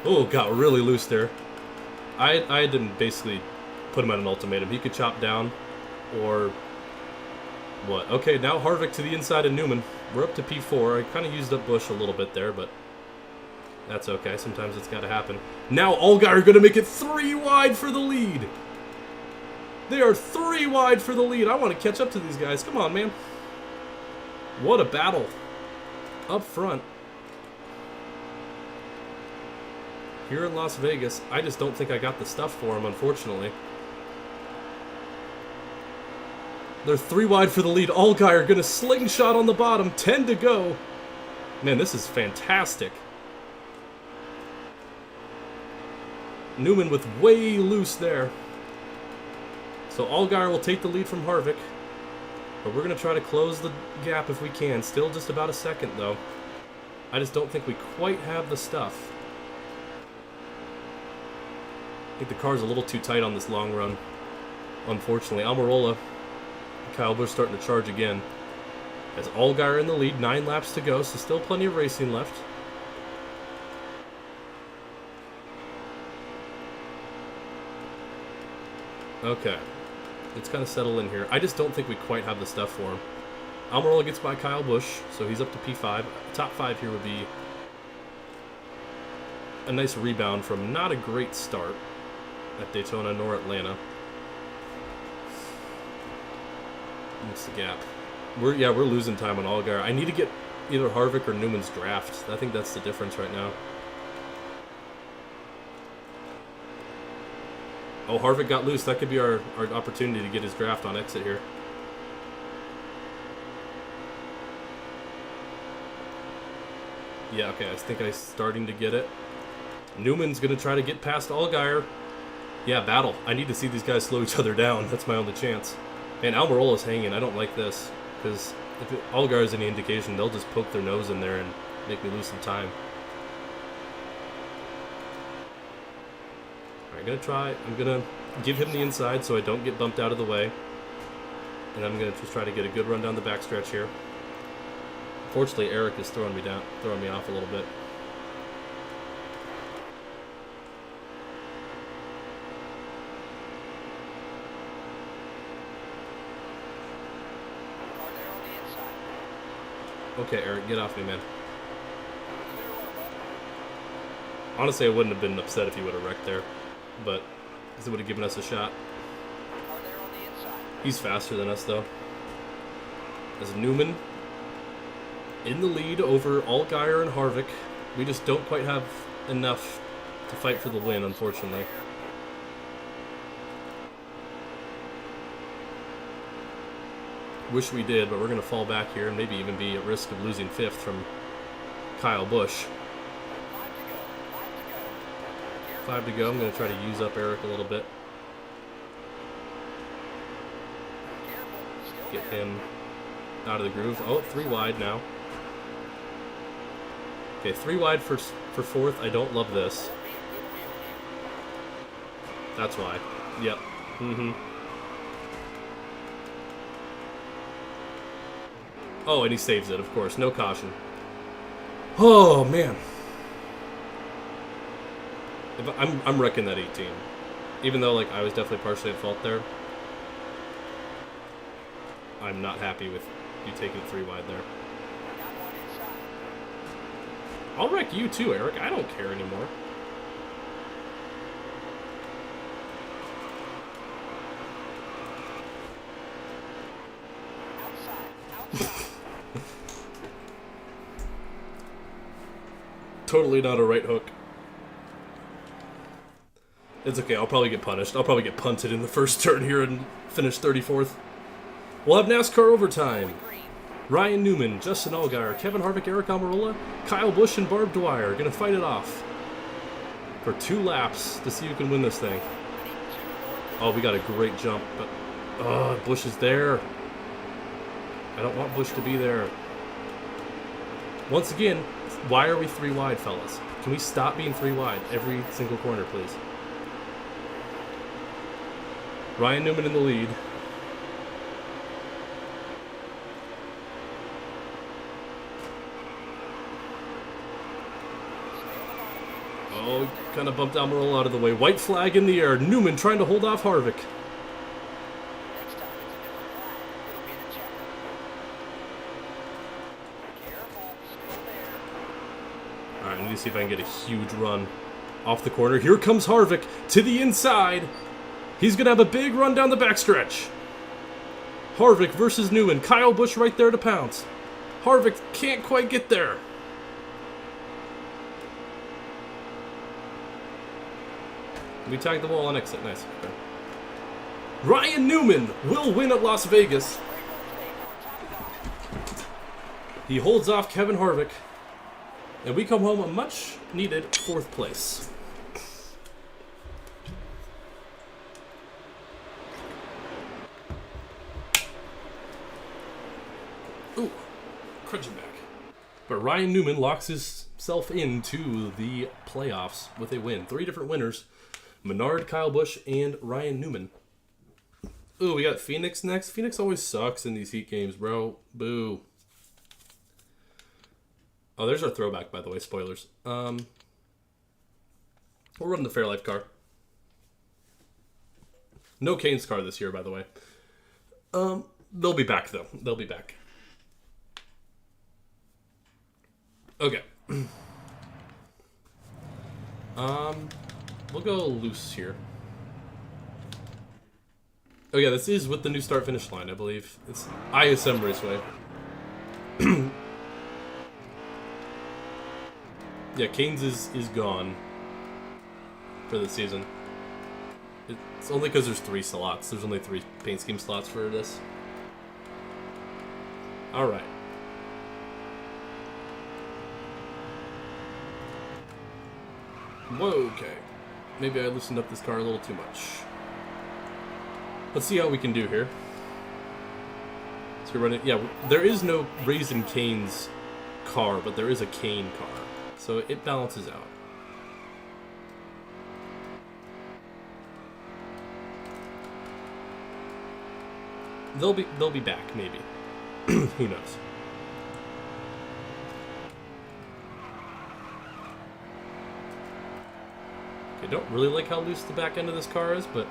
Oh, got really loose there. I didn't basically put him at an ultimatum. He could chop down, or what? Okay, now Harvick to the inside of Newman. We're up to P4. I kind of used up Busch a little bit there, but that's okay. Sometimes it's got to happen. Now Allgaier going to make it 3 wide for the lead. They are 3 wide for the lead. I want to catch up to these guys. Come on, man. What a battle. Up front. Here in Las Vegas, I just don't think I got the stuff for them, unfortunately. They're 3 wide for the lead. Allgaier going to slingshot on the bottom. 10 to go. Man, this is fantastic. Newman with way loose there. So Allgaier will take the lead from Harvick. But we're going to try to close the gap if we can. Still just about a second, though. I just don't think we quite have the stuff. I think the car's a little too tight on this long run, unfortunately. Almirola, Kyle Busch starting to charge again. As Allgaier in the lead, 9 laps to go, so still plenty of racing left. Okay, let's kind of settle in here. I just don't think we quite have the stuff for him. Almirola gets by Kyle Busch, so he's up to P5. Top 5 here would be a nice rebound from not a great start at Daytona nor Atlanta. What's the gap? We're losing time on Allgaier. I need to get either Harvick or Newman's draft. I think that's the difference right now. Oh, Harvick got loose. That could be our opportunity to get his draft on exit here. Yeah, okay, I think I'm starting to get it. Newman's going to try to get past Allgaier. Yeah, battle. I need to see these guys slow each other down. That's my only chance. And Almirola's hanging. I don't like this. Because if Allgaier's any indication, they'll just poke their nose in there and make me lose some time. Alright, I'm going to give him the inside so I don't get bumped out of the way. And I'm going to just try to get a good run down the backstretch here. Fortunately, Eric is throwing me off a little bit. Okay, Eric, get off me, man. Honestly, I wouldn't have been upset if he would have wrecked there, but it would have given us a shot. He's faster than us, though. As Newman in the lead over Allgaier and Harvick. We just don't quite have enough to fight for the win, unfortunately. Wish we did, but we're going to fall back here and maybe even be at risk of losing 5th from Kyle Busch. 5 to go. I'm going to try to use up Eric a little bit. Get him out of the groove. Oh, 3 wide now. Okay, 3 wide for 4th. I don't love this. That's why. Yep. Mm-hmm. Oh, and he saves it, of course. No caution. Oh, man. I'm wrecking that 18. Even though, like, I was definitely partially at fault there. I'm not happy with you taking 3 wide there. I'll wreck you too, Eric. I don't care anymore. Totally not a right hook. It's okay, I'll probably get punished. I'll probably get punted in the first turn here and finish 34th. We'll have NASCAR overtime. Ryan Newman, Justin Allgaier, Kevin Harvick, Eric Almirola, Kyle Busch, and Barb Dwyer are going to fight it off for 2 laps to see who can win this thing. Oh, we got a great jump, but Busch is there. I don't want Busch to be there. Once again, why are we 3 wide, fellas? Can we stop being 3 wide every single corner, please? Ryan Newman in the lead. Oh, kind of bumped Almirola out of the way. White flag in the air. Newman trying to hold off Harvick. Alright, I need to see if I can get a huge run off the corner. Here comes Harvick to the inside. He's going to have a big run down the backstretch. Harvick versus Newman. Kyle Busch right there to pounce. Harvick can't quite get there. We tagged the wall on exit. Nice. Okay. Ryan Newman will win at Las Vegas. He holds off Kevin Harvick. And we come home a much-needed 4th place. Ooh, crunching back. But Ryan Newman locks himself into the playoffs with a win. 3 different winners. Menard, Kyle Busch, and Ryan Newman. Ooh, we got Phoenix next. Phoenix always sucks in these heat games, bro. Boo. Oh, there's our throwback, by the way. Spoilers. We'll run the Fairlife car. No Kane's car this year, by the way. They'll be back, though. They'll be back. Okay. We'll go loose here. Oh yeah, this is with the new start finish line, I believe. It's ISM Raceway. Yeah, Canes is gone for the season. It's only because there's 3 slots. There's only 3 paint scheme slots for this. Alright. Whoa, okay. Maybe I loosened up this car a little too much. Let's see how we can do here. So we're running... Yeah, there is no Raising Cane's car, but there is a Cane car. So it balances out. They'll be back, maybe. Who knows? I don't really like how loose the back end of this car is, but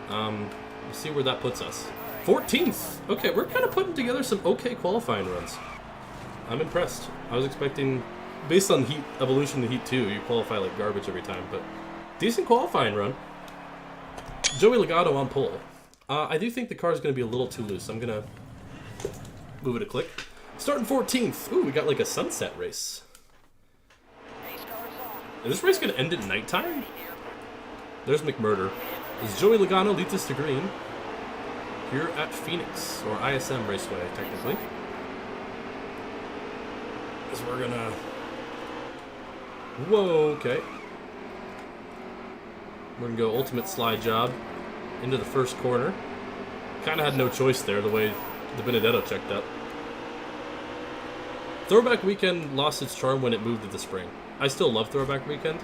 we'll see where that puts us. 14th! Okay, we're kind of putting together some okay qualifying runs. I'm impressed. I was expecting, based on Heat Evolution to Heat 2, you qualify like garbage every time, but decent qualifying run. Joey Logano on pole. I do think the car is going to be a little too loose. I'm going to move it a click. Starting 14th. Ooh, we got like a sunset race. Is this race going to end at nighttime? There's McMurder. As Joey Logano leads us to green. Here at Phoenix, or ISM Raceway, technically. As we're going to... Whoa, okay. We're going to go ultimate slide job into the first corner. Kind of had no choice there, the way the Benedetto checked up. Throwback Weekend lost its charm when it moved to the spring. I still love Throwback Weekend,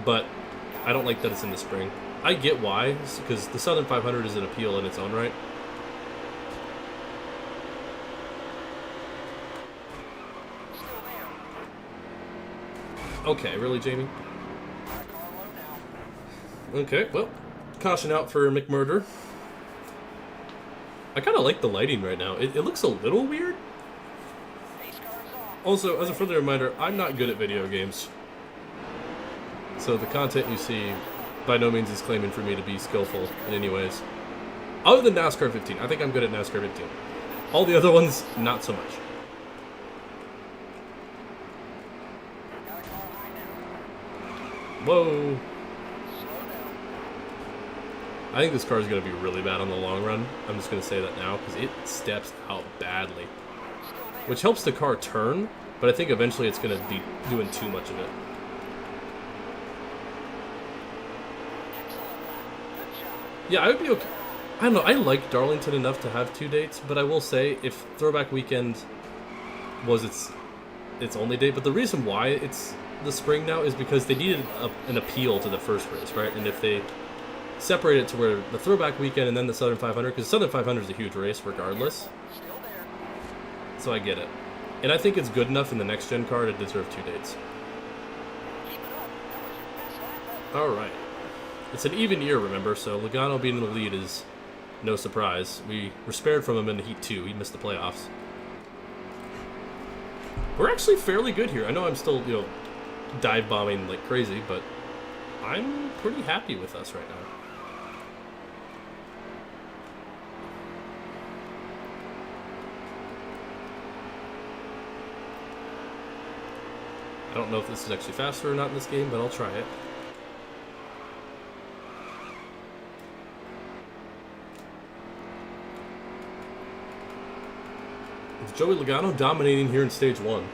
but I don't like that it's in the spring. I get why, because the Southern 500 is an appeal in its own right. Okay, really, Jamie? Okay, well, caution out for McMurder. I kind of like the lighting right now. It looks a little weird. Also, as a further reminder, I'm not good at video games. So the content you see by no means is claiming for me to be skillful in any ways. Other than NASCAR 15. I think I'm good at NASCAR 15. All the other ones, not so much. Whoa. I think this car is going to be really bad on the long run. I'm just going to say that now because it steps out badly. Which helps the car turn, but I think eventually it's going to be doing too much of it. Yeah, I would be okay. I don't know, I like Darlington enough to have 2 dates, but I will say if Throwback Weekend was its only date, but the reason why it's the spring now is because they needed an appeal to the first race, right? And if they separate it to where the Throwback Weekend and then the Southern 500, because Southern 500 is a huge race regardless. So I get it. And I think it's good enough in the next gen car to deserve 2 dates. Alright. It's an even year, remember, so Logano being in the lead is no surprise. We were spared from him in Heat 2. He missed the playoffs. We're actually fairly good here. I know I'm still, dive bombing like crazy, but I'm pretty happy with us right now. I don't know if this is actually faster or not in this game, but I'll try it. It's Joey Logano dominating here in stage 1.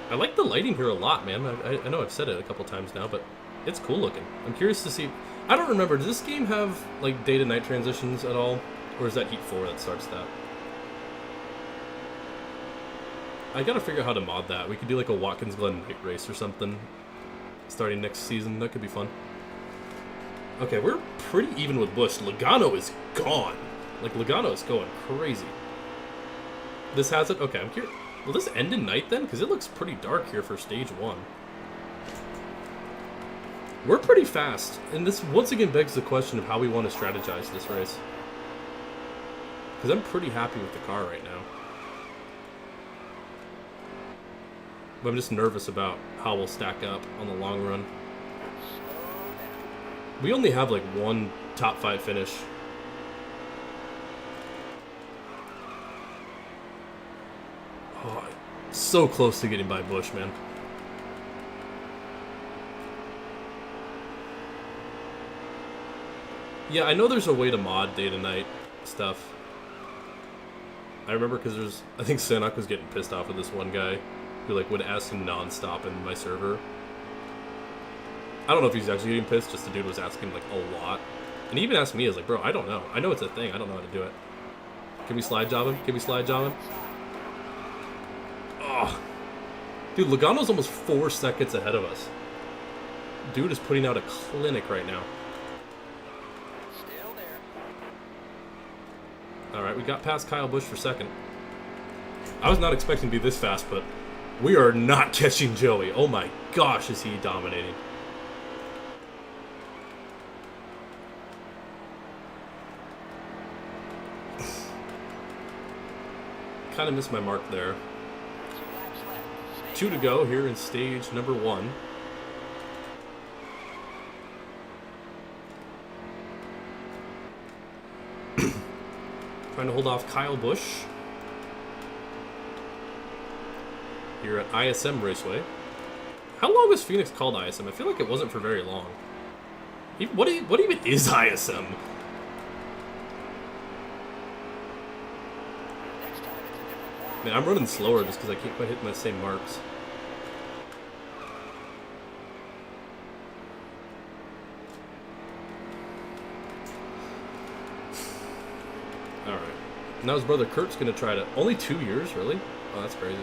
I like the lighting here a lot, man. I know I've said it a couple times now, but it's cool looking. I'm curious to see... I don't remember, does this game have, like, day to night transitions at all? Or is that Heat 4 that starts that? I gotta figure out how to mod that. We could do, like, a Watkins Glen night race or something starting next season. That could be fun. Okay, we're pretty even with Busch. Logano is gone. Like, Logano is going crazy. This has it? Okay, I'm curious. Will this end in night then? Because it looks pretty dark here for stage 1. We're pretty fast. And this once again begs the question of how we want to strategize this race. Because I'm pretty happy with the car right now. But I'm just nervous about how we'll stack up on the long run. We only have like one top 5 finish. Oh, so close to getting by Bush, man. Yeah, I know there's a way to mod day to night stuff. I remember because I think Sanok was getting pissed off with this one guy who like would ask him nonstop in my server. I don't know if he's actually getting pissed, just the dude was asking like a lot. And he even asked me, I was like, bro, I don't know. I know it's a thing, I don't know how to do it. Can we slide job him? Can we slide job him? Oh. Dude, Logano's almost 4 seconds ahead of us. Dude is putting out a clinic right now. Still there. Alright, we got past Kyle Busch for second. I was not expecting to be this fast, but we are not catching Joey. Oh my gosh, is he dominating. Kind of missed my mark there. 2 to go here in stage number 1. Trying to hold off Kyle Busch here at ISM Raceway. How long was Phoenix called ISM? I feel like it wasn't for very long. What even is ISM? Man, I'm running slower just because I can't quite hit my same marks. Alright. Now his brother Kurt's going to try to... Only 2 years, really? Oh, that's crazy.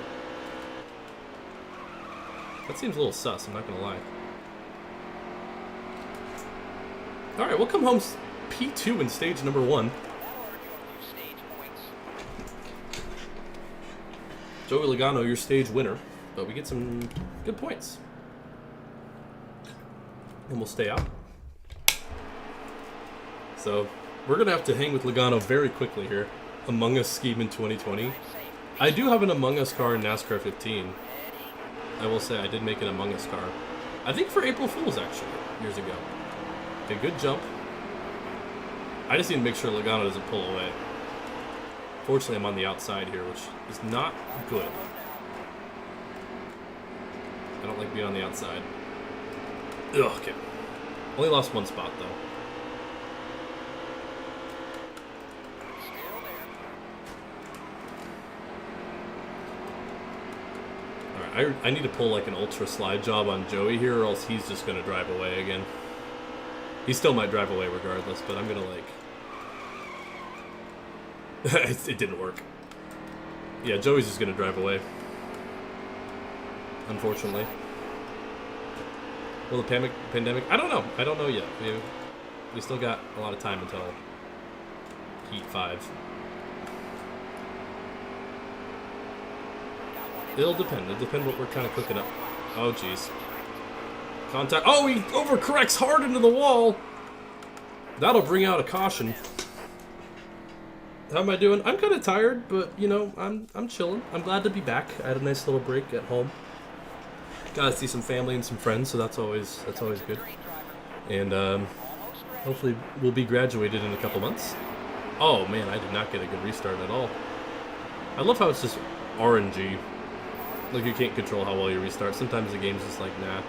That seems a little sus, I'm not going to lie. Alright, we'll come home P2 in stage number 1. Joey Logano, your stage winner, but we get some good points. And we'll stay out. So, we're going to have to hang with Logano very quickly here. Among Us scheme in 2020. I do have an Among Us car in NASCAR 15. I will say I did make an Among Us car. I think for April Fool's, actually, years ago. Okay, good jump. I just need to make sure Logano doesn't pull away. Fortunately, I'm on the outside here, which is not good. I don't like being on the outside. Ugh, okay. Only lost 1 spot, though. Alright, I need to pull like an ultra slide job on Joey here, or else he's just going to drive away again. He still might drive away regardless, but I'm going to like... It didn't work. Yeah, Joey's just gonna drive away. Unfortunately. Will the pandemic? I don't know. I don't know yet. We still got a lot of time until Heat 5. It'll depend. It'll depend what we're kind of cooking up. Oh, jeez. Contact. Oh, he overcorrects hard into the wall. That'll bring out a caution. How am I doing? I'm kind of tired, but you know, I'm chilling. I'm glad to be back. I had a nice little break at home. Got to see some family and some friends, so that's always good. And hopefully we'll be graduated in a couple months. Oh man, I did not get a good restart at all. I love how it's just RNG. Like you can't control how well you restart. Sometimes the game's just like, nah.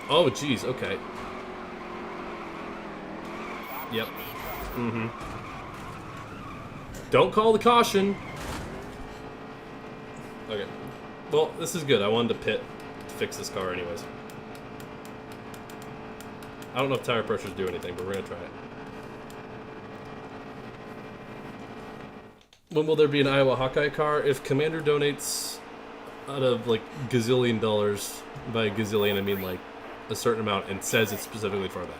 Oh jeez, okay. Yep. Mm-hmm. Don't call the caution. Okay. Well, this is good. I wanted to pit to fix this car anyways. I don't know if tire pressures do anything, but we're going to try it. When will there be an Iowa Hawkeye car? If Commander donates out of like gazillion dollars, by gazillion I mean like a certain amount, and says it's specifically for that.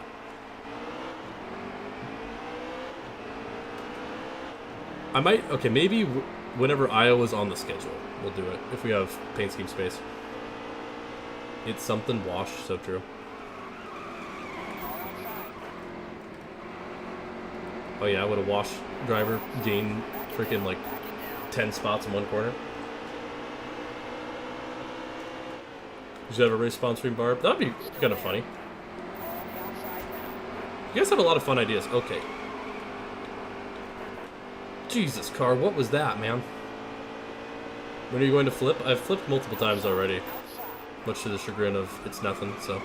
I might, okay, maybe whenever Iowa's on the schedule, we'll do it. If we have paint scheme space. It's something wash, so true. Oh yeah, would a wash driver gain freaking like 10 spots in one corner? You should have a race sponsoring Barb. That'd be kind of funny. You guys have a lot of fun ideas. Okay. Jesus, car, what was that, man? When are you going to flip? I've flipped multiple times already. Much to the chagrin of it's nothing, so.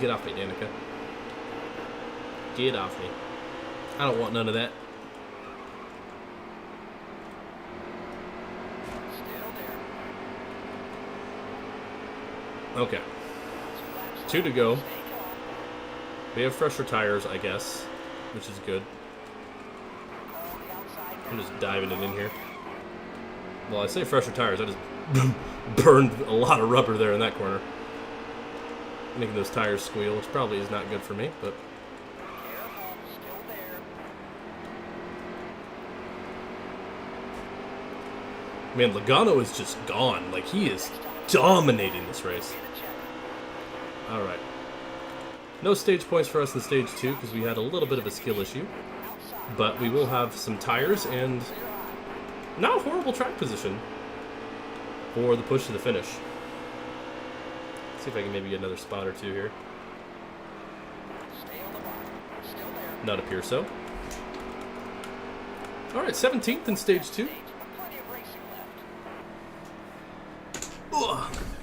Get off me, Danica. Get off me. I don't want none of that. Okay. 2 to go. We have fresher tires, I guess, which is good. I'm just diving it in here. Well, I say fresher tires, I just burned a lot of rubber there in that corner. Making those tires squeal, which probably is not good for me, but... Man, Logano is just gone. Like, he is dominating this race. Alright. No stage points for us in stage 2 because we had a little bit of a skill issue. But we will have some tires and not a horrible track position for the push to the finish. Let's see if I can maybe get another spot or two here. Not appear so. Alright, 17th in stage 2.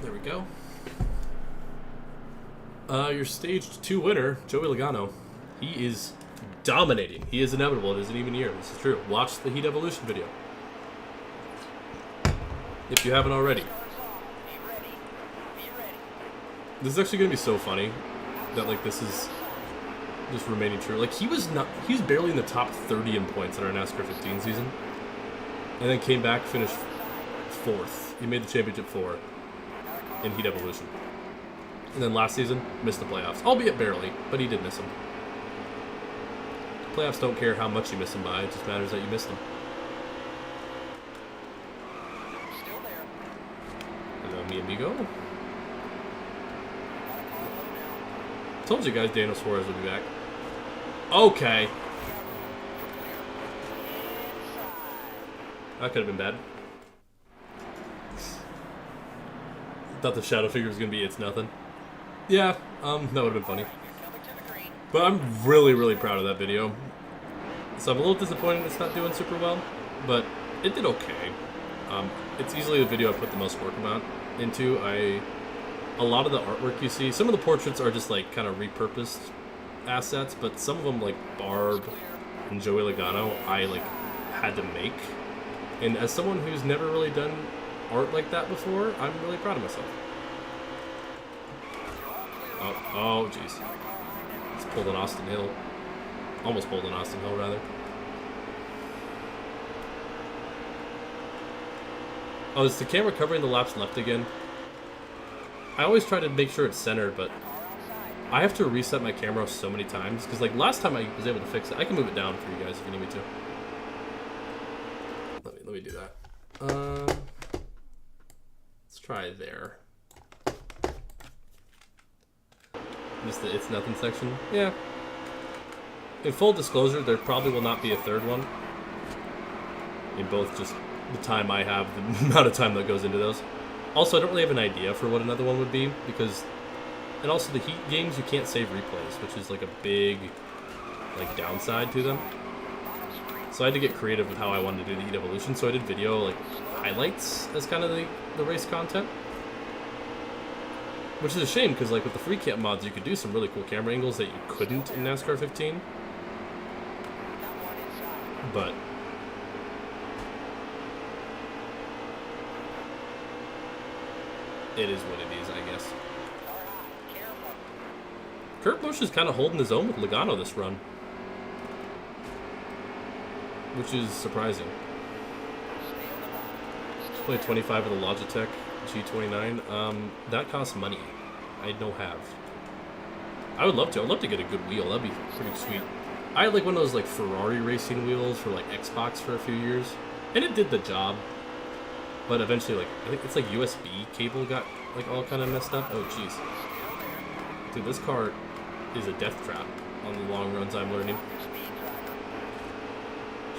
There we go. Your stage 2 winner, Joey Logano. He is dominating. He is inevitable. It isn't even a year. This is true. Watch the Heat Evolution video if you haven't already. This is actually going to be so funny that like this is just remaining true. Like he was barely in the top 30 in points in our NASCAR 15 season, and then came back, finished 4th. He made the championship 4 in Heat Evolution. And then last season, missed the playoffs. Albeit barely, but he did miss them. Playoffs don't care how much you miss them by, it just matters that you missed them. Hello, mi amigo. Told you guys Daniel Suarez would be back. Okay. That could have been bad. Thought the shadow figure was going to be it's nothing. Yeah, that would have been funny. But I'm really, really proud of that video. So I'm a little disappointed it's not doing super well, but it did okay. It's easily the video I put the most work amount into. A lot of the artwork you see, some of the portraits are just like kind of repurposed assets, but some of them like Barb and Joey Logano I like had to make. And as someone who's never really done art like that before, I'm really proud of myself. Oh, jeez. It's pulled an Austin Hill. Almost pulled an Austin Hill, rather. Oh, is the camera covering the laps left again? I always try to make sure it's centered, but I have to reset my camera so many times, because like last time I was able to fix it. I can move it down for you guys if you need me to. Let me do that. Let's try there. Just the it's nothing section. Yeah. In full disclosure, there probably will not be a third one. In both just the time I have, the amount of time that goes into those. Also, I don't really have an idea for what another one would be, because... And also the Heat games, you can't save replays, which is like a big like downside to them. So I had to get creative with how I wanted to do the Heat Evolution, so I did video like highlights as kind of the race content. Which is a shame, because like with the free cam mods, you could do some really cool camera angles that you couldn't in NASCAR 15. But it is what it is, I guess. Kurt Busch is kind of holding his own with Logano this run, which is surprising. Just play 25 with a Logitech G29. That costs money. I don't have. I would love to. I'd love to get a good wheel. That'd be pretty sweet. I had like one of those like Ferrari racing wheels for like Xbox for a few years, and it did the job. But eventually, like I think it's like USB cable got like all kind of messed up. Oh jeez, dude, this car is a death trap on the long runs. I'm learning.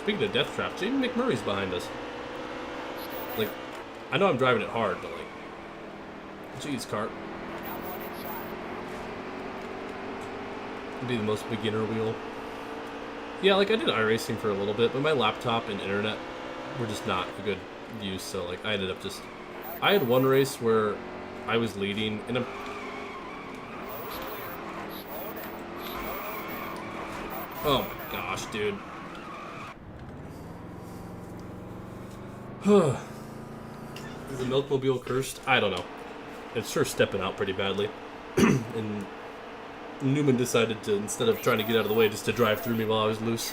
Speaking of death traps, Jamie McMurray's behind us. I know I'm driving it hard, but like, jeez, cart. It'd be the most beginner wheel. Yeah, like I did iRacing for a little bit, but my laptop and internet were just not a good use. So like, I ended up just. I had one race where I was leading, and I'm. Oh my gosh, dude. Is the Milkmobile cursed? I don't know. It's sure stepping out pretty badly. And Newman decided to, instead of trying to get out of the way, just to drive through me while I was loose.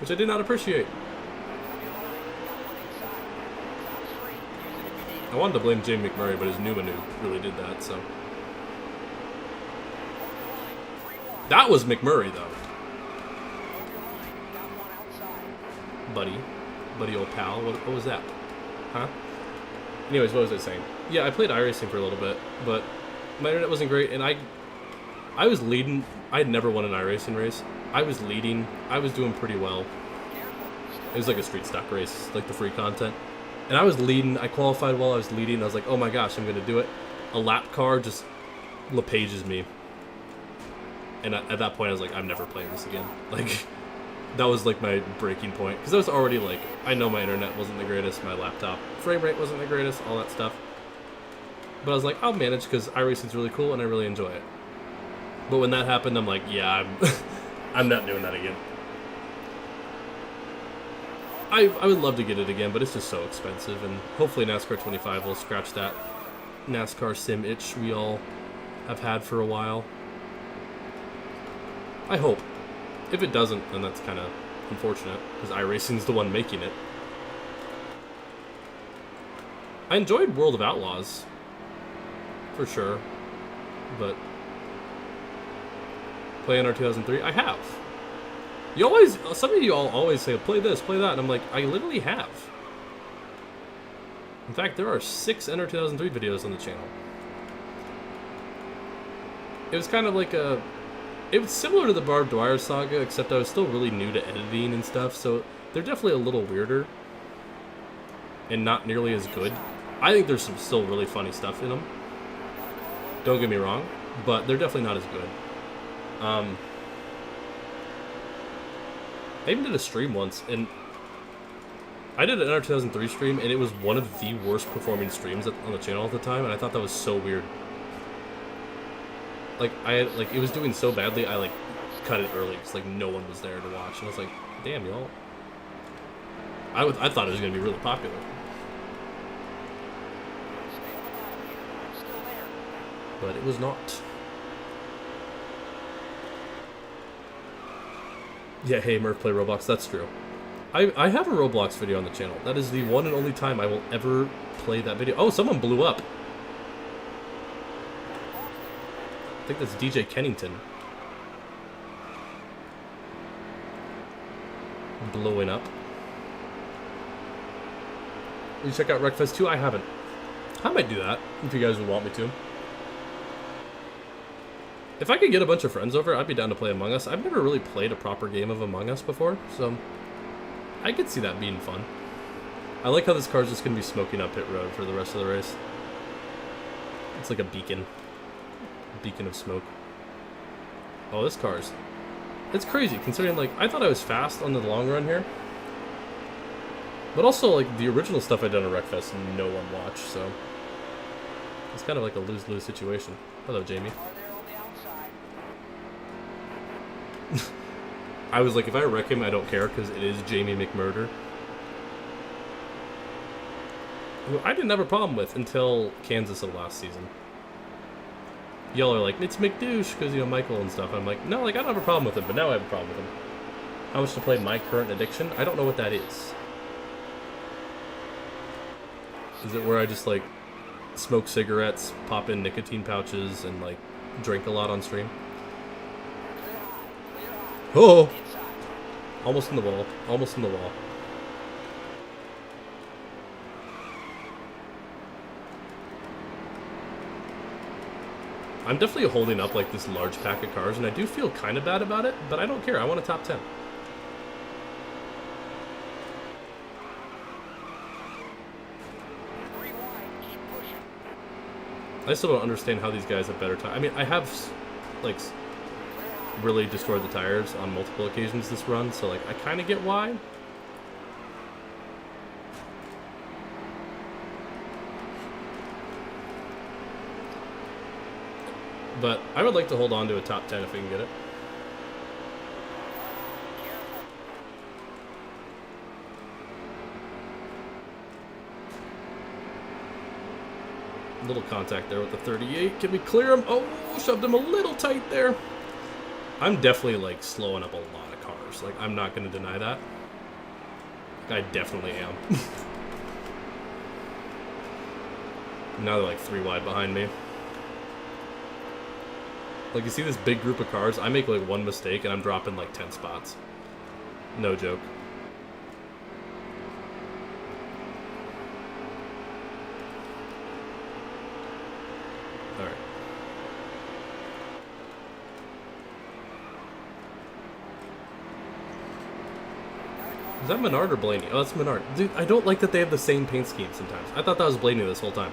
Which I did not appreciate. I wanted to blame Jamie McMurray, but it was Newman who really did that, so. That was McMurray, though. Buddy old pal. What was that? Huh? Anyways, what was I saying? Yeah, I played iRacing for a little bit, but my internet wasn't great, and I was leading. I had never won an iRacing race. I was leading. I was doing pretty well. It was like a street stock race, like the free content. And I was leading. I qualified while I was leading. I was like, oh my gosh, I'm going to do it. A lap car just LePages me. And at that point, I was like, I'm never playing this again. Like, that was like my breaking point. Because I was already like, I know my internet wasn't the greatest. My laptop frame rate wasn't the greatest. All that stuff. But I was like, I'll manage because iRacing's really cool and I really enjoy it. But when that happened, I'm like, yeah, I'm not doing that again. I would love to get it again, but it's just so expensive. And hopefully NASCAR 25 will scratch that NASCAR sim itch we all have had for a while. I hope. If it doesn't, then that's kind of unfortunate, because iRacing's the one making it. I enjoyed World of Outlaws, for sure, but play NR 2003, I have. Some of you all always say, play this, play that, and I'm like, I literally have. In fact, there are 6 NR 2003 videos on the channel. It was kind of like a... It was similar to the Barb Dwyer saga, except I was still really new to editing and stuff, so they're definitely a little weirder. And not nearly as good. I think there's some still really funny stuff in them. Don't get me wrong, but they're definitely not as good. I even did a stream once, and I did an NR 2003 stream, and it was one of the worst performing streams on the channel at the time, and I thought that was so weird. Like, it was doing so badly, I, cut it early, because, no one was there to watch, and I was like, damn, y'all. I thought it was going to be really popular. But it was not. Yeah, hey, Murph, play Roblox. That's true. I have a Roblox video on the channel. That is the one and only time I will ever play that video. Oh, someone blew up. I think that's DJ Kennington. Blowing up. You check out Wreckfest 2? I haven't. I might do that, if you guys would want me to. If I could get a bunch of friends over, I'd be down to play Among Us. I've never really played a proper game of Among Us before, so I could see that being fun. I like how this car's just going to be smoking up pit road for the rest of the race. It's like a beacon. A beacon of smoke. Oh, this car's... It's crazy, considering, I thought I was fast on the long run here. But also, the original stuff I'd done at Wreckfest, no one watched, so... It's kind of like a lose-lose situation. Hello, Jamie. I was like, if I wreck him, I don't care, because it is Jamie McMurder. Who I didn't have a problem with until Kansas of last season. Y'all are like, it's McDouche, because, Michael and stuff. I'm like, no, I don't have a problem with him, but now I have a problem with him. How much to play My Current Addiction? I don't know what that is. Is it where I just, smoke cigarettes, pop in nicotine pouches, and, drink a lot on stream? Oh! Almost in the wall. Almost in the wall. I'm definitely holding up, this large pack of cars, and I do feel kind of bad about it, but I don't care. I want a top 10. I still don't understand how these guys have better time. I mean, I have, like, really destroyed the tires on multiple occasions this run, so, like, I kind of get why. But I would like to hold on to a top 10 if we can get it. Little contact there with the 38. Can we clear him? Oh, shoved him a little tight there. I'm definitely, like, slowing up a lot of cars. Like, I'm not going to deny that. I definitely am. Now they're, like, 3 wide behind me. Like, you see this big group of cars? I make, like, one mistake, and I'm dropping, like, 10 spots. No joke. Alright. Is that Menard or Blaney? Oh, that's Menard. Dude, I don't like that they have the same paint scheme sometimes. I thought that was Blaney this whole time.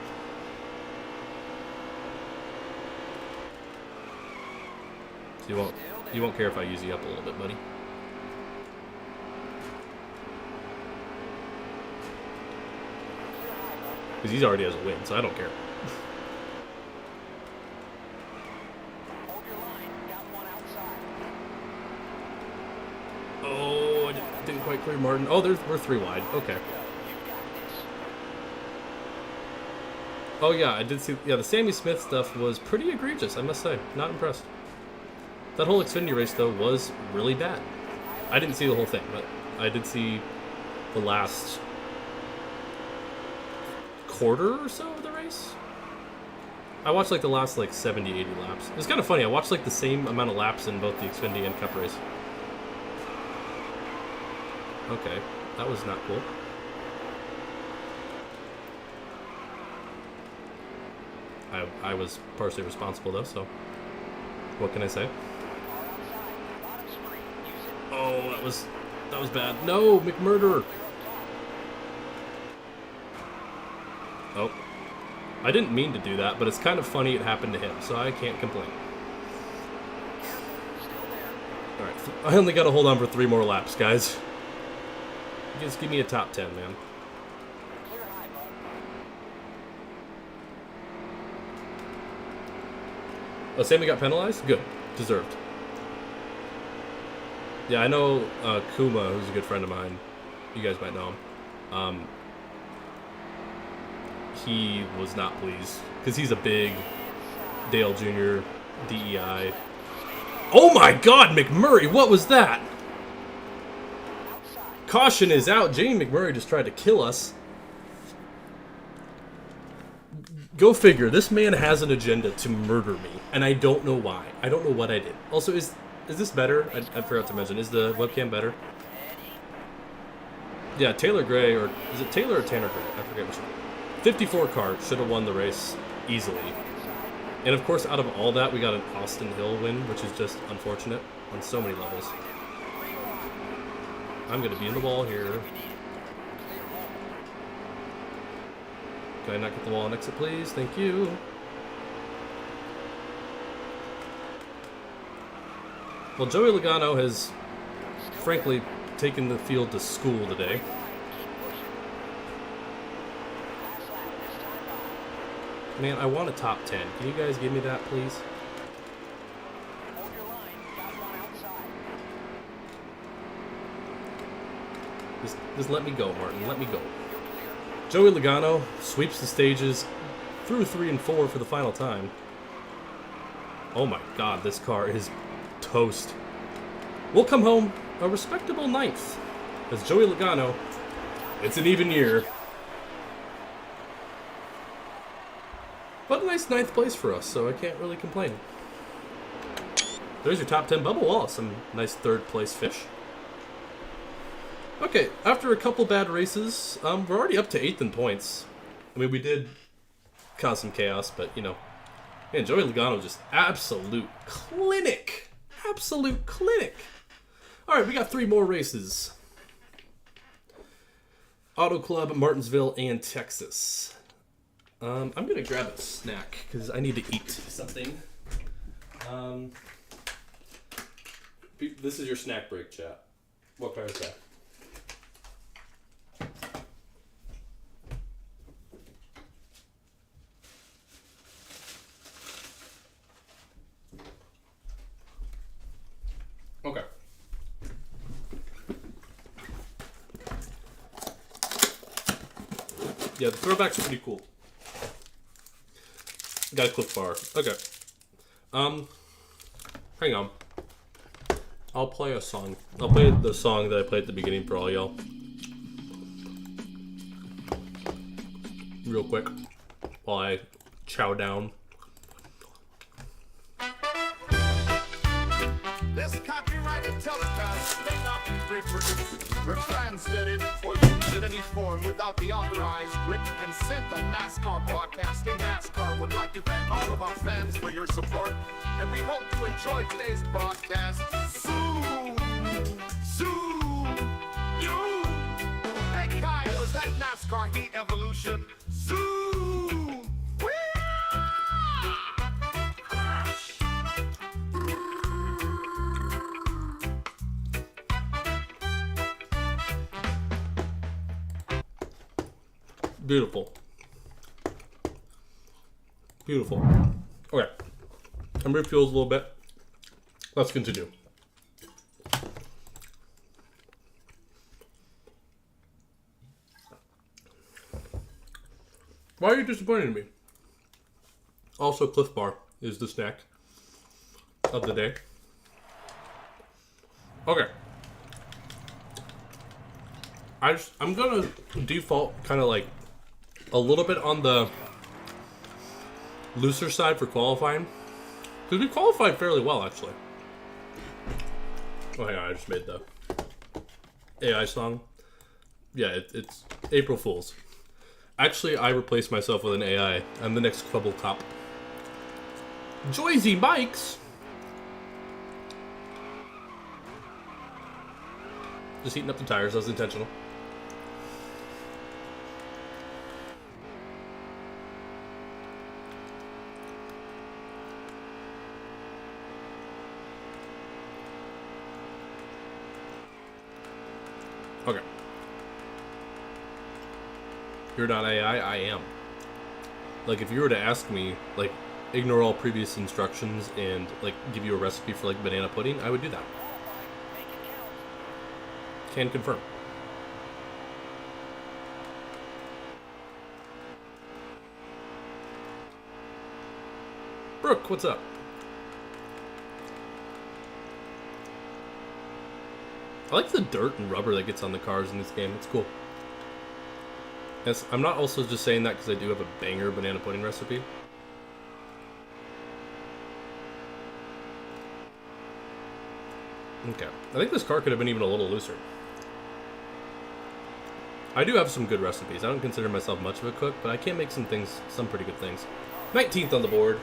So you won't care if I use you up a little bit, buddy. Because he already has a win, so I don't care. Hold your line. Got one outside. Oh, I didn't quite clear Martin. Oh, we're 3 wide. Okay. You've got this. Oh yeah, I did see. Yeah, the Sammy Smith stuff was pretty egregious, I must say. Not impressed. That whole Xfinity race though was really bad. I didn't see the whole thing, but I did see the last quarter or so of the race. I watched like the last like 70, 80 laps. It was kind of funny. I watched like the same amount of laps in both the Xfinity and Cup race. Okay, that was not cool. I was partially responsible though, so what can I say? Oh, that was bad. No, McMurder. Oh, I didn't mean to do that, but it's kind of funny it happened to him, so I can't complain. All right, I only got to hold on for 3 more laps, guys. Just give me a top 10, man. Oh, Sammy got penalized? Good. Deserved. Yeah, I know Kuma, who's a good friend of mine. You guys might know him. He was not pleased. Because he's a big Dale Jr. DEI. Oh my god, McMurray! What was that? Caution is out. Jamie McMurray just tried to kill us. Go figure. This man has an agenda to murder me, and I don't know why. I don't know what I did. Also, is this better? I forgot to mention. Is the webcam better? Yeah, Taylor Gray, or is it Taylor or Tanner Gray? I forget which one. 54 car should have won the race easily. And of course, out of all that, we got an Austin Hill win, which is just unfortunate on so many levels. I'm going to be in the wall here. Can I not get the wall and exit, please? Thank you. Well, Joey Logano has, frankly, taken the field to school today. Man, I want a top 10. Can you guys give me that, please? Just let me go, Martin. Let me go. Joey Logano sweeps the stages through 3 and 4 for the final time. Oh my god, this car is toast. We'll come home a respectable 9th. As Joey Logano, it's an even year. But a nice 9th place for us, so I can't really complain. There's your top 10. Bubba Wallace, some nice 3rd place fish. Okay, after a couple bad races, we're already up to 8th in points. I mean, we did cause some chaos, but, you know. Man, Joey Logano just absolute clinic. Absolute clinic. Alright, we got 3 more races. Auto Club, Martinsville, and Texas. I'm gonna grab a snack because I need to eat something. This is your snack break, chat. What car is that? Okay. Yeah, the throwback's pretty cool. Got a clip bar. Okay. Hang on. I'll play a song. I'll play the song that I played at the beginning for all y'all. Real quick. While I chow down. This copyrighted telecast may not be reproduced, retransmitted, or used in any form without the authorized written consent of NASCAR Broadcasting. NASCAR would like to thank all of our fans for your support, and we hope you enjoy today's broadcast. Soon! You! Hey Kai, was that NASCAR Heat Evolution? Soon! Crash! Beautiful. Beautiful. Okay. I'm refueled a little bit. Let's continue. Why are you disappointed in me? Also, Cliff Bar is the snack of the day. Okay. I'm gonna default kind of like a little bit on the looser side for qualifying. Because we qualified fairly well, actually. Oh, hang on, I just made the AI song. Yeah, it's April Fool's. Actually, I replaced myself with an AI. I'm the next Quibble Cop. Joyzy Bikes! Just heating up the tires, that was intentional. Okay. You're not AI, I am. Like, if you were to ask me, like, ignore all previous instructions and, like, give you a recipe for, like, banana pudding, I would do that. Can confirm. Brooke, what's up? I like the dirt and rubber that gets on the cars in this game. It's cool. Yes, I'm not also just saying that because I do have a banger banana pudding recipe. Okay. I think this car could have been even a little looser. I do have some good recipes. I don't consider myself much of a cook, but I can make some pretty good things. 19th on the board.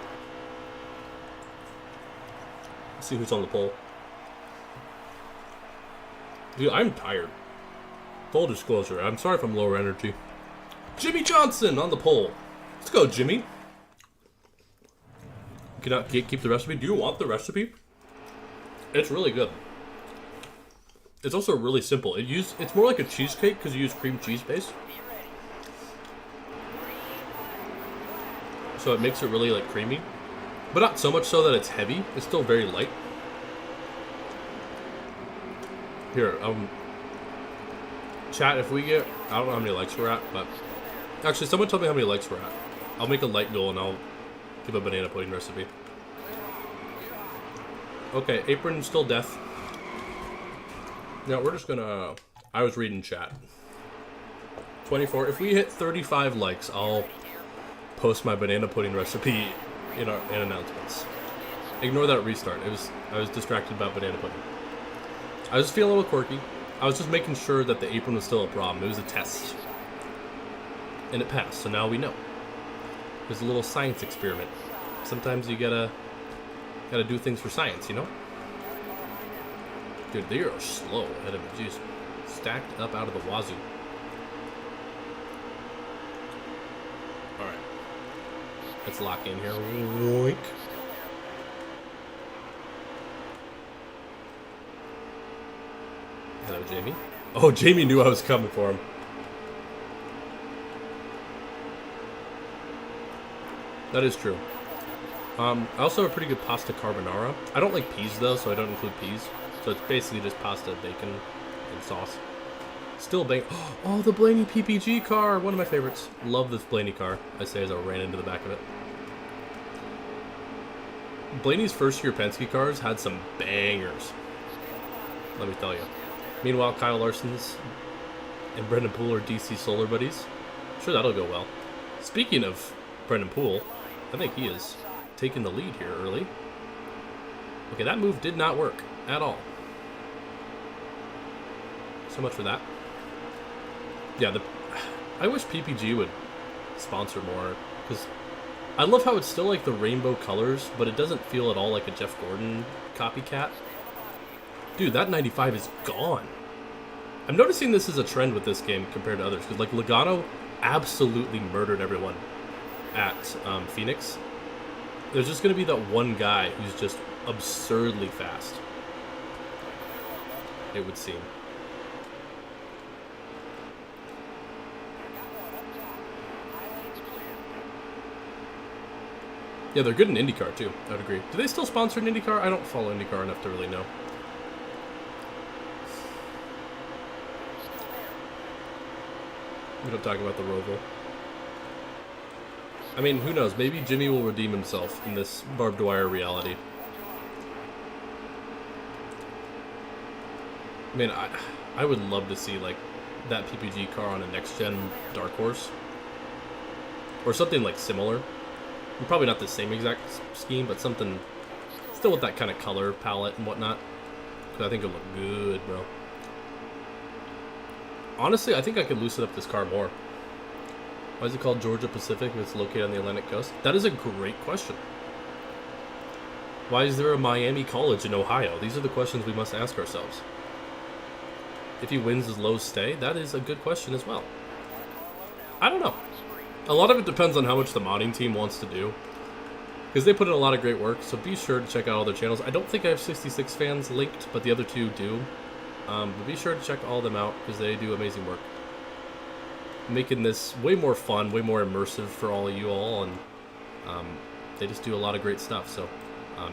Let's see who's on the pole. Dude, I'm tired. Full disclosure, I'm sorry if I'm lower energy. Jimmy Johnson on the pole. Let's go, Jimmy. You cannot keep the recipe. Do you want the recipe? It's really good. It's also really simple. It's more like a cheesecake because you use cream cheese base. So it makes it really like creamy. But not so much so that it's heavy. It's still very light. Here, chat, if we get, I don't know how many likes we're at, but actually someone tell me how many likes we're at. I'll make a light goal and I'll give a banana pudding recipe. Okay, apron still death. Now we're just gonna, I was reading chat. 24, if we hit 35 likes, I'll post my banana pudding recipe in announcements. Ignore that restart, I was distracted about banana pudding. I was feeling a little quirky. I was just making sure that the apron was still a problem. It was a test. And it passed, so now we know. It was a little science experiment. Sometimes you gotta do things for science, you know? Dude, they are slow ahead of me. Jeez. Stacked up out of the wazoo. Alright. Let's lock in here. Woink. Hello, Jamie. Oh, Jamie knew I was coming for him. That is true. I also have a pretty good pasta carbonara. I don't like peas, though, so I don't include peas. So it's basically just pasta, bacon, and sauce. Still bang. Oh, the Blaney PPG car! One of my favorites. Love this Blaney car, I say as I ran into the back of it. Blaney's first year Penske cars had some bangers. Let me tell you. Meanwhile, Kyle Larson's and Brendan Poole are DC Solar buddies. Sure, that'll go well. Speaking of Brendan Poole, I think he is taking the lead here early. Okay, that move did not work at all. So much for that. Yeah, I wish PPG would sponsor more, because I love how it's still like the rainbow colors, but it doesn't feel at all like a Jeff Gordon copycat. Dude, that 95 is gone. I'm noticing this is a trend with this game compared to others, because like Logano absolutely murdered everyone at Phoenix. There's just going to be that one guy who's just absurdly fast, it would seem. Yeah, they're good in IndyCar too, I would agree. Do they still sponsor an IndyCar? I don't follow IndyCar enough to really know. We don't talk about the Roval. I mean, who knows? Maybe Jimmy will redeem himself in this Barb Dwyer reality. I mean, I would love to see, like, that PPG car on a next-gen Dark Horse. Or something, like, similar. Probably not the same exact scheme, but something still with that kind of color palette and whatnot. Because I think it'll look good, bro. Honestly, I think I could loosen up this car more. Why is it called Georgia Pacific if it's located on the Atlantic coast? That is a great question. Why is there a Miami College in Ohio? These are the questions we must ask ourselves. If he wins, does Lowe's stay? That is a good question as well. I don't know. A lot of it depends on how much the modding team wants to do. Because they put in a lot of great work, so be sure to check out all their channels. I don't think I have 66 fans linked, but the other two do. But be sure to check all of them out, because they do amazing work. Making this way more fun, way more immersive for all of you all, and they just do a lot of great stuff. So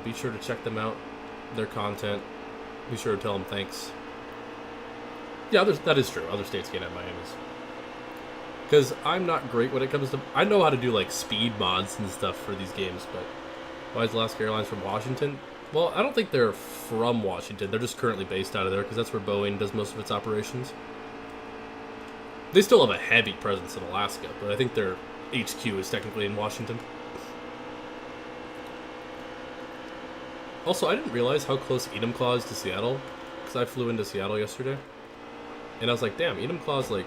be sure to check them out, their content. Be sure to tell them thanks. Yeah, that is true. Other states can't have Miami's. Because I'm not great when it comes to... I know how to do, like, speed mods and stuff for these games, but... Why is Alaska Airlines from Washington? Well, I don't think they're from Washington. They're just currently based out of there, because that's where Boeing does most of its operations. They still have a heavy presence in Alaska, but I think their HQ is technically in Washington. Also, I didn't realize how close Enumclaw is to Seattle, because I flew into Seattle yesterday. And I was like, damn, Enumclaw's, like,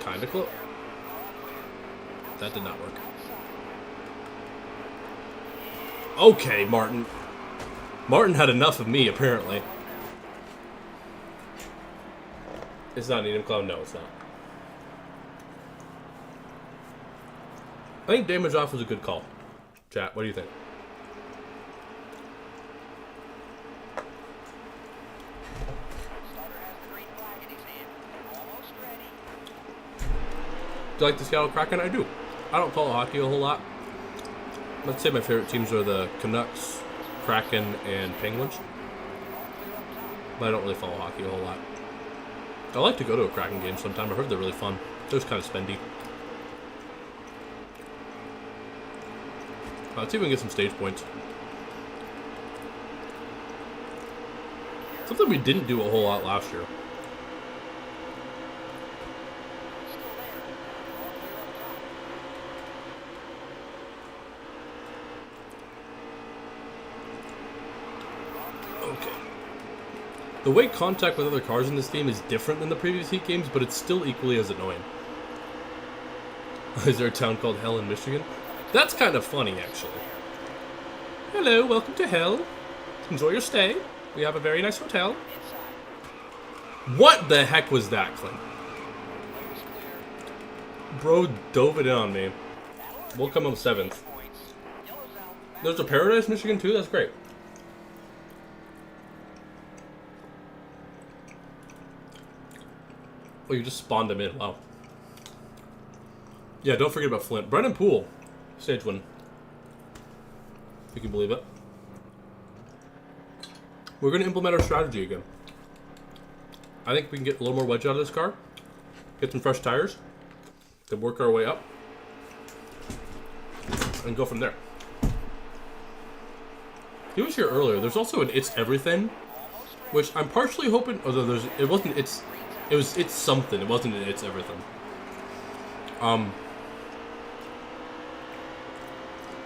kind of close. That did not work. Okay, Martin. Martin had enough of me, apparently. It's not an Enumclaw? No, it's not. I think damage off was a good call. Chat, what do you think? Do you like the Seattle Kraken? I do. I don't follow hockey a whole lot. Let's say my favorite teams are the Canucks, Kraken, and Penguins. But I don't really follow hockey a whole lot. I like to go to a Kraken game sometime. I heard they're really fun. They're just kind of spendy. Let's see if we can get some stage points. Something we didn't do a whole lot last year. Okay. The way contact with other cars in this game is different than the previous Heat games, but it's still equally as annoying. Is there a town called Hell in Michigan? That's kind of funny, actually. Hello, welcome to Hell. Enjoy your stay. We have a very nice hotel. What the heck was that, Clint? Bro dove it in on me. We'll come up 7th. There's a Paradise, Michigan too? That's great. Oh, you just spawned him in. Wow. Yeah, don't forget about Flint. Brennan Poole. Stage win. If you can believe it. We're going to implement our strategy again. I think we can get a little more wedge out of this car. Get some fresh tires. Then work our way up. And go from there. He was here earlier. There's also an It's Everything, which I'm partially hoping. Although it wasn't. It's something. It wasn't an It's Everything.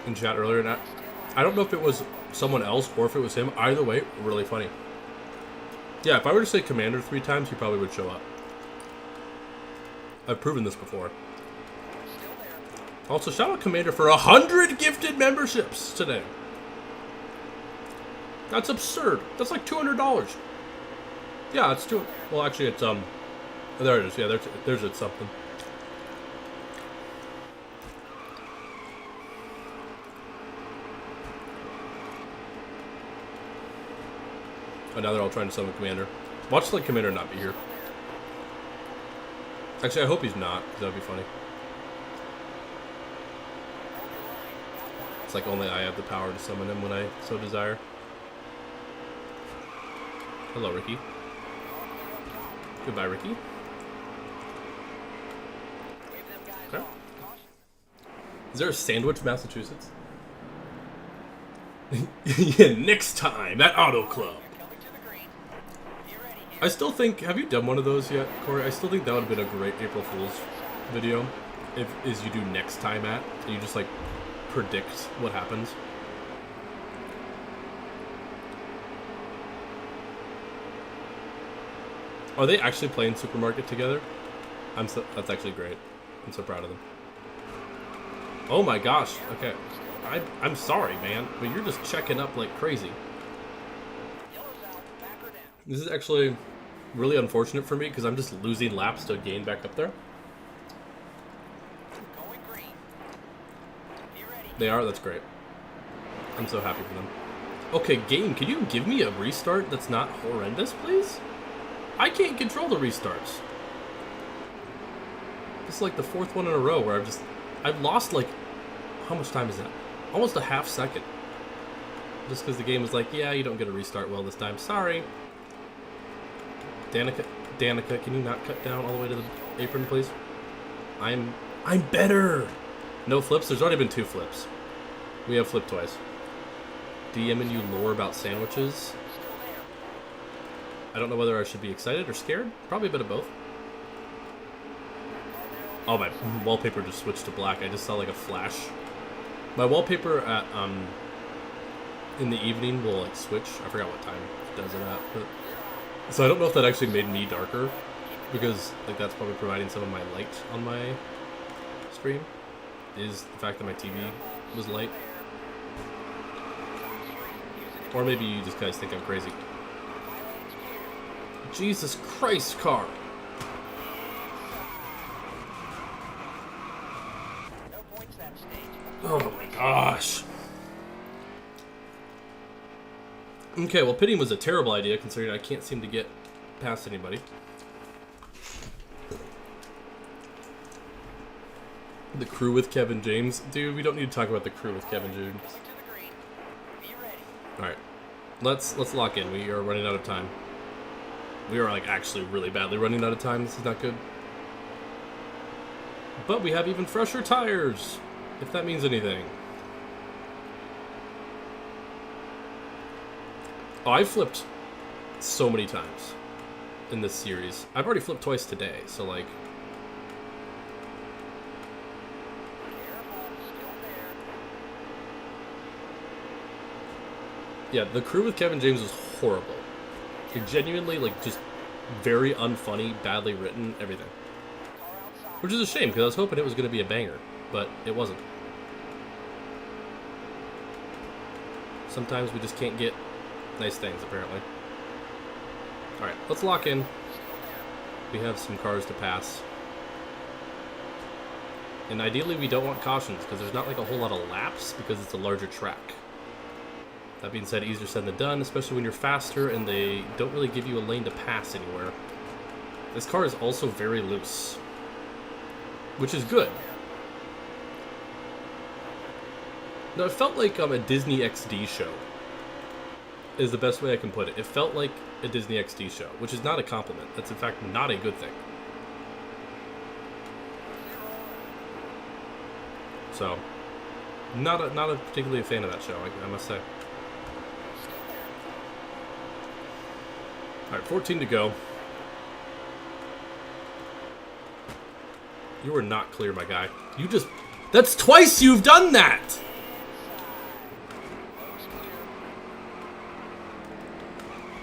In chat earlier, and I don't know if it was someone else or if it was him. Either way, really funny. Yeah, if I were to say Commander 3 times, he probably would show up. I've proven this before. Also, shout out Commander for 100 gifted memberships today. That's absurd. That's like $200. Yeah, it's too. Well, actually, it's there it is. Yeah, there's it's something. Oh, now they're all trying to summon Commander. Watch like Commander not be here. Actually, I hope he's not, because that would be funny. It's like only I have the power to summon him when I so desire. Hello, Ricky. Goodbye, Ricky. Okay. Is there a Sandwich, Massachusetts? Yeah, next time at Auto Club. I still think, have you done one of those yet, Corey? I still think that would have been a great April Fool's video. Is you do next time at, and you just like predict what happens. Are they actually playing Supermarket together? That's actually great. I'm so proud of them. Oh my gosh. Okay. I'm sorry, man, but you're just checking up like crazy. This is actually really unfortunate for me because I'm just losing laps to gain back up there. They are? That's great. I'm so happy for them. Okay, game, can you give me a restart that's not horrendous, please? I can't control the restarts. This is like the 4th one in a row where I've lost like, how much time is that? Almost a half second. Just because the game was like, yeah, you don't get a restart well this time. Sorry. Danica, can you not cut down all the way to the apron, please? I'm better. No flips? There's already been 2 flips. We have flipped twice. DMing you lore about sandwiches. I don't know whether I should be excited or scared. Probably a bit of both. Oh, my wallpaper just switched to black. I just saw like a flash. My wallpaper at in the evening will like switch. I forgot what time it does it at, but so I don't know if that actually made me darker, because like that's probably providing some of my light on my stream, is the fact that my TV was light. Or maybe you just guys think I'm crazy. Jesus Christ, car. Oh my gosh. Okay, well, pitting was a terrible idea considering I can't seem to get past anybody. The crew with Kevin James. Dude, we don't need to talk about the crew with Kevin James. Alright. Let's lock in. We are running out of time. We are like actually really badly running out of time. This is not good. But we have even fresher tires, if that means anything. Oh, I've flipped so many times in this series. I've already flipped twice today, so like... Yeah, the crew with Kevin James was horrible. Like, genuinely, like, just very unfunny, badly written, everything. Which is a shame, because I was hoping it was going to be a banger, but it wasn't. Sometimes we just can't get nice things, apparently. Alright, let's lock in. We have some cars to pass. And ideally we don't want cautions because there's not like a whole lot of laps because it's a larger track. That being said, easier said than done, especially when you're faster and they don't really give you a lane to pass anywhere. This car is also very loose, which is good. No, it felt like a Disney XD show is the best way I can put it. It felt like a Disney XD show, which is not a compliment. That's in fact not a good thing. So, not a particularly a fan of that show, I must say. Alright, 14 to go. You are not clear, my guy. You just... That's twice you've done that!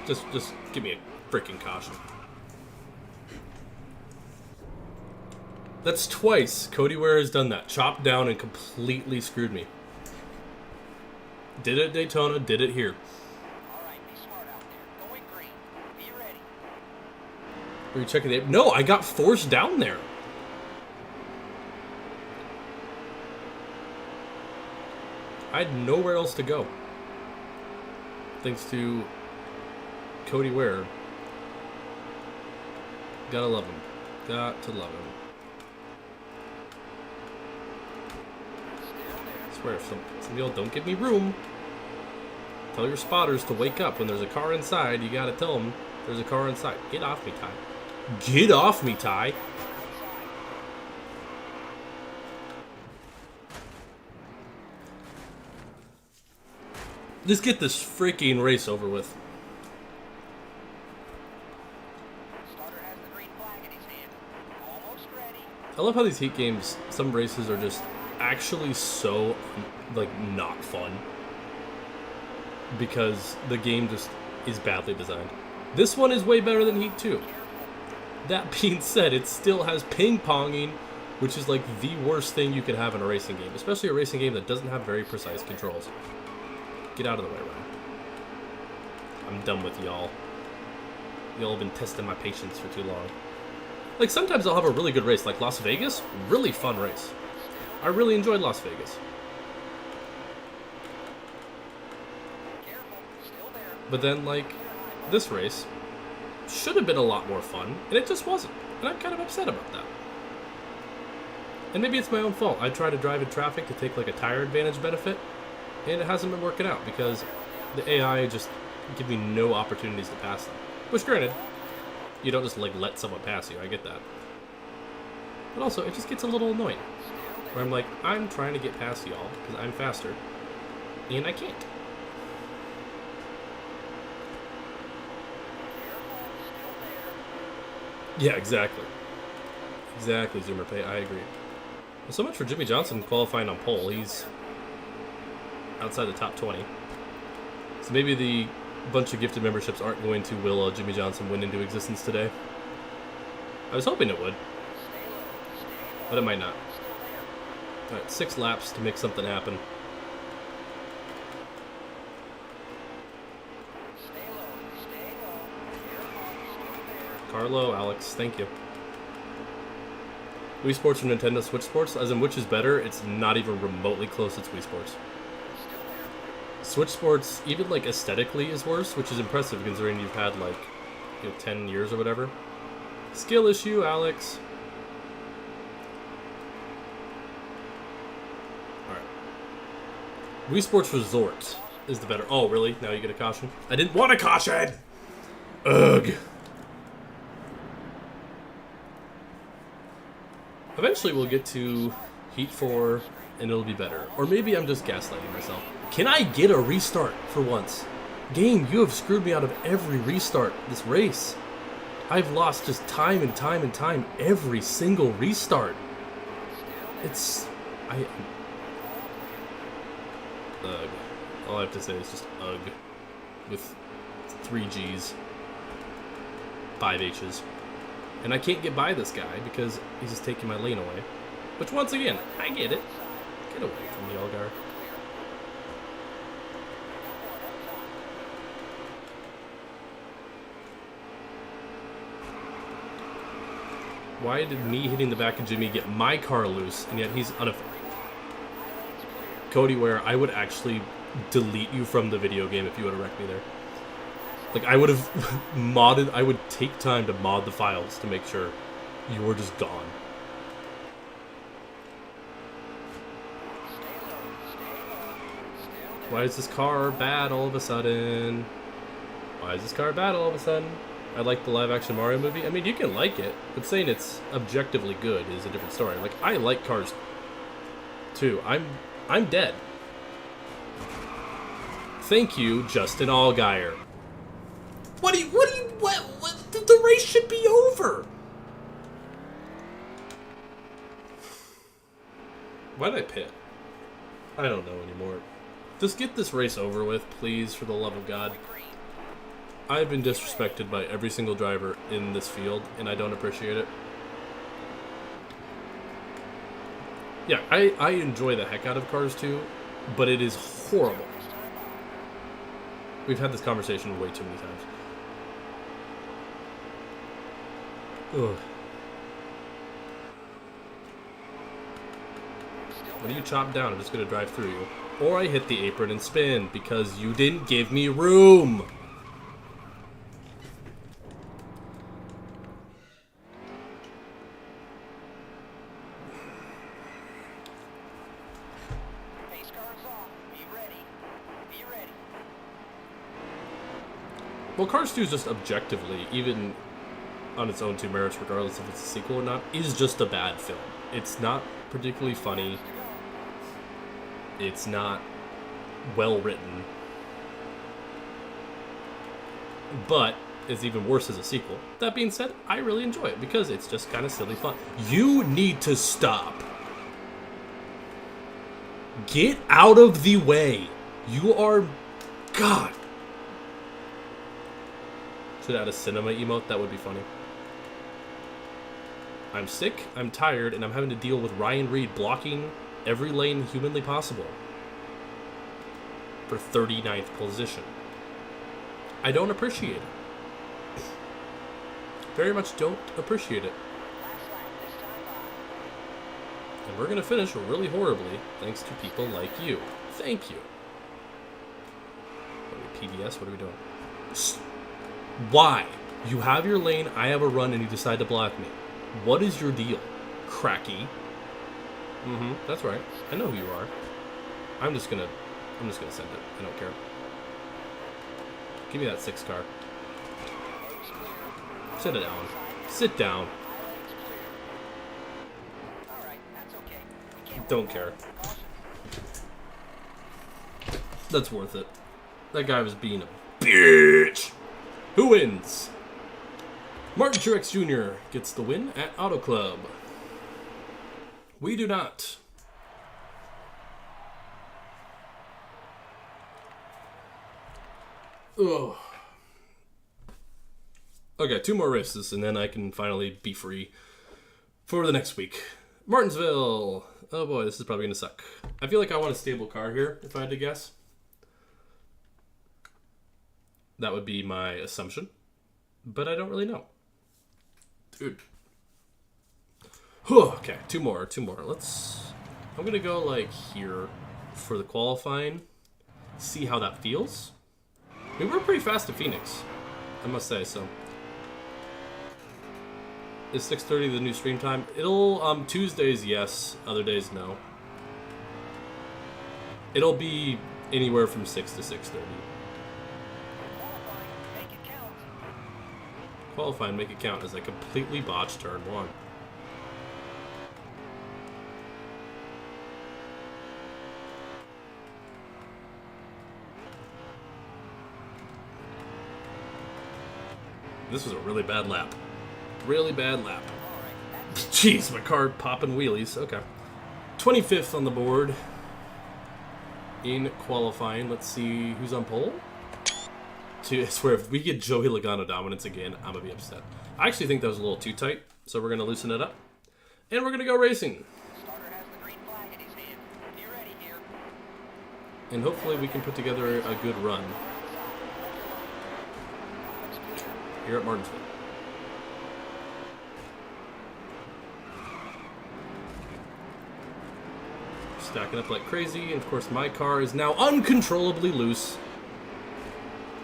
Just give me a freaking caution. That's twice Cody Ware has done that. Chopped down and completely screwed me. Did it at Daytona, did it here. Alright, be smart out there. Going green. Be ready. Were you checking the... No, I got forced down there. I had nowhere else to go. Thanks to Cody Ware. Gotta love him. Got to love him. I swear, if some of y'all don't give me room, tell your spotters to wake up. When there's a car inside, you gotta tell them there's a car inside. Get off me, Ty. Get off me, Ty. Just get this freaking race over with. Starter has the green flag in his hand. Almost ready. I love how these heat games, some races are just actually so, like, not fun. Because the game just is badly designed. This one is way better than Heat 2. That being said, it still has ping-ponging, which is like the worst thing you could have in a racing game. Especially a racing game that doesn't have very precise controls. Get out of the way, Ryan. I'm done with y'all. Y'all have been testing my patience for too long. Like, sometimes I'll have a really good race, like Las Vegas. Really fun race. I really enjoyed Las Vegas. But then, like, this race should have been a lot more fun, and it just wasn't. And I'm kind of upset about that. And maybe it's my own fault. I try to drive in traffic to take, like, a tire advantage benefit, and it hasn't been working out because the AI just give me no opportunities to pass them. Which, granted, you don't just, like, let someone pass you. I get that. But also, it just gets a little annoying. Where I'm like, I'm trying to get past y'all because I'm faster, and I can't. Yeah, exactly. Exactly, Zoomer Pay. I agree. Well, so much for Jimmy Johnson qualifying on pole. He's outside the top 20. So maybe the bunch of gifted memberships aren't going to will Jimmy Johnson win into existence today. I was hoping it would, but it might not. Alright, 6 laps to make something happen. Carlo, Alex, thank you. Wii Sports or Nintendo Switch Sports? As in, which is better? It's not even remotely close. It's Wii Sports. Switch Sports, even like aesthetically, is worse, which is impressive considering you've had like 10 years or whatever. Skill issue, Alex. Alright. Wii Sports Resort is the better. Oh, really? Now you get a caution? I didn't want a caution! Ugh. Eventually we'll get to Heat 4 and it'll be better. Or maybe I'm just gaslighting myself. Can I get a restart for once? Game, you have screwed me out of every restart this race. I've lost just time and time and time every single restart. It's... Ugh. All I have to say is just ugh. With 3 G's. 5 H's. And I can't get by this guy because he's just taking my lane away. Which, once again, I get it. Get away from the Algar. Why did me hitting the back of Jimmy get my car loose, and yet he's unaffected? Cody Ware, I would actually delete you from the video game if you would have wrecked me there. Like, I would have modded, I would take time to mod the files to make sure you were just gone. Why is this car bad all of a sudden? Why is this car bad all of a sudden? I like the live-action Mario movie. I mean, you can like it, but saying it's objectively good is a different story. Like, I like Cars too. I'm dead. Thank you, Justin Allgaier. What? The race should be over. Why did I pit? I don't know anymore. Just get this race over with, please, for the love of God. I've been disrespected by every single driver in this field, and I don't appreciate it. Yeah, I enjoy the heck out of Cars 2, but it is horrible. We've had this conversation way too many times. Ugh. What do you chop down? I'm just going to drive through you. Or I hit the apron and spin because you didn't give me room. Pace cars off. Be ready. Be ready. Well, Cars 2 is just objectively, even on its own two merits, regardless if it's a sequel or not, is just a bad film. It's not particularly funny. It's not well written. But it's even worse as a sequel. That being said, I really enjoy it because it's just kind of silly fun. You need to stop. Get out of the way. You are... God. Should add a cinema emote. That would be funny. I'm sick, I'm tired, and I'm having to deal with Ryan Reed blocking every lane humanly possible for 39th position. I don't appreciate it. Very much don't appreciate it. And we're going to finish really horribly thanks to people like you. Thank you. What are we, PBS? What are we doing? Why? You have your lane, I have a run, and you decide to block me. What is your deal? Cracky. That's right. I know who you are. I'm just gonna send it. I don't care. Give me that 6 car. Sit it down. Sit down. Don't care. That's worth it. That guy was being a bitch. Who wins? Martin Truex Jr. gets the win at Auto Club. We do not. Ugh. Okay, 2 more races, and then I can finally be free for the next week. Martinsville. Oh boy, this is probably going to suck. I feel like I want a stable car here, if I had to guess. That would be my assumption. But I don't really know. Dude. Okay, 2 more. I'm going to go, like, here for the qualifying. See how that feels. We were pretty fast at Phoenix, I must say, so. Is 6:30 the new stream time? It'll, Tuesdays, yes. Other days, no. It'll be anywhere from 6 to 6:30. Qualify and make it count as I completely botched turn 1. This was a really bad lap. Really bad lap. Jeez, my car popping wheelies. Okay. 25th on the board in qualifying. Let's see who's on pole. I swear, if we get Joey Logano dominance again, I'm going to be upset. I actually think that was a little too tight, so we're going to loosen it up. And we're going to go racing. Starter has the green flag in his hand. Be ready here. And hopefully we can put together a good run here at Martinsville. stacking up like crazy, and of course my car is now uncontrollably loose.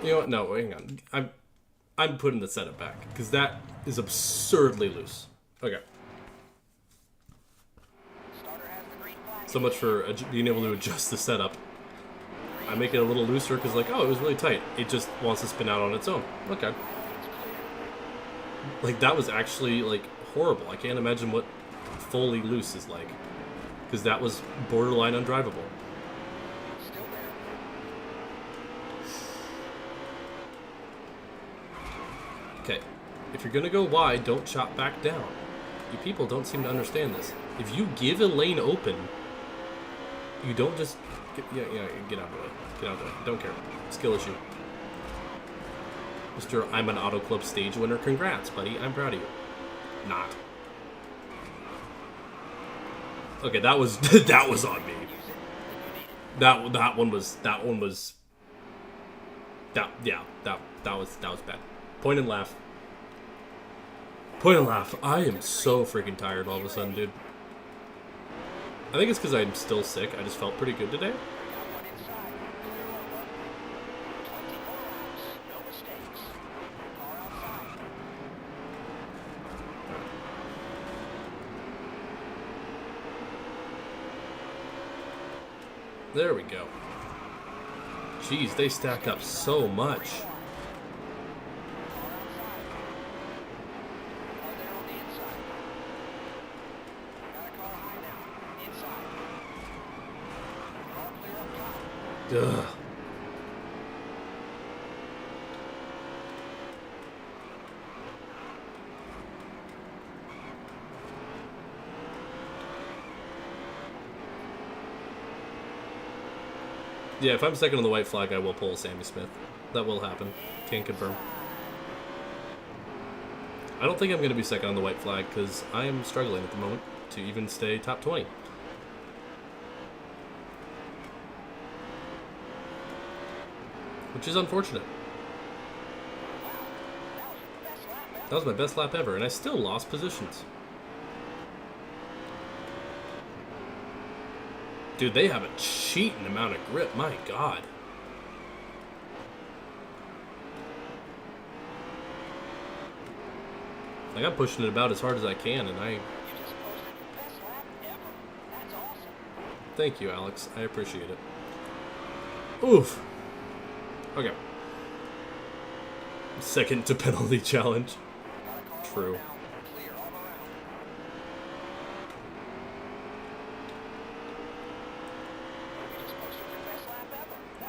You know what? No, hang on. I'm putting the setup back because that is absurdly loose. Okay. So much for being able to adjust the setup. I make it a little looser because, like, oh, it was really tight. It just wants to spin out on its own. Okay. Like, that was actually, like, horrible. I can't imagine what fully loose is like. Because that was borderline undrivable. Okay. If you're going to go wide, don't chop back down. You people don't seem to understand this. If you give a lane open, you don't just... Get out of the way. Get out of the way. Don't care. Skill issue. Mr. I'm an Auto Club stage winner. Congrats, buddy. I'm proud of you. Not. Okay, that was that was on me. That one was that was bad. Point and laugh. Point and laugh. I am so freaking tired all of a sudden, dude. I think it's because I'm still sick. I just felt pretty good today. There we go. Jeez, they stack up so much. Ugh. Yeah, if I'm second on the white flag, I will pull Sammy Smith. That will happen. Can confirm. I don't think I'm going to be second on the white flag because I am struggling at the moment to even stay top 20. Which is unfortunate. That was my best lap ever, and I still lost positions. Dude, they have a cheating amount of grip. My God. Like, I'm pushing it about as hard as I can, and I... Thank you, Alex. I appreciate it. Oof. Okay. Second to penalty challenge. True.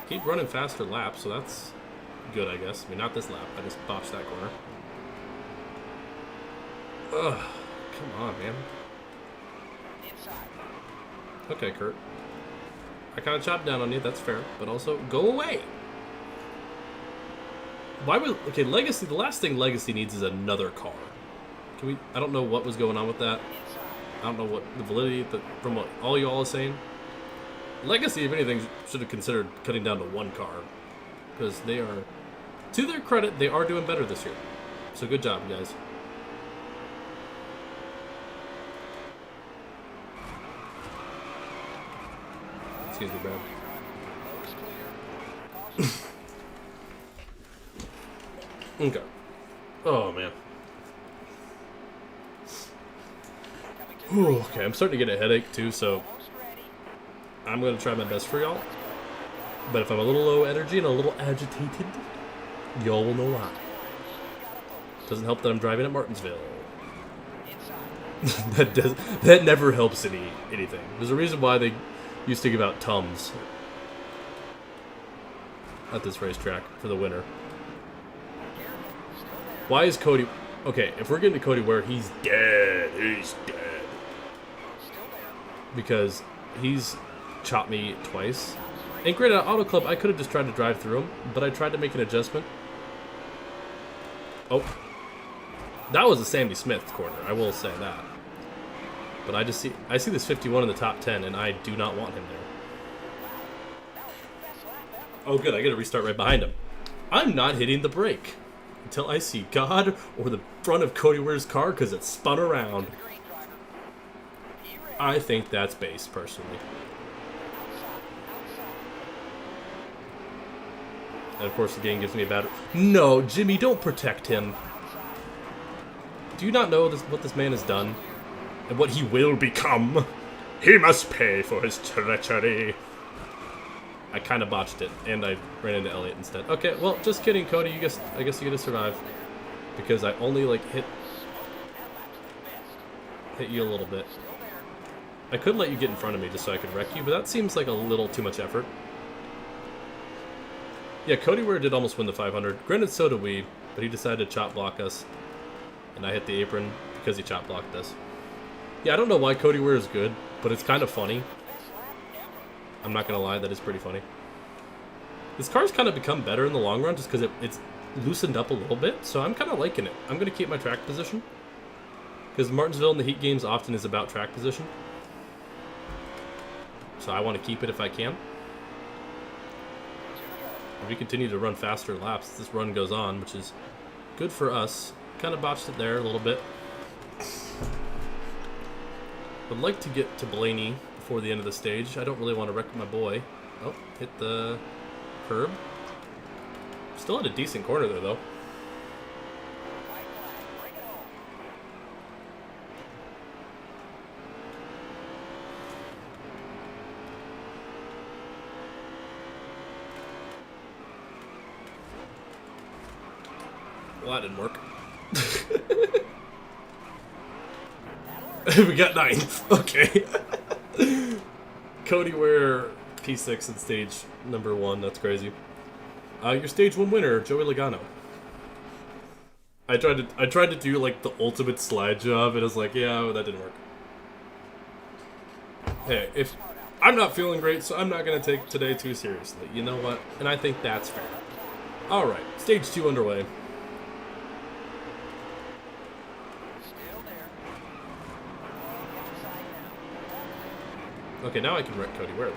Keep running faster laps, so that's good, I guess. I mean, not this lap. I just botched that corner. Ugh. Come on, man. Okay, Kurt. I kind of chopped down on you. That's fair. But also, go away. Why would... Okay, Legacy... The last thing Legacy needs is another car. Can we... I don't know what was going on with that. I don't know what the validity... From what all y'all are saying. Legacy, if anything, should have considered cutting down to one car. Because they are... To their credit, they are doing better this year. So good job, guys. Excuse me, Brad. Okay. Oh, man. Whew, okay, I'm starting to get a headache, too, so... I'm going to try my best for y'all. But if I'm a little low energy and a little agitated, y'all will know why. Doesn't help that I'm driving at Martinsville. That never helps anything. There's a reason why they used to give out Tums at this racetrack for the winner. Why is Cody... Okay, if we're getting to Cody Ware, he's dead. He's dead. Because he's chopped me twice. And granted, at Auto Club, I could have just tried to drive through him, but I tried to make an adjustment. Oh. That was a Sammy Smith corner, I will say that. But I see this 51 in the top 10, and I do not want him there. Oh, good, I gotta restart right behind him. I'm not hitting the brake until I see God or the front of Cody Ware's car because it spun around. I think that's base, personally. And of course the game gives me a bad... No, Jimmy, don't protect him. Do you not know what this man has done? And what he will become? He must pay for his treachery. I kind of botched it, and I ran into Elliot instead. Okay, well, just kidding, Cody. I guess you get to survive. Because I only, like, hit you a little bit. I could let you get in front of me just so I could wreck you, but that seems like a little too much effort. Yeah, Cody Ware did almost win the 500. Granted, so did we, but he decided to chop block us. And I hit the apron because he chop blocked us. Yeah, I don't know why Cody Ware is good, but it's kind of funny. I'm not going to lie, that is pretty funny. This car's kind of become better in the long run just because it's loosened up a little bit, so I'm kind of liking it. I'm going to keep my track position. Because Martinsville in the Heat games often is about track position. So I want to keep it if I can. If we continue to run faster laps, this run goes on, which is good for us. Kind of botched it there a little bit. Would like to get to Blaney before the end of the stage. I don't really want to wreck my boy. Oh, hit the curb. Still had a decent corner there, though. Well, that didn't work. We got 9th. Okay. Cody Ware, P6 in stage number 1. That's crazy. Your stage 1 winner, Joey Logano. I tried to do like the ultimate slide job, and I was like, yeah, that didn't work. Hey, if I'm not feeling great, so I'm not gonna take today too seriously. You know what? And I think that's fair. All right, stage 2 underway. Okay, now I can wreck Cody Ware, though.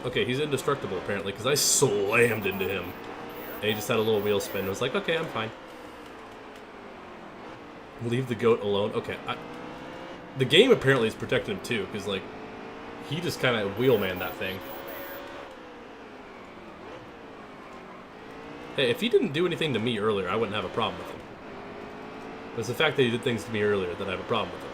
Okay, he's indestructible, apparently, because I slammed into him. And he just had a little wheel spin. I was like, okay, I'm fine. Leave the goat alone. Okay, the game apparently is protecting him, too, because, like, he just kind of wheelman that thing. Hey, if he didn't do anything to me earlier, I wouldn't have a problem with him. It's the fact that he did things to me earlier that I have a problem with him.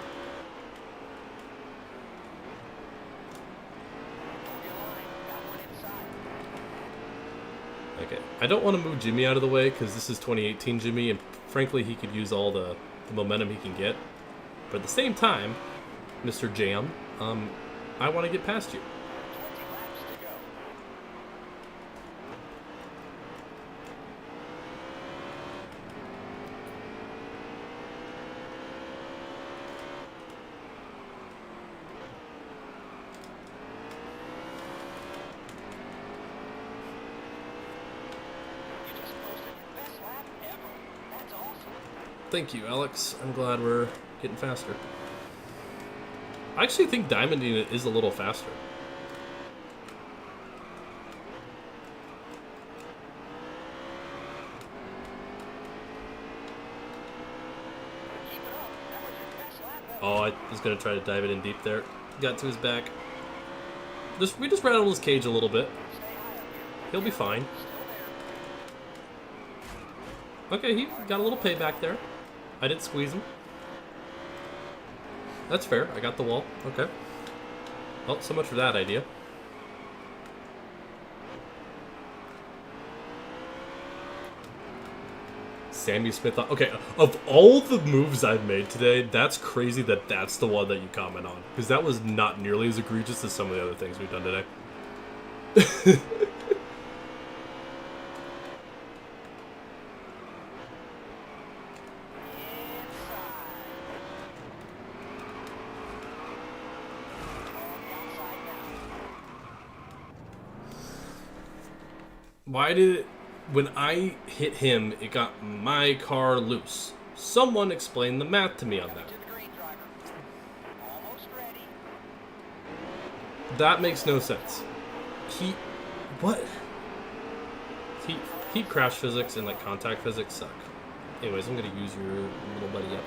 Okay, I don't want to move Jimmy out of the way because this is 2018 Jimmy, and frankly, he could use all the momentum he can get. But at the same time, Mr. Jam, I want to get past you. Thank you, Alex. I'm glad we're getting faster. I actually think diamonding it is a little faster. Oh, I was going to try to dive it in deep there. Got to his back. We just rattled his cage a little bit. He'll be fine. Okay, he got a little payback there. I didn't squeeze him. That's fair. I got the wall. Okay. Well, so much for that idea. Sammy Smith. Okay, of all the moves I've made today, that's crazy that that's the one that you comment on. Because that was not nearly as egregious as some of the other things we've done today. Why did it, when I hit him, it got my car loose? Someone explain the math to me on that. That makes no sense. What? Heat crash physics and like contact physics suck. Anyways, I'm gonna use your little buddy up.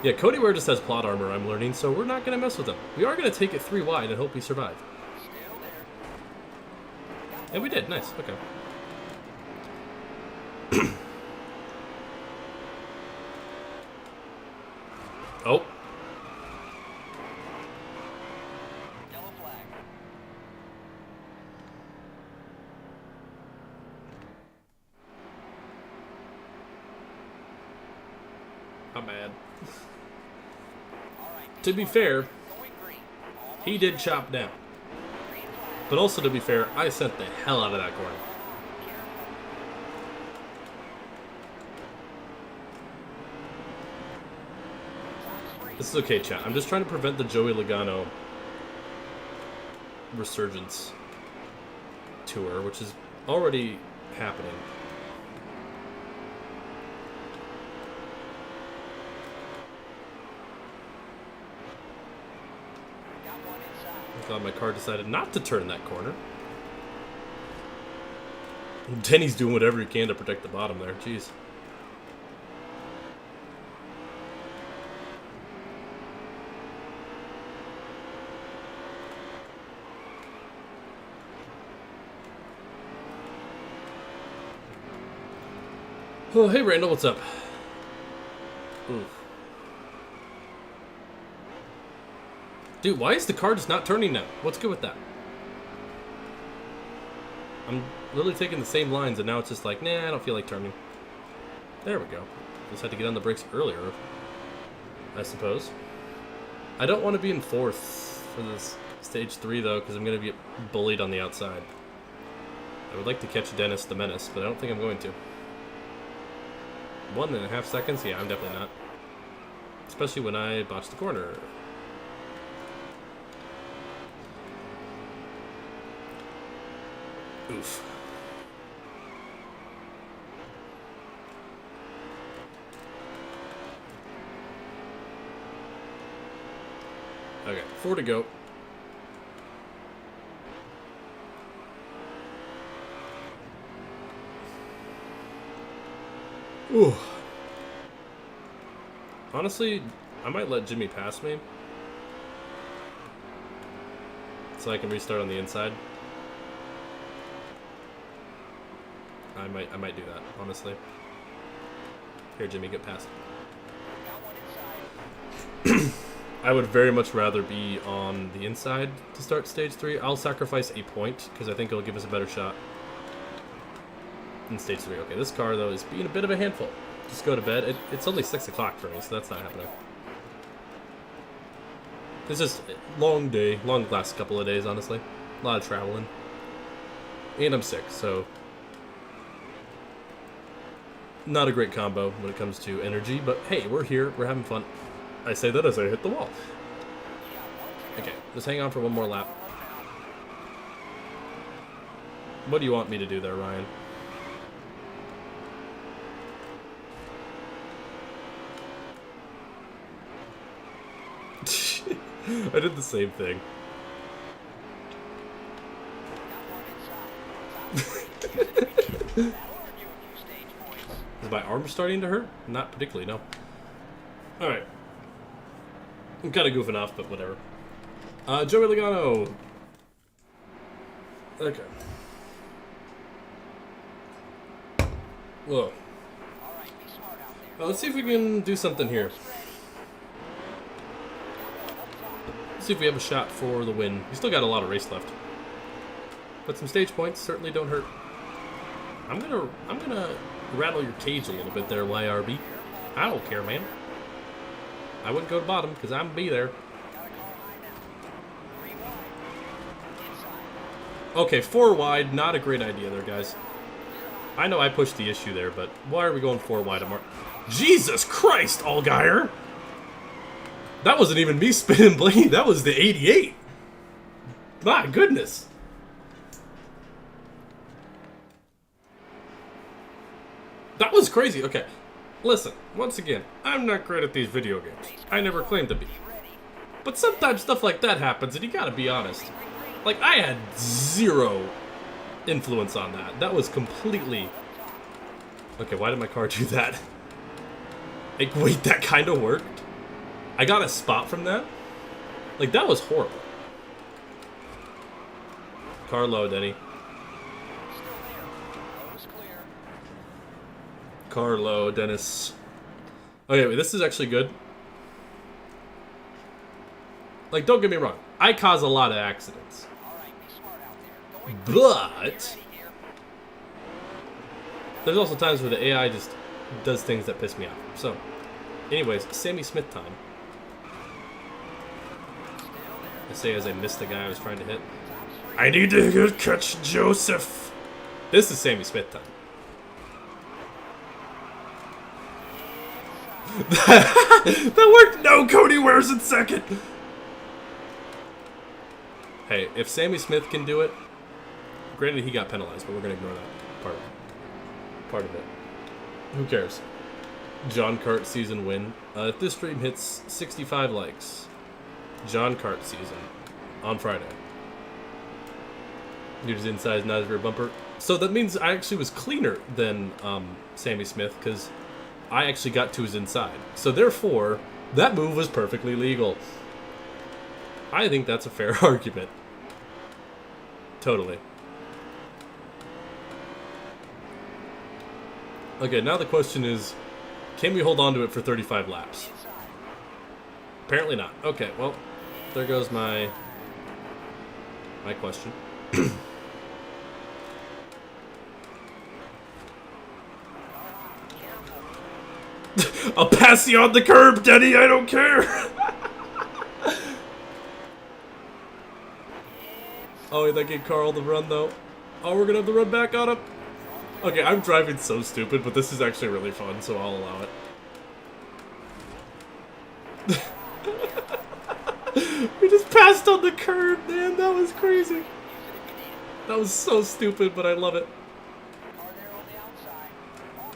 Yeah, Cody Ware just has plot armor, I'm learning, so we're not going to mess with him. We are going to take it 3 wide and hope we survive. Still there. And we did. Nice. Okay. Oh. Yellow flag. I'm mad. All right. To be fair, Going green. Almost he did chop down. green flag. But also, to be fair, I sent the hell out of that corner. This is okay, chat. I'm just trying to prevent the Joey Logano resurgence tour, which is already happening. Got one inside. I thought my car decided not to turn that corner. Denny's doing whatever he can to protect the bottom there. Jeez. Oh, hey Randall, what's up? Ooh. Dude, why is the car just not turning now? What's good with that? I'm literally taking the same lines and now it's just like, nah, I don't feel like turning. There we go. Just had to get on the brakes earlier, I suppose. I don't want to be in 4th for this stage 3 though, because I'm going to be bullied on the outside. I would like to catch Dennis the Menace, but I don't think I'm going to. 1.5 seconds? Yeah, I'm definitely not. Especially when I botched the corner. Oof. Okay, 4 to go. Ooh. Honestly, I might let Jimmy pass me. So I can restart on the inside. I might do that, honestly. Here, Jimmy, get past. Got one inside. I would very much rather be on the inside to start stage 3. I'll sacrifice a point, because I think it'll give us a better shot in stage 3. Okay, this car, though, is being a bit of a handful. Just go to bed. It's only 6 o'clock for me, so that's not happening. It's just a long day, long last couple of days, honestly. A lot of traveling. And I'm sick, so not a great combo when it comes to energy, but hey, we're here, we're having fun. I say that as I hit the wall. Okay, just hang on for one more lap. What do you want me to do there, Ryan? I did the same thing. Is my arm starting to hurt? Not particularly, no. Alright. I'm kind of goofing off, but whatever. Joey Logano. Okay. Whoa. Well, let's see if we can do something here. Let's see if we have a shot for the win. We still got a lot of race left. But some stage points certainly don't hurt. I'm gonna rattle your cage a little bit there, YRB. I don't care, man. I wouldn't go to bottom because I'm gonna be there. Okay, 4 wide, not a great idea there, guys. I know I pushed the issue there, but why are we going 4 wide? Jesus Christ, Allgaier! That wasn't even me spinning blade, that was the 88. My goodness. That was crazy. Okay, listen, once again, I'm not great at these video games. I never claimed to be. But sometimes stuff like that happens, and you gotta be honest. Like, I had 0 influence on that. That was completely... Okay, why did my car do that? Like, wait, that kind of worked? I got a spot from that. Like, that was horrible. Car low, Denny. Still there. Nose clear. Car low, Dennis. Okay, wait, this is actually good. Like, don't get me wrong. I cause a lot of accidents. All right, be smart out there. Going But ready here. there's also times where the AI just does things that piss me off. So, anyways, Sammy Smith time. I say as I missed the guy I was trying to hit. I need to catch Joseph. This is Sammy Smith time. That worked. No, Cody Ware's in second. Hey, if Sammy Smith can do it, granted he got penalized, but we're gonna ignore that part of it. Who cares? John Cart season win. If this stream hits 65 likes, John Cart season on Friday. Use inside not rear bumper. So that means I actually was cleaner than Sammy Smith because I actually got to his inside. So therefore, that move was perfectly legal. I think that's a fair argument. Totally. Okay, now the question is, can we hold on to it for 35 laps? Apparently not. Okay, well, there goes my question. I'll pass you on the curb, Denny. I don't care. Oh, that gave Carl the run, though. Oh, we're gonna have the run back on him. Okay, I'm driving so stupid, but this is actually really fun, so I'll allow it. We just passed on the curb, man. That was crazy. That was so stupid, but I love it. Car there on the outside. All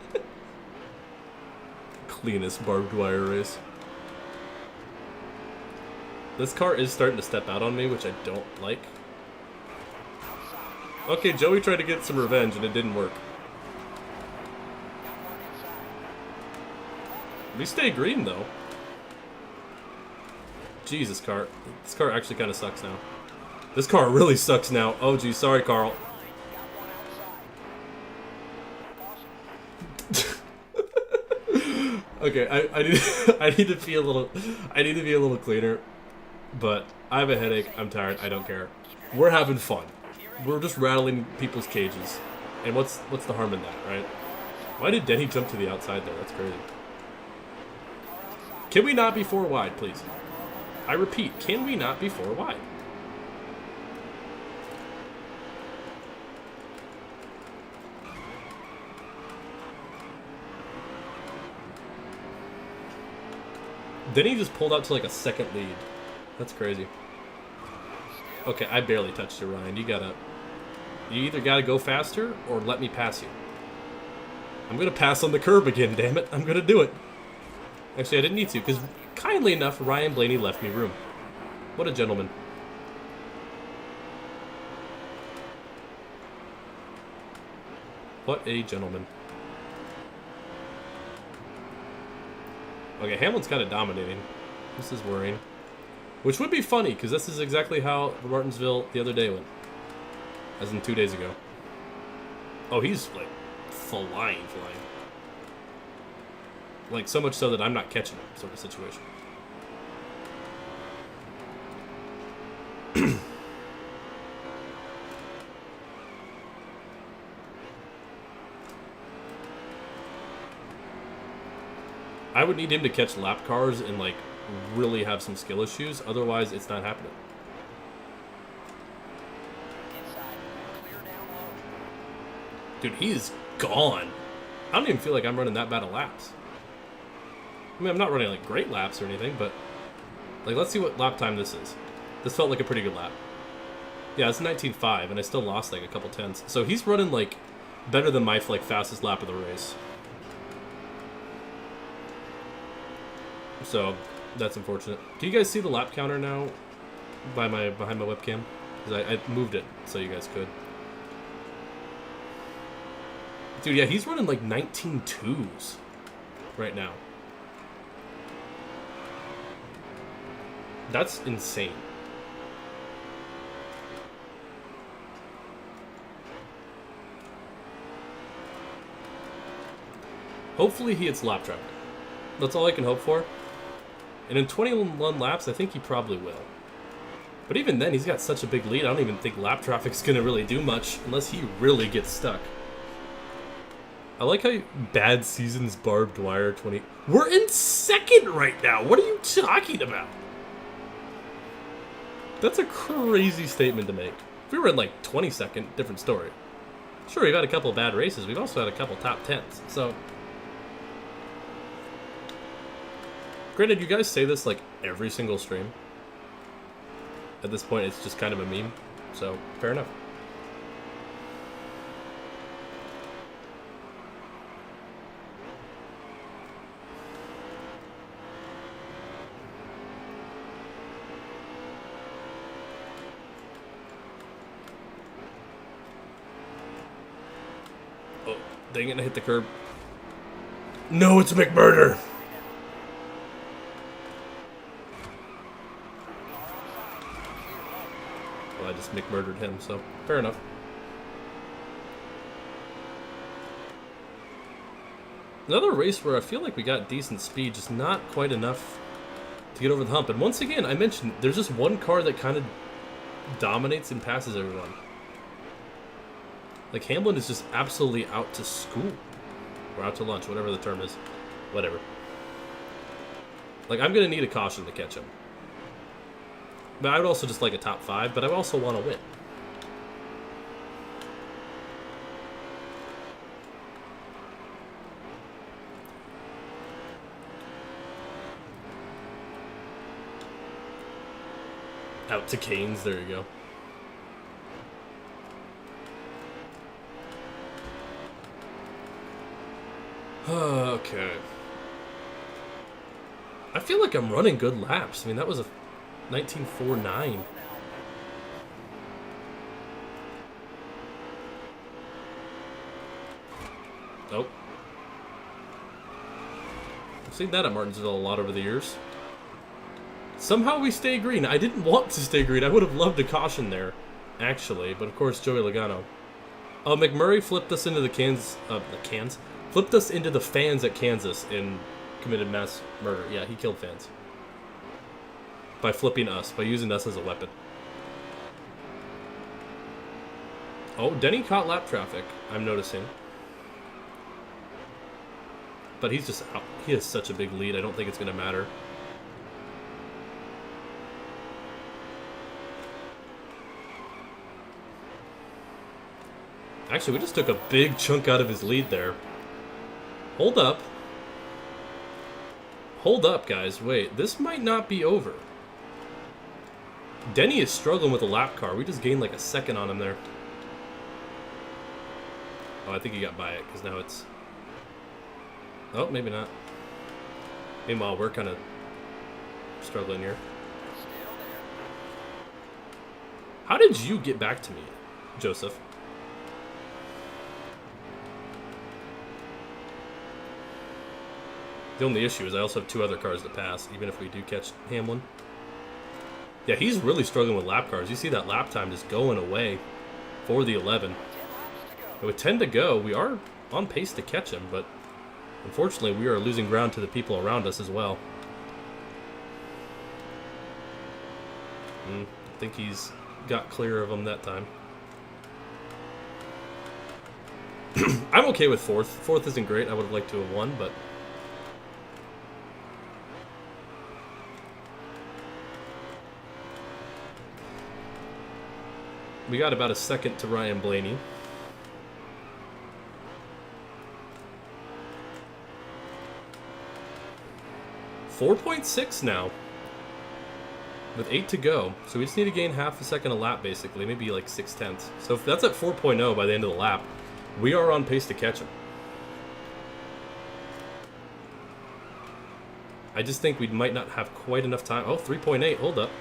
clear. Cleanest Barb Dwyer race. This car is starting to step out on me, which I don't like. Okay, Joey tried to get some revenge and it didn't work. We stay green though. Jesus, car. This car actually kind of sucks now. This car really sucks now. Oh, geez, sorry, Carl. Okay, I need to be a little cleaner, but I have a headache. I'm tired. I don't care. We're having fun. We're just rattling people's cages, and what's the harm in that, right? Why did Denny jump to the outside there? That's crazy. Can we not be 4 wide, please? I repeat, can we not be 4 wide? Then he just pulled out to like a second lead. That's crazy. Okay, I barely touched you, Ryan. You either gotta go faster or let me pass you. I'm gonna pass on the curb again, damn it. I'm gonna do it. Actually, I didn't need to, because kindly enough, Ryan Blaney left me room. What a gentleman. What a gentleman. Okay, Hamlin's kind of dominating. This is worrying. Which would be funny, because this is exactly how Martinsville the other day went. As in 2 days ago. Oh, he's, like, flying. Like, so much so that I'm not catching him, sort of situation. I would need him to catch lap cars and, like, really have some skill issues. Otherwise, it's not happening. Dude, he is gone. I don't even feel like I'm running that bad of laps. I mean, I'm not running, like, great laps or anything, but... Like, let's see what lap time this is. This felt like a pretty good lap. Yeah, it's 19.5, and I still lost, like, a couple tenths. So he's running, like, better than my, like, fastest lap of the race. So, that's unfortunate. Do you guys see the lap counter now behind my webcam? Because I moved it so you guys could. Dude, yeah, he's running like 19.2s right now. That's insane. Hopefully he hits lap traffic. That's all I can hope for. And in 21 laps, I think he probably will. But even then, he's got such a big lead, I don't even think lap traffic's going to really do much unless he really gets stuck. I like how bad seasons Barb Dwyer 20... We're in second right now! What are you talking about? That's a crazy statement to make. If we were in like 22nd, different story. Sure, we've had a couple bad races. We've also had a couple top 10s. So... Granted, you guys say this like every single stream. At this point, it's just kind of a meme. So, fair enough. Oh, dang it, I hit the curb. No, it's McMurder! I just McMurdered him, so fair enough. Another race where I feel like we got decent speed, just not quite enough to get over the hump. And once again, I mentioned there's just one car that kind of dominates and passes everyone. Like Hamlin is just absolutely out to school. Or out to lunch, whatever the term is. Whatever. Like, I'm going to need a caution to catch him. But I would also just like a top 5, but I also want to win. Out to Canes, there you go. Okay. I feel like I'm running good laps. I mean, that was a 19.49. Nope. I've seen that at Martinsville a lot over the years. Somehow we stay green. I didn't want to stay green. I would have loved a caution there, actually. But of course, Joey Logano. Oh, McMurray flipped us into the flipped us into the fans at Kansas and committed mass murder. Yeah, he killed fans. By flipping us, by using us as a weapon. Oh, Denny caught lap traffic, I'm noticing. But he's just out. He has such a big lead, I don't think it's going to matter. Actually, we just took a big chunk out of his lead there. Hold up. Hold up, guys. Wait, this might not be over. Denny is struggling with a lap car. We just gained like a second on him there. Oh, I think he got by it, because now it's... Oh, maybe not. Meanwhile, we're kind of struggling here. How did you get back to me, Joseph? The only issue is I also have 2 other cars to pass, even if we do catch Hamlin. Yeah, he's really struggling with lap cars. You see that lap time just going away for the 11. And with 10 to go, we are on pace to catch him, but unfortunately we are losing ground to the people around us as well. I think he's got clear of him that time. I'm okay with 4th. 4th isn't great. I would have liked to have won, but... We got about a second to Ryan Blaney. .6 now. With 8 to go. So we just need to gain half a second a lap, basically. Maybe like 0.6. So if that's at 4.0 by the end of the lap, we are on pace to catch him. I just think we might not have quite enough time. Oh, 3.8. Hold up.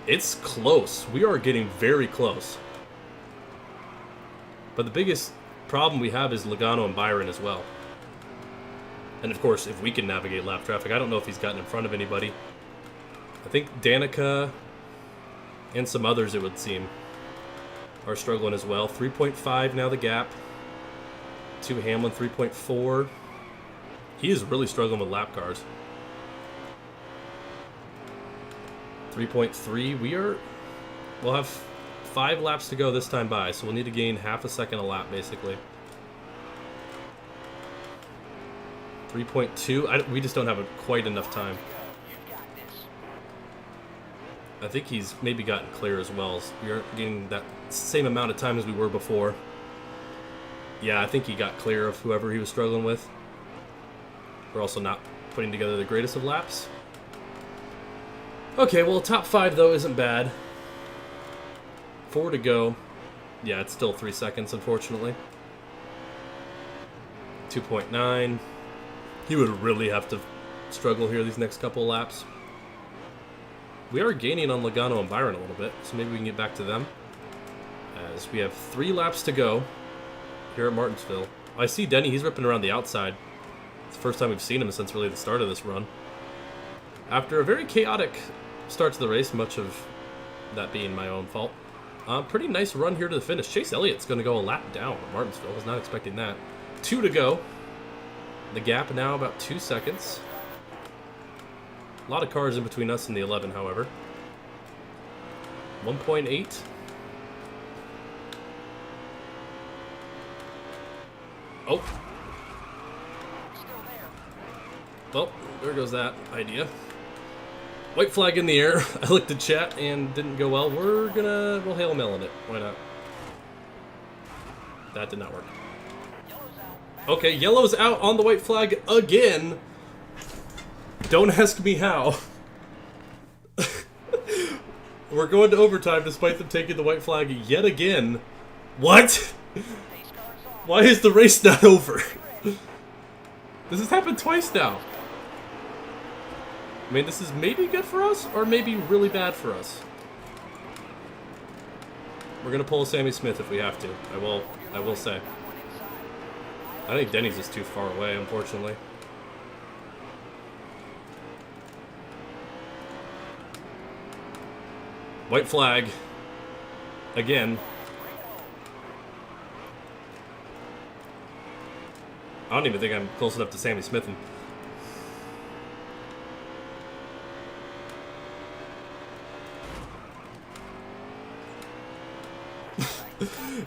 It's close. We are getting very close. But the biggest problem we have is Logano and Byron as well. And of course, if we can navigate lap traffic, I don't know if he's gotten in front of anybody. I think Danica and some others, it would seem, are struggling as well. 3.5 now the gap to Hamlin, 3.4. He is really struggling with lap cars. 3.3. We'll have 5 laps to go this time by, so we'll need to gain half a second a lap, basically. 3.2. We just don't have quite enough time. I think he's maybe gotten clear as well. So we aren't getting that same amount of time as we were before. Yeah, I think he got clear of whoever he was struggling with. We're also not putting together the greatest of laps. Okay, well, top 5, though, isn't bad. 4 to go. Yeah, it's still 3 seconds, unfortunately. 2.9. He would really have to struggle here these next couple laps. We are gaining on Logano and Byron a little bit, so maybe we can get back to them. As we have 3 laps to go here at Martinsville. I see Denny, he's ripping around the outside. It's the first time we've seen him since really the start of this run. After a very chaotic start to the race, much of that being my own fault. Pretty nice run here to the finish. Chase Elliott's going to go a lap down at Martinsville. Was not expecting that. 2 to go. The gap now about 2 seconds. A lot of cars in between us and the 11, however. 1.8. Oh. Well, there goes that idea. White flag in the air. I looked at chat and didn't go well. We'll hail melon it. Why not? That did not work. Okay, yellow's out on the white flag again. Don't ask me how. We're going to overtime despite them taking the white flag yet again. What? Why is the race not over? This has happened twice now. I mean, this is maybe good for us, or maybe really bad for us. We're gonna pull Sammy Smith if we have to. I will say. I think Denny's is too far away, unfortunately. White flag. Again. I don't even think I'm close enough to Sammy Smith.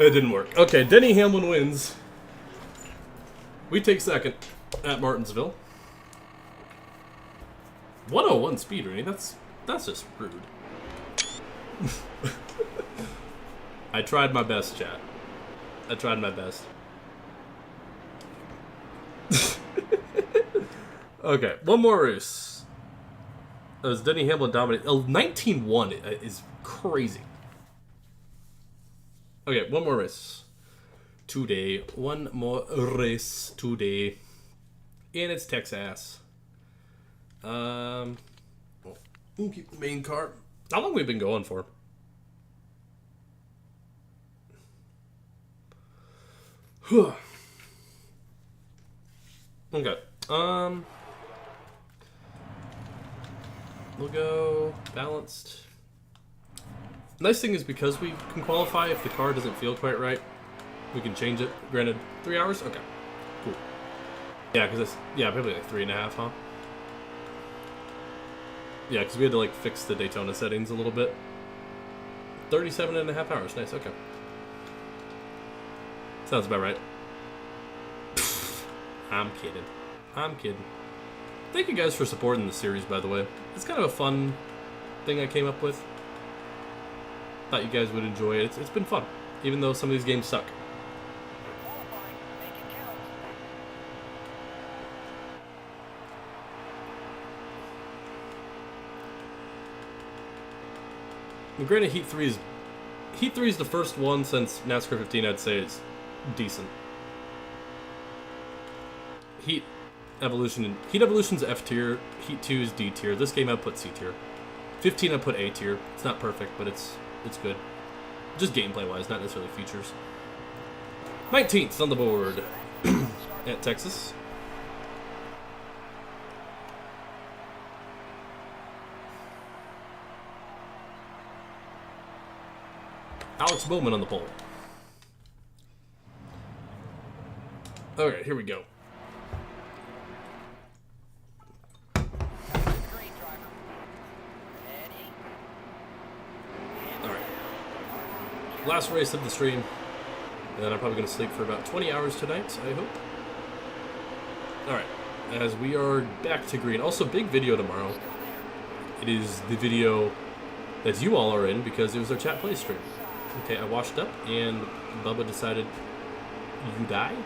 It didn't work. Okay, Denny Hamlin wins. We take second at Martinsville. 101 speed rating. That's just rude. I tried my best, chat. I tried my best. Okay, one more race. As Denny Hamlin dominated. 19-1 is crazy. Okay, one more race today. One more race today. And it's Texas. We'll keep the main car. How long have we been going for? Okay. We'll go balanced. Nice thing is because we can qualify if the car doesn't feel quite right, we can change it. Granted, 3 hours? Okay. Cool. Yeah, because it's, probably like 3.5, huh? Yeah, because we had to like fix the Daytona settings a little bit. 37.5 hours. Nice, okay. Sounds about right. I'm kidding. I'm kidding. Thank you guys for supporting the series, by the way. It's kind of a fun thing I came up with. Thought you guys would enjoy it. It's been fun, even though some of these games suck. And granted, Heat 3 is the first one since NASCAR 15 I'd say is decent. Heat Evolution's F tier, Heat 2 is D tier. This game I'd put C tier. 15 I'd put A tier. It's not perfect, but it's good. Just gameplay wise, not necessarily features. 19th on the board at Texas. Alex Bowman on the pole. Alright, here we go. Green driver. Ready? Alright. Last race of the stream. And then I'm probably going to sleep for about 20 hours tonight, I hope. Alright. As we are back to green. Also, big video tomorrow. It is the video that you all are in because it was our chat play stream. Okay, I washed up and Bubba decided, you die?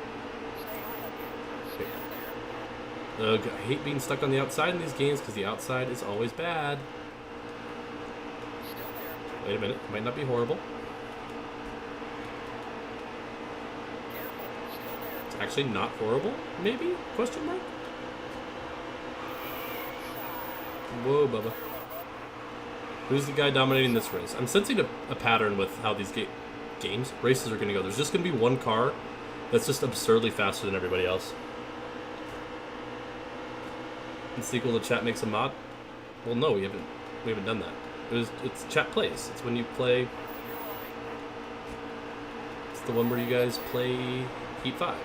Ugh, I hate being stuck on the outside in these games because the outside is always bad. Wait a minute, it might not be horrible. It's actually not horrible, maybe? Question mark? Whoa, Bubba. Who's the guy dominating this race? I'm sensing a pattern with how these races are going to go. There's just going to be one car that's just absurdly faster than everybody else. In sequel, the chat makes a mod. Well, no, we haven't done that. It's chat plays. It's when you play. It's the one where you guys play Heat 5.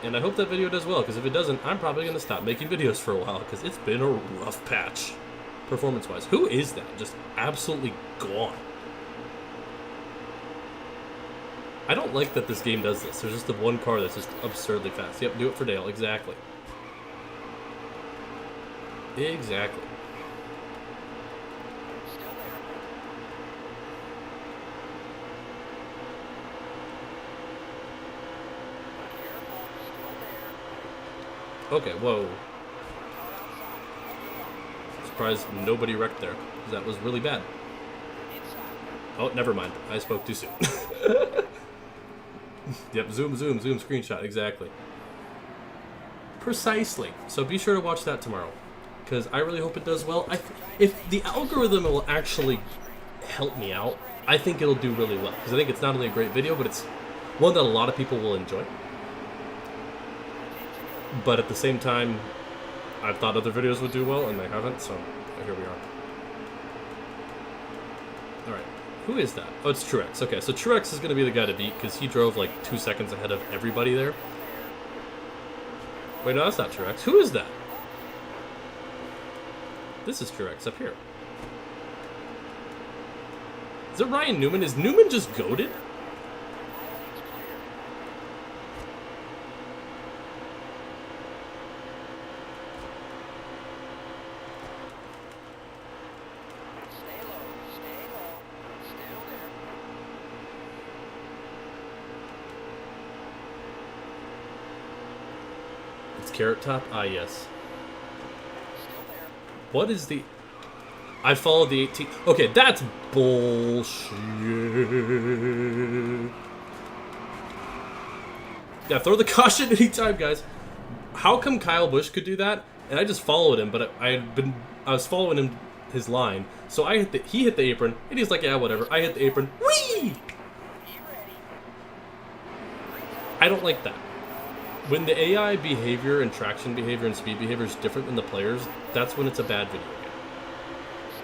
And I hope that video does well, because if it doesn't, I'm probably going to stop making videos for a while, because it's been a rough patch, performance-wise. Who is that? Just absolutely gone. I don't like that this game does this. There's just the one car that's just absurdly fast. Yep, do it for Dale. Exactly. Exactly. Okay, whoa. Surprised nobody wrecked there, because that was really bad. Oh, never mind. I spoke too soon. Yep, zoom, screenshot, exactly. Precisely. So be sure to watch that tomorrow, because I really hope it does well. If the algorithm will actually help me out, I think it'll do really well, because I think it's not only a great video, but it's one that a lot of people will enjoy. But at the same time, I've thought other videos would do well, and they haven't, so here we are. Alright, who is that? Oh, it's Truex. Okay, so Truex is going to be the guy to beat, because he drove like 2 seconds ahead of everybody there. Wait, no, that's not Truex. Who is that? This is Truex up here. Is it Ryan Newman? Is Newman just goated? Carrot Top? Ah, yes. What is the... I followed the 18... Okay, that's bullshit. Yeah, throw the caution anytime, guys. How come Kyle Busch could do that? And I just followed him, but I was following him, his line. So he hit the apron, and he's like, yeah, whatever. I hit the apron. Whee! I don't like that. When the AI behavior and traction behavior and speed behavior is different than the players, that's when it's a bad video game.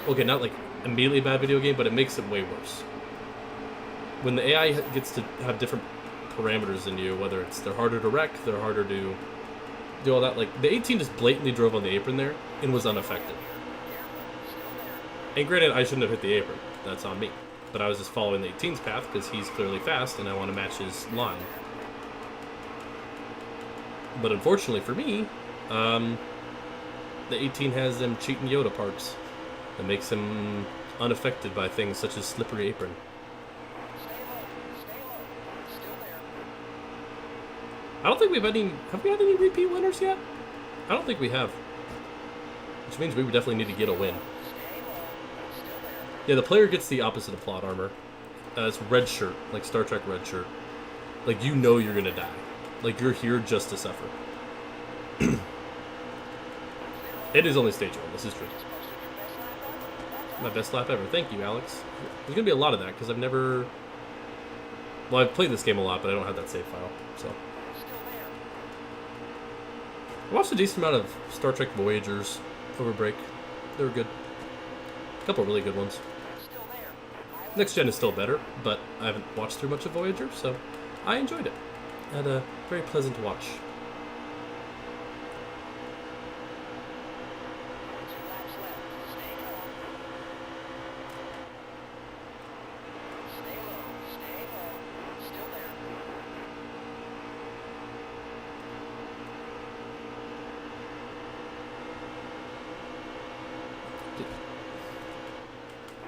Okay, not like immediately a bad video game, but it makes it way worse. When the AI gets to have different parameters than you, whether it's they're harder to wreck, they're harder to do all that, like the 18 just blatantly drove on the apron there and was unaffected. And granted, I shouldn't have hit the apron. That's on me. But I was just following the 18's path because he's clearly fast and I want to match his line. But unfortunately for me, the 18 has them cheating Yoda parts that makes him unaffected by things such as slippery apron. I don't think we've had any... Have we had any repeat winners yet? I don't think we have. Which means we would definitely need to get a win. Yeah, the player gets the opposite of plot armor. It's red shirt, like Star Trek red shirt. Like, you know you're gonna die. Like, you're here just to suffer. It is only stage 1, this is true. My best lap ever. Thank you, Alex. There's gonna be a lot of that because I've never. Well, I've played this game a lot, but I don't have that save file. So Still there. I watched a decent amount of Star Trek Voyagers over break. They were good. A couple really good ones. Still there. Next Gen is still better, but I haven't watched through much of Voyager, so I enjoyed it. I had a very pleasant watch. 2 laps left. Stay calm. Stay low. Stay low. Still there.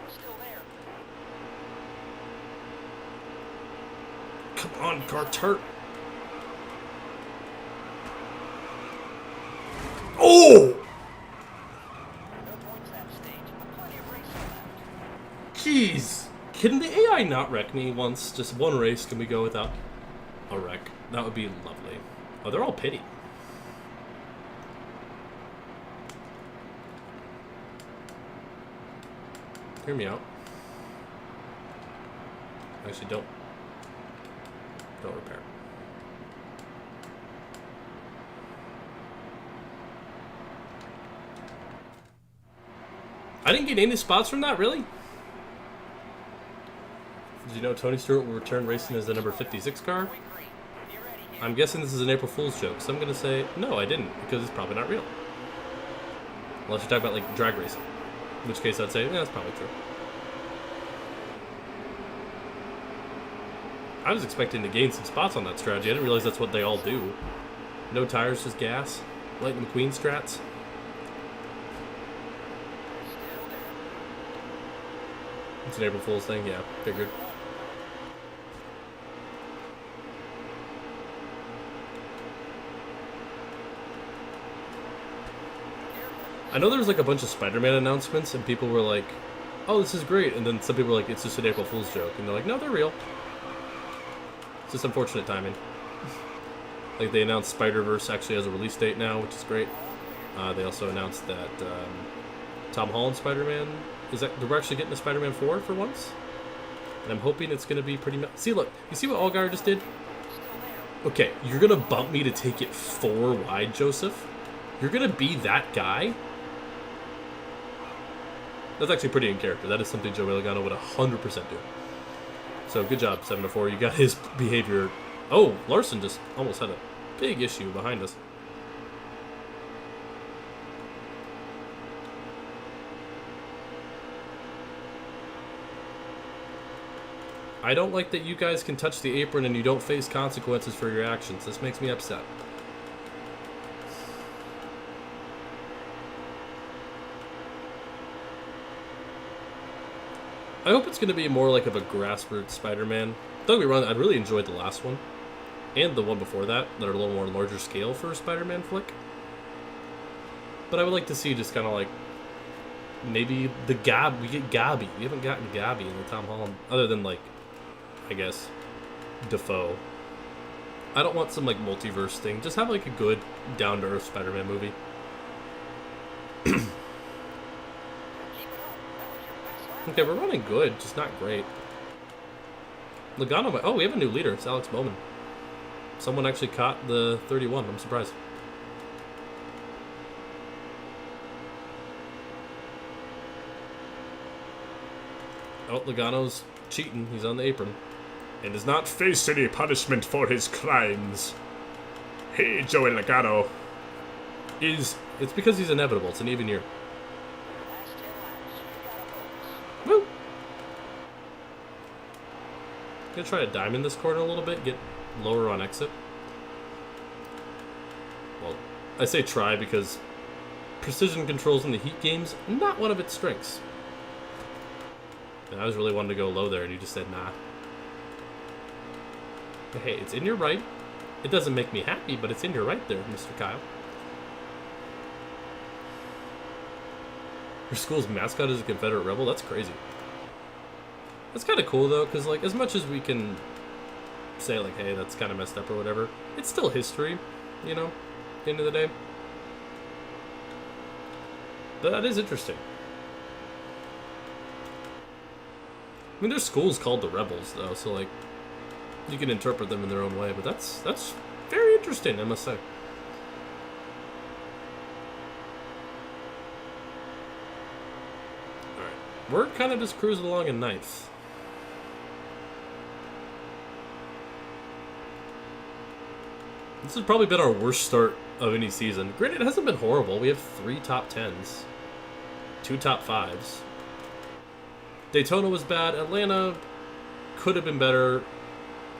Still there. Come on, Carter. Oh! No points that stage, but plenty of racing left. Jeez. Can the AI not wreck me once? Just one race, can we go without a wreck? That would be lovely. Oh, they're all pity. Hear me out. Actually, don't repair. I didn't get any spots from that, really? Did you know Tony Stewart will return racing as the number 56 car? Point green. Be ready. I'm guessing this is an April Fool's joke, so I'm gonna say no, I didn't, because it's probably not real. Unless you're talking about like drag racing, in which case I'd say, yeah, that's probably true. I was expecting to gain some spots on that strategy. I didn't realize that's what they all do. No tires, just gas. Lightning McQueen strats. Still there. It's an April Fool's thing, yeah, figured. I know there was like a bunch of Spider-Man announcements, and people were like, "Oh, this is great," and then some people were like, "It's just an April Fool's joke," and they're like, "No, they're real." It's just unfortunate timing. Like they announced Spider-Verse actually has a release date now, which is great. They also announced that Tom Holland Spider-Man we're actually getting a Spider-Man 4 for once, and I'm hoping it's going to be pretty. See, look, you see what Allgaier just did? Okay, you're gonna bump me to take it 4 wide, Joseph. You're gonna be that guy. That's actually pretty in character. That is something Joey Logano would 100% do. So good job, 7-4. You got his behavior. Oh, Larson just almost had a big issue behind us. I don't like that you guys can touch the apron and you don't face consequences for your actions. This makes me upset. I hope it's going to be more like of a grassroots Spider-Man. Don't get me wrong, I really enjoyed the last one. And the one before that are a little more larger scale for a Spider-Man flick. But I would like to see just kind of like, maybe we get Gabby. We haven't gotten Gabby in the Tom Holland, other than like, I guess, Defoe. I don't want some like multiverse thing. Just have like a good, down-to-earth Spider-Man movie. Okay, we're running good, just not great. Logano, oh, we have a new leader. It's Alex Bowman. Someone actually caught the 31. I'm surprised. Oh, Logano's cheating. He's on the apron. And does not face any punishment for his crimes. Hey, Joey Logano. It's because he's inevitable. It's an even year. Last 10 laps. You gotta focus. Woo! Gonna try to diamond this corner a little bit, get lower on exit. Well, I say try because precision controls in the Heat games, not one of its strengths. And I was really wanting to go low there, and you just said nah. But hey, it's in your right. It doesn't make me happy, but it's in your right there, Mr. Kyle. Your school's mascot is a Confederate rebel? That's crazy. That's kind of cool, though, because, like, as much as we can say, like, hey, that's kind of messed up or whatever, it's still history, you know, at the end of the day. But that is interesting. I mean, there's schools called the Rebels, though, so, like, you can interpret them in their own way, but that's very interesting, I must say. Alright, we're kind of just cruising along in ninth. This has probably been our worst start of any season. Granted, it hasn't been horrible. We have 3 top 10s, 2 top 5s. Daytona was bad. Atlanta could have been better.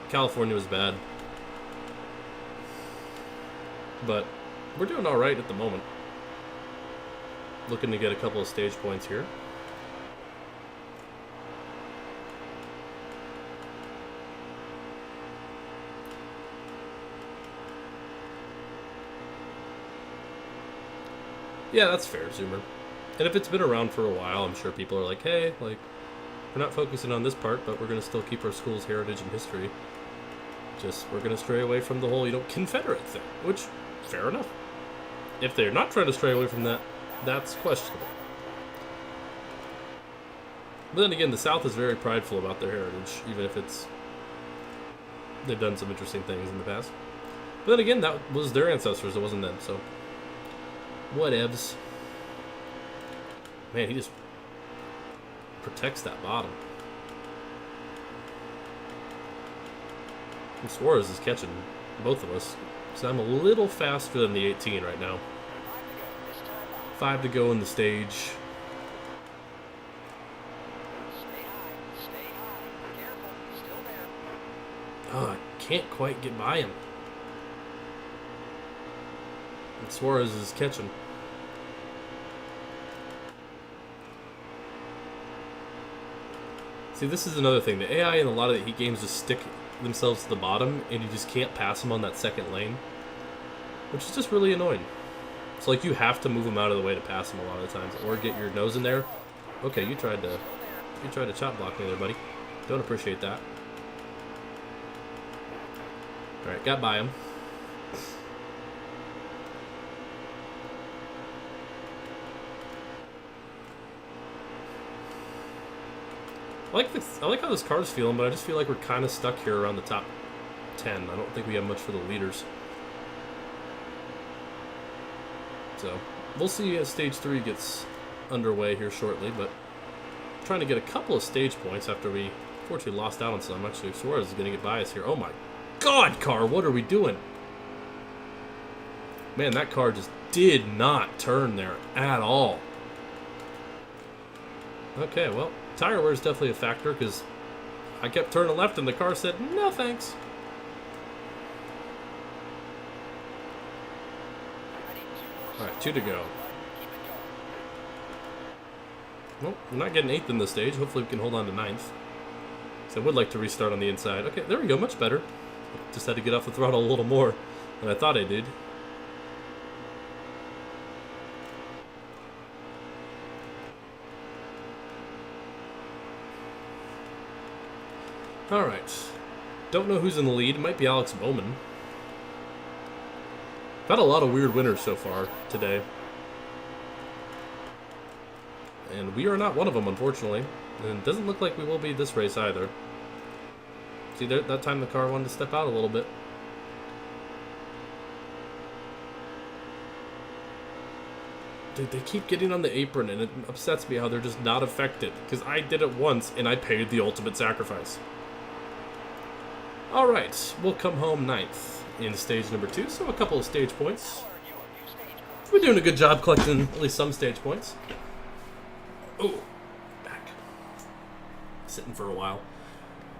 California was bad. But we're doing all right at the moment. Looking to get a couple of stage points here. Yeah, that's fair, Zoomer. And if it's been around for a while, I'm sure people are like, hey, like, we're not focusing on this part, but we're going to still keep our school's heritage and history. Just, we're going to stray away from the whole, Confederate thing, which, fair enough. If they're not trying to stray away from that, that's questionable. But then again, the South is very prideful about their heritage, even if they've done some interesting things in the past. But then again, that was their ancestors, it wasn't them, so whatevs. Man, he just protects that bottom. And Suarez is catching both of us. So I'm a little faster than the 18 right now. 5 to go in the stage. Stay high. Careful. Still there. Oh, I can't quite get by him. And Suarez is catching. See, this is another thing. The AI in a lot of the Heat games just stick themselves to the bottom, and you just can't pass them on that second lane, which is just really annoying. So, like, you have to move them out of the way to pass them a lot of the times, or get your nose in there. Okay, you tried to chop block me there, buddy. Don't appreciate that. All right, got by him. I like how this car's feeling, but I just feel like we're kind of stuck here around the top 10. I don't think we have much for the leaders. So, we'll see as Stage 3 gets underway here shortly, but trying to get a couple of stage points after we fortunately lost out on some. Actually, Suarez is going to get by us here. Oh my God, car, what are we doing? Man, that car just did not turn there at all. Okay, well, tire wear is definitely a factor because I kept turning left and the car said, no thanks. Alright, 2 to go. Well, we're not getting 8th in this stage. Hopefully we can hold on to 9th. So I would like to restart on the inside. Okay, there we go, much better. Just had to get off the throttle a little more than I thought I did. Alright. Don't know who's in the lead. It might be Alex Bowman. I've had a lot of weird winners so far today. And we are not one of them, unfortunately. And it doesn't look like we will be this race either. See, there, that time the car wanted to step out a little bit. Dude, they keep getting on the apron, and it upsets me how they're just not affected. Because I did it once, and I paid the ultimate sacrifice. Alright, we'll come home 9th in stage number 2, so a couple of stage points. We're doing a good job collecting at least some stage points. Oh, back. Sitting for a while.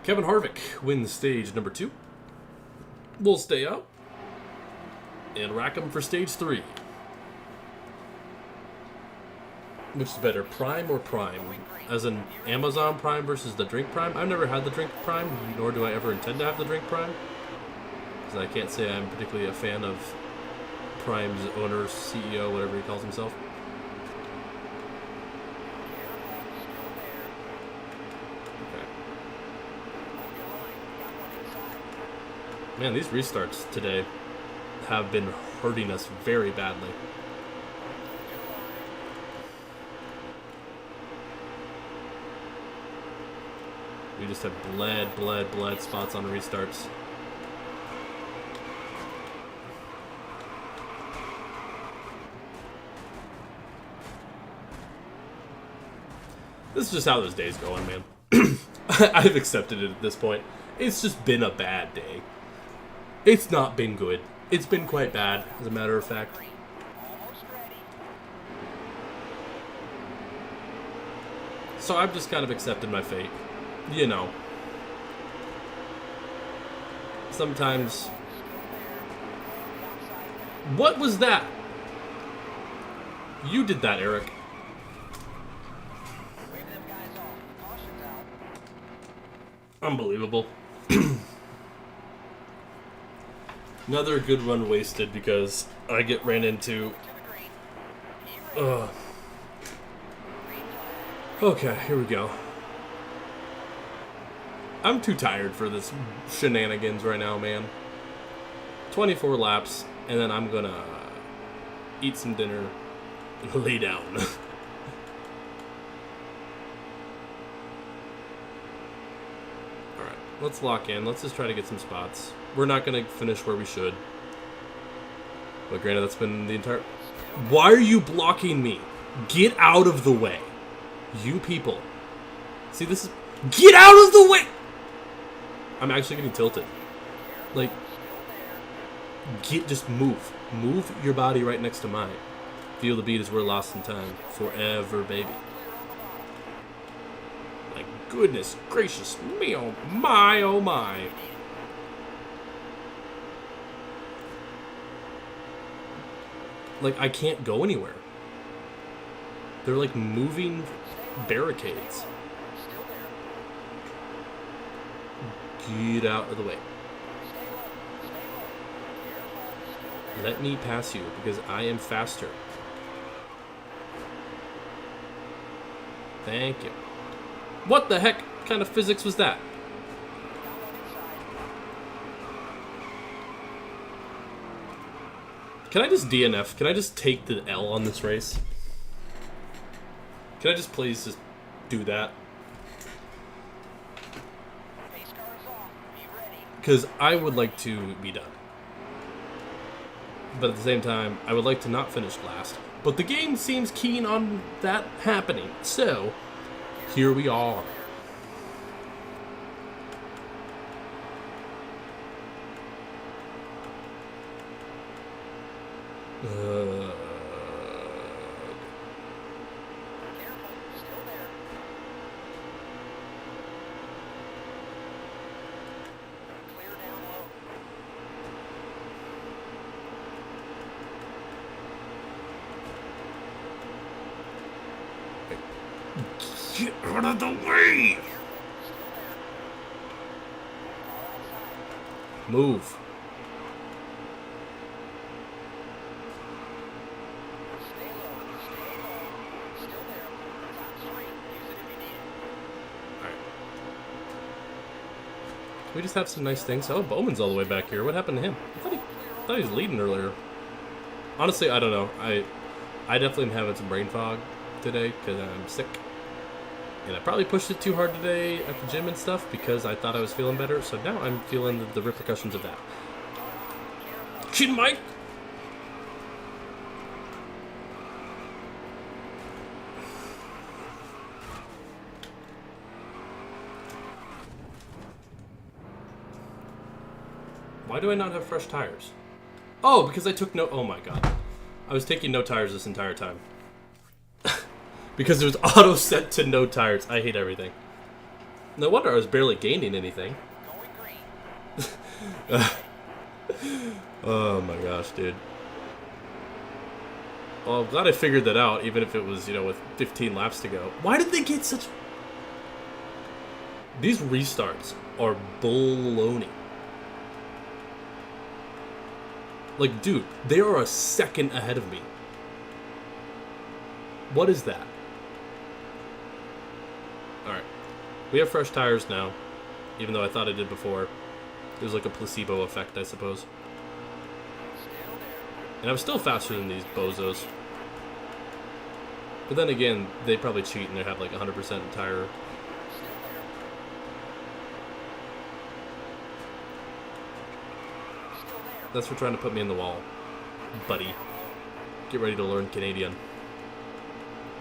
Kevin Harvick wins stage number 2. We'll stay up and rack him for stage 3. Which is better, Prime or Prime? As in Amazon Prime versus the Drink Prime? I've never had the Drink Prime, nor do I ever intend to have the Drink Prime. Because I can't say I'm particularly a fan of Prime's owner, CEO, whatever he calls himself. Okay. Man, these restarts today have been hurting us very badly. We just have bled spots on restarts. This is just how this day's going, man. I've accepted it at this point. It's just been a bad day. It's not been good. It's been quite bad, as a matter of fact. Almost ready. So I've just kind of accepted my fate. You know. Sometimes... What was that? You did that, Eric. Wave them guys off. Caution's out. Unbelievable. Another good run wasted because I get ran into. To the green. Keep ready. Green flag. Okay, here we go. I'm too tired for this shenanigans right now, man. 24 laps, and then I'm gonna eat some dinner and lay down. Alright, let's lock in. Let's just try to get some spots. We're not gonna finish where we should. But granted, that's been the entire... Why are you blocking me? Get out of the way. You people. See, this is... Get out of the way! I'm actually getting tilted. Like... Just move. Move your body right next to mine. Feel the beat as we're lost in time. Forever, baby. My goodness gracious me, oh my, oh my. Like, I can't go anywhere. They're like moving barricades. Get out of the way. Let me pass you, because I am faster. Thank you. What the heck kind of physics was that? Can I just DNF? Can I just take the L on this race? Can I just please just do that? Because I would like to be done. But at the same time, I would like to not finish last. But the game seems keen on that happening. So, here we are. Get out of the way! Move. We just have some nice things. Oh, Bowman's all the way back here. What happened to him? I thought he was leading earlier. Honestly, I don't know. I definitely am having some brain fog today because I'm sick. And I probably pushed it too hard today at the gym and stuff because I thought I was feeling better. So now I'm feeling the repercussions of that. Chin Mike! Why do I not have fresh tires? Oh, because I took no... Oh my god. I was taking no tires this entire time. Because it was auto set to no tires. I hate everything. No wonder I was barely gaining anything. Oh my gosh, dude. Well, I'm glad I figured that out, even if it was, you know, with 15 laps to go. Why did they get such... These restarts are baloney. Like, dude, they are a second ahead of me. What is that? Alright. We have fresh tires now. Even though I thought I did before. It was like a placebo effect, I suppose. And I'm still faster than these bozos. But then again, they probably cheat and they have like 100% tire That's for trying to put me in the wall. Buddy. Get ready to learn Canadian.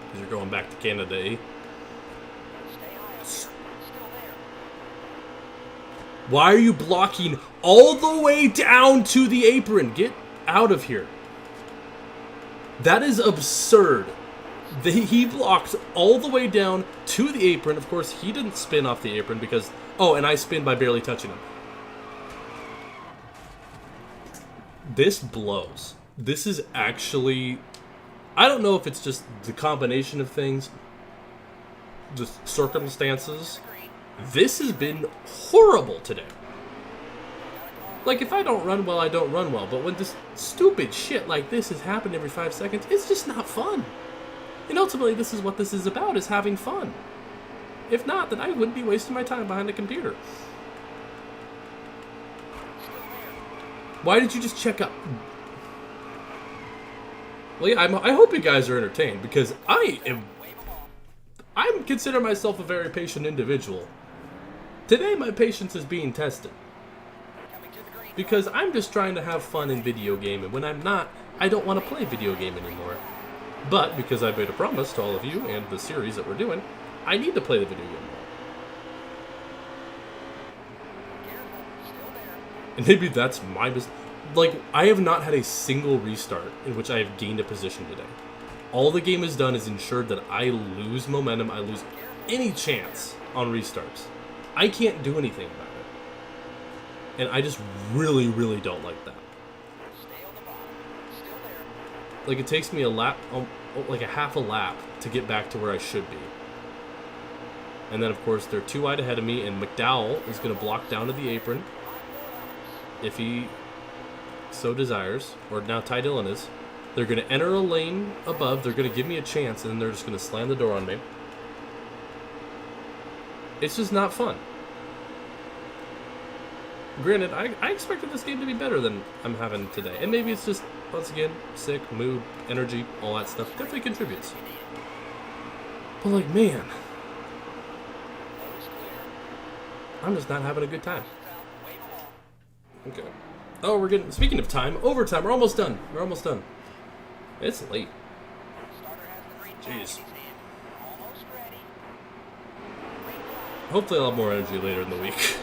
Because you're going back to Canada, eh? Why are you blocking all the way down to the apron? Get out of here. That is absurd. He blocked all the way down to the apron. Of course, he didn't spin off the apron because... Oh, and I spin by barely touching him. This blows. This is actually... I don't know if it's just the combination of things, the circumstances. This has been horrible today. Like, if I don't run well, I don't run well. But when this stupid shit like this has happened every 5 seconds, it's just not fun. And ultimately, this is what this is about, is having fun. If not, then I wouldn't be wasting my time behind a computer. Why did you just check up? Well, yeah, I hope you guys are entertained, because I'm consider myself a very patient individual. Today, my patience is being tested. Because I'm just trying to have fun in video game, and when I'm not, I don't want to play video game anymore. But, because I made a promise to all of you and the series that we're doing, I need to play the video game more. And maybe that's my mistake. Like, I have not had a single restart in which I have gained a position today. All the game has done is ensured that I lose momentum, I lose any chance on restarts. I can't do anything about it. And I just really, really don't like that. Like, it takes me a lap, like a half a lap, to get back to where I should be. And then, of course, they're 2 wide ahead of me, and McDowell is going to block down to the apron if he so desires, or now Ty Dillon is. They're going to enter a lane above, they're going to give me a chance, and then they're just going to slam the door on me. It's just not fun. Granted, I expected this game to be better than I'm having today. And maybe it's just, once again, sick, mood, energy, all that stuff definitely contributes. But like, man, I'm just not having a good time. Okay. Oh, we're getting, speaking of time, overtime. We're almost done. We're almost done. It's late. Jeez. Hopefully I'll have more energy later in the week.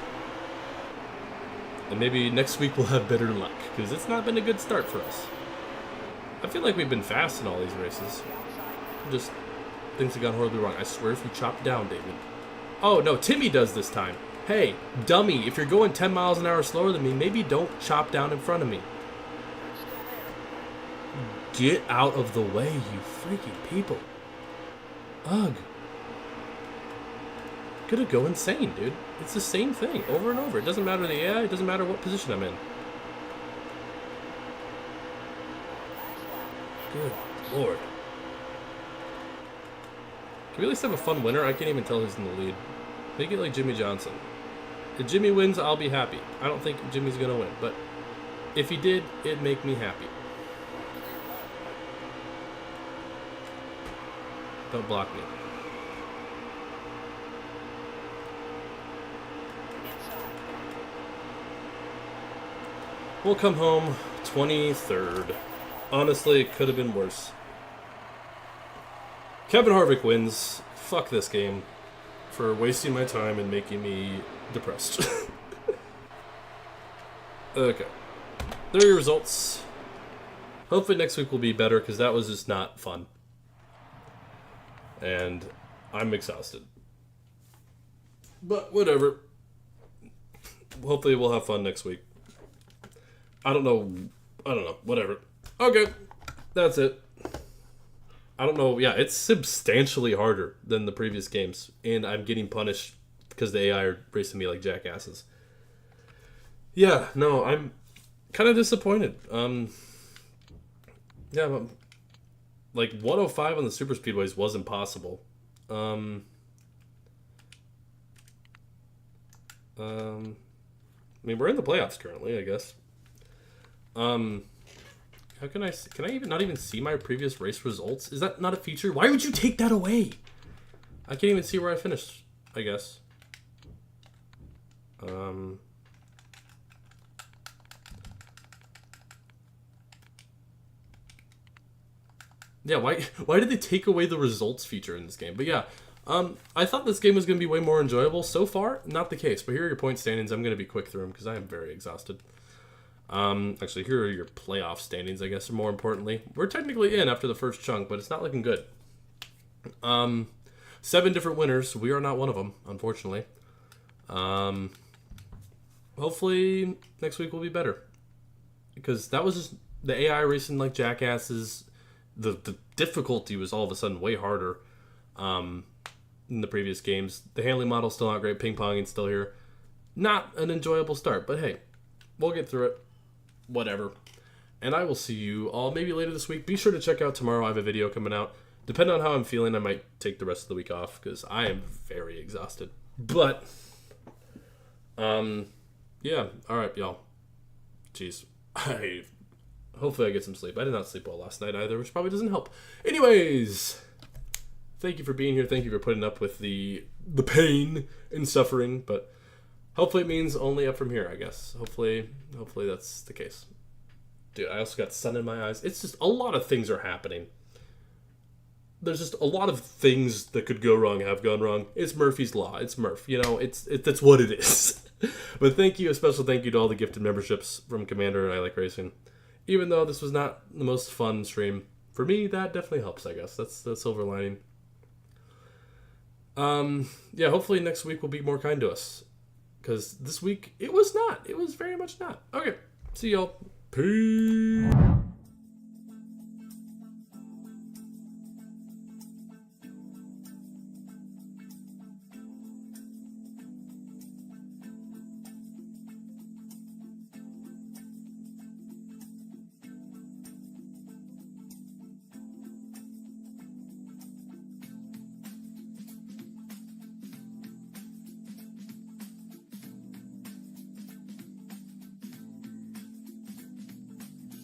And maybe next week we'll have better luck, because it's not been a good start for us. I feel like we've been fast in all these races. Just, things have gone horribly wrong. I swear if you chop down, David. Oh, no, Timmy does this time. Hey, dummy, if you're going 10 miles an hour slower than me, maybe don't chop down in front of me. Get out of the way, you freaking people. Ugh. Gonna go insane, dude. It's the same thing over and over. It doesn't matter the AI, it doesn't matter what position I'm in. Good lord. Can we at least have a fun winner? I can't even tell who's in the lead. Make it like Jimmy Johnson. If Jimmy wins, I'll be happy. I don't think Jimmy's gonna win, but if he did, it'd make me happy. Don't block me. We'll come home 23rd. Honestly, it could have been worse. Kevin Harvick wins. Fuck this game for wasting my time and making me depressed. Okay. There are your results. Hopefully next week will be better, because that was just not fun. And I'm exhausted. But whatever. Hopefully we'll have fun next week. I don't know. Whatever. Okay. That's it. I don't know. Yeah, it's substantially harder than the previous games. And I'm getting punished because the AI are racing me like jackasses. Yeah, no, I'm kind of disappointed. Yeah, but like 105 on the super speedways was impossible. I mean, we're in the playoffs currently, I guess. How can I even not even see my previous race results? Is that not a feature? Why would you take that away? I can't even see where I finished, I guess. Yeah, why did they take away the results feature in this game? But yeah, I thought this game was going to be way more enjoyable. So far, not the case. But here are your point standings. I'm going to be quick through them because I am very exhausted. Actually, here are your playoff standings, I guess, more importantly. We're technically in after the first chunk, but it's not looking good. 7 different winners. We are not one of them, unfortunately. Hopefully next week will be better. Because that was just the AI racing like jackasses. The difficulty was all of a sudden way harder in the previous games. The handling model's still not great. Ping-ponging's still here. Not an enjoyable start, but hey, we'll get through it. Whatever. And I will see you all maybe later this week. Be sure to check out tomorrow. I have a video coming out. Depending on how I'm feeling, I might take the rest of the week off because I am very exhausted. But, yeah. All right, y'all. Jeez. Hopefully I get some sleep. I did not sleep well last night either, which probably doesn't help. Anyways, thank you for being here. Thank you for putting up with the pain and suffering. But hopefully it means only up from here, I guess. Hopefully that's the case. Dude, I also got sun in my eyes. It's just a lot of things are happening. There's just a lot of things that could go wrong have gone wrong. It's Murphy's Law. It's Murph. You know, that's what it is. But thank you, a special thank you to all the gifted memberships from Commander and I Like Racing. Even though this was not the most fun stream, for me, that definitely helps, I guess. That's the silver lining. Yeah, hopefully next week will be more kind to us. Because this week, it was not. It was very much not. Okay, see y'all. Peace.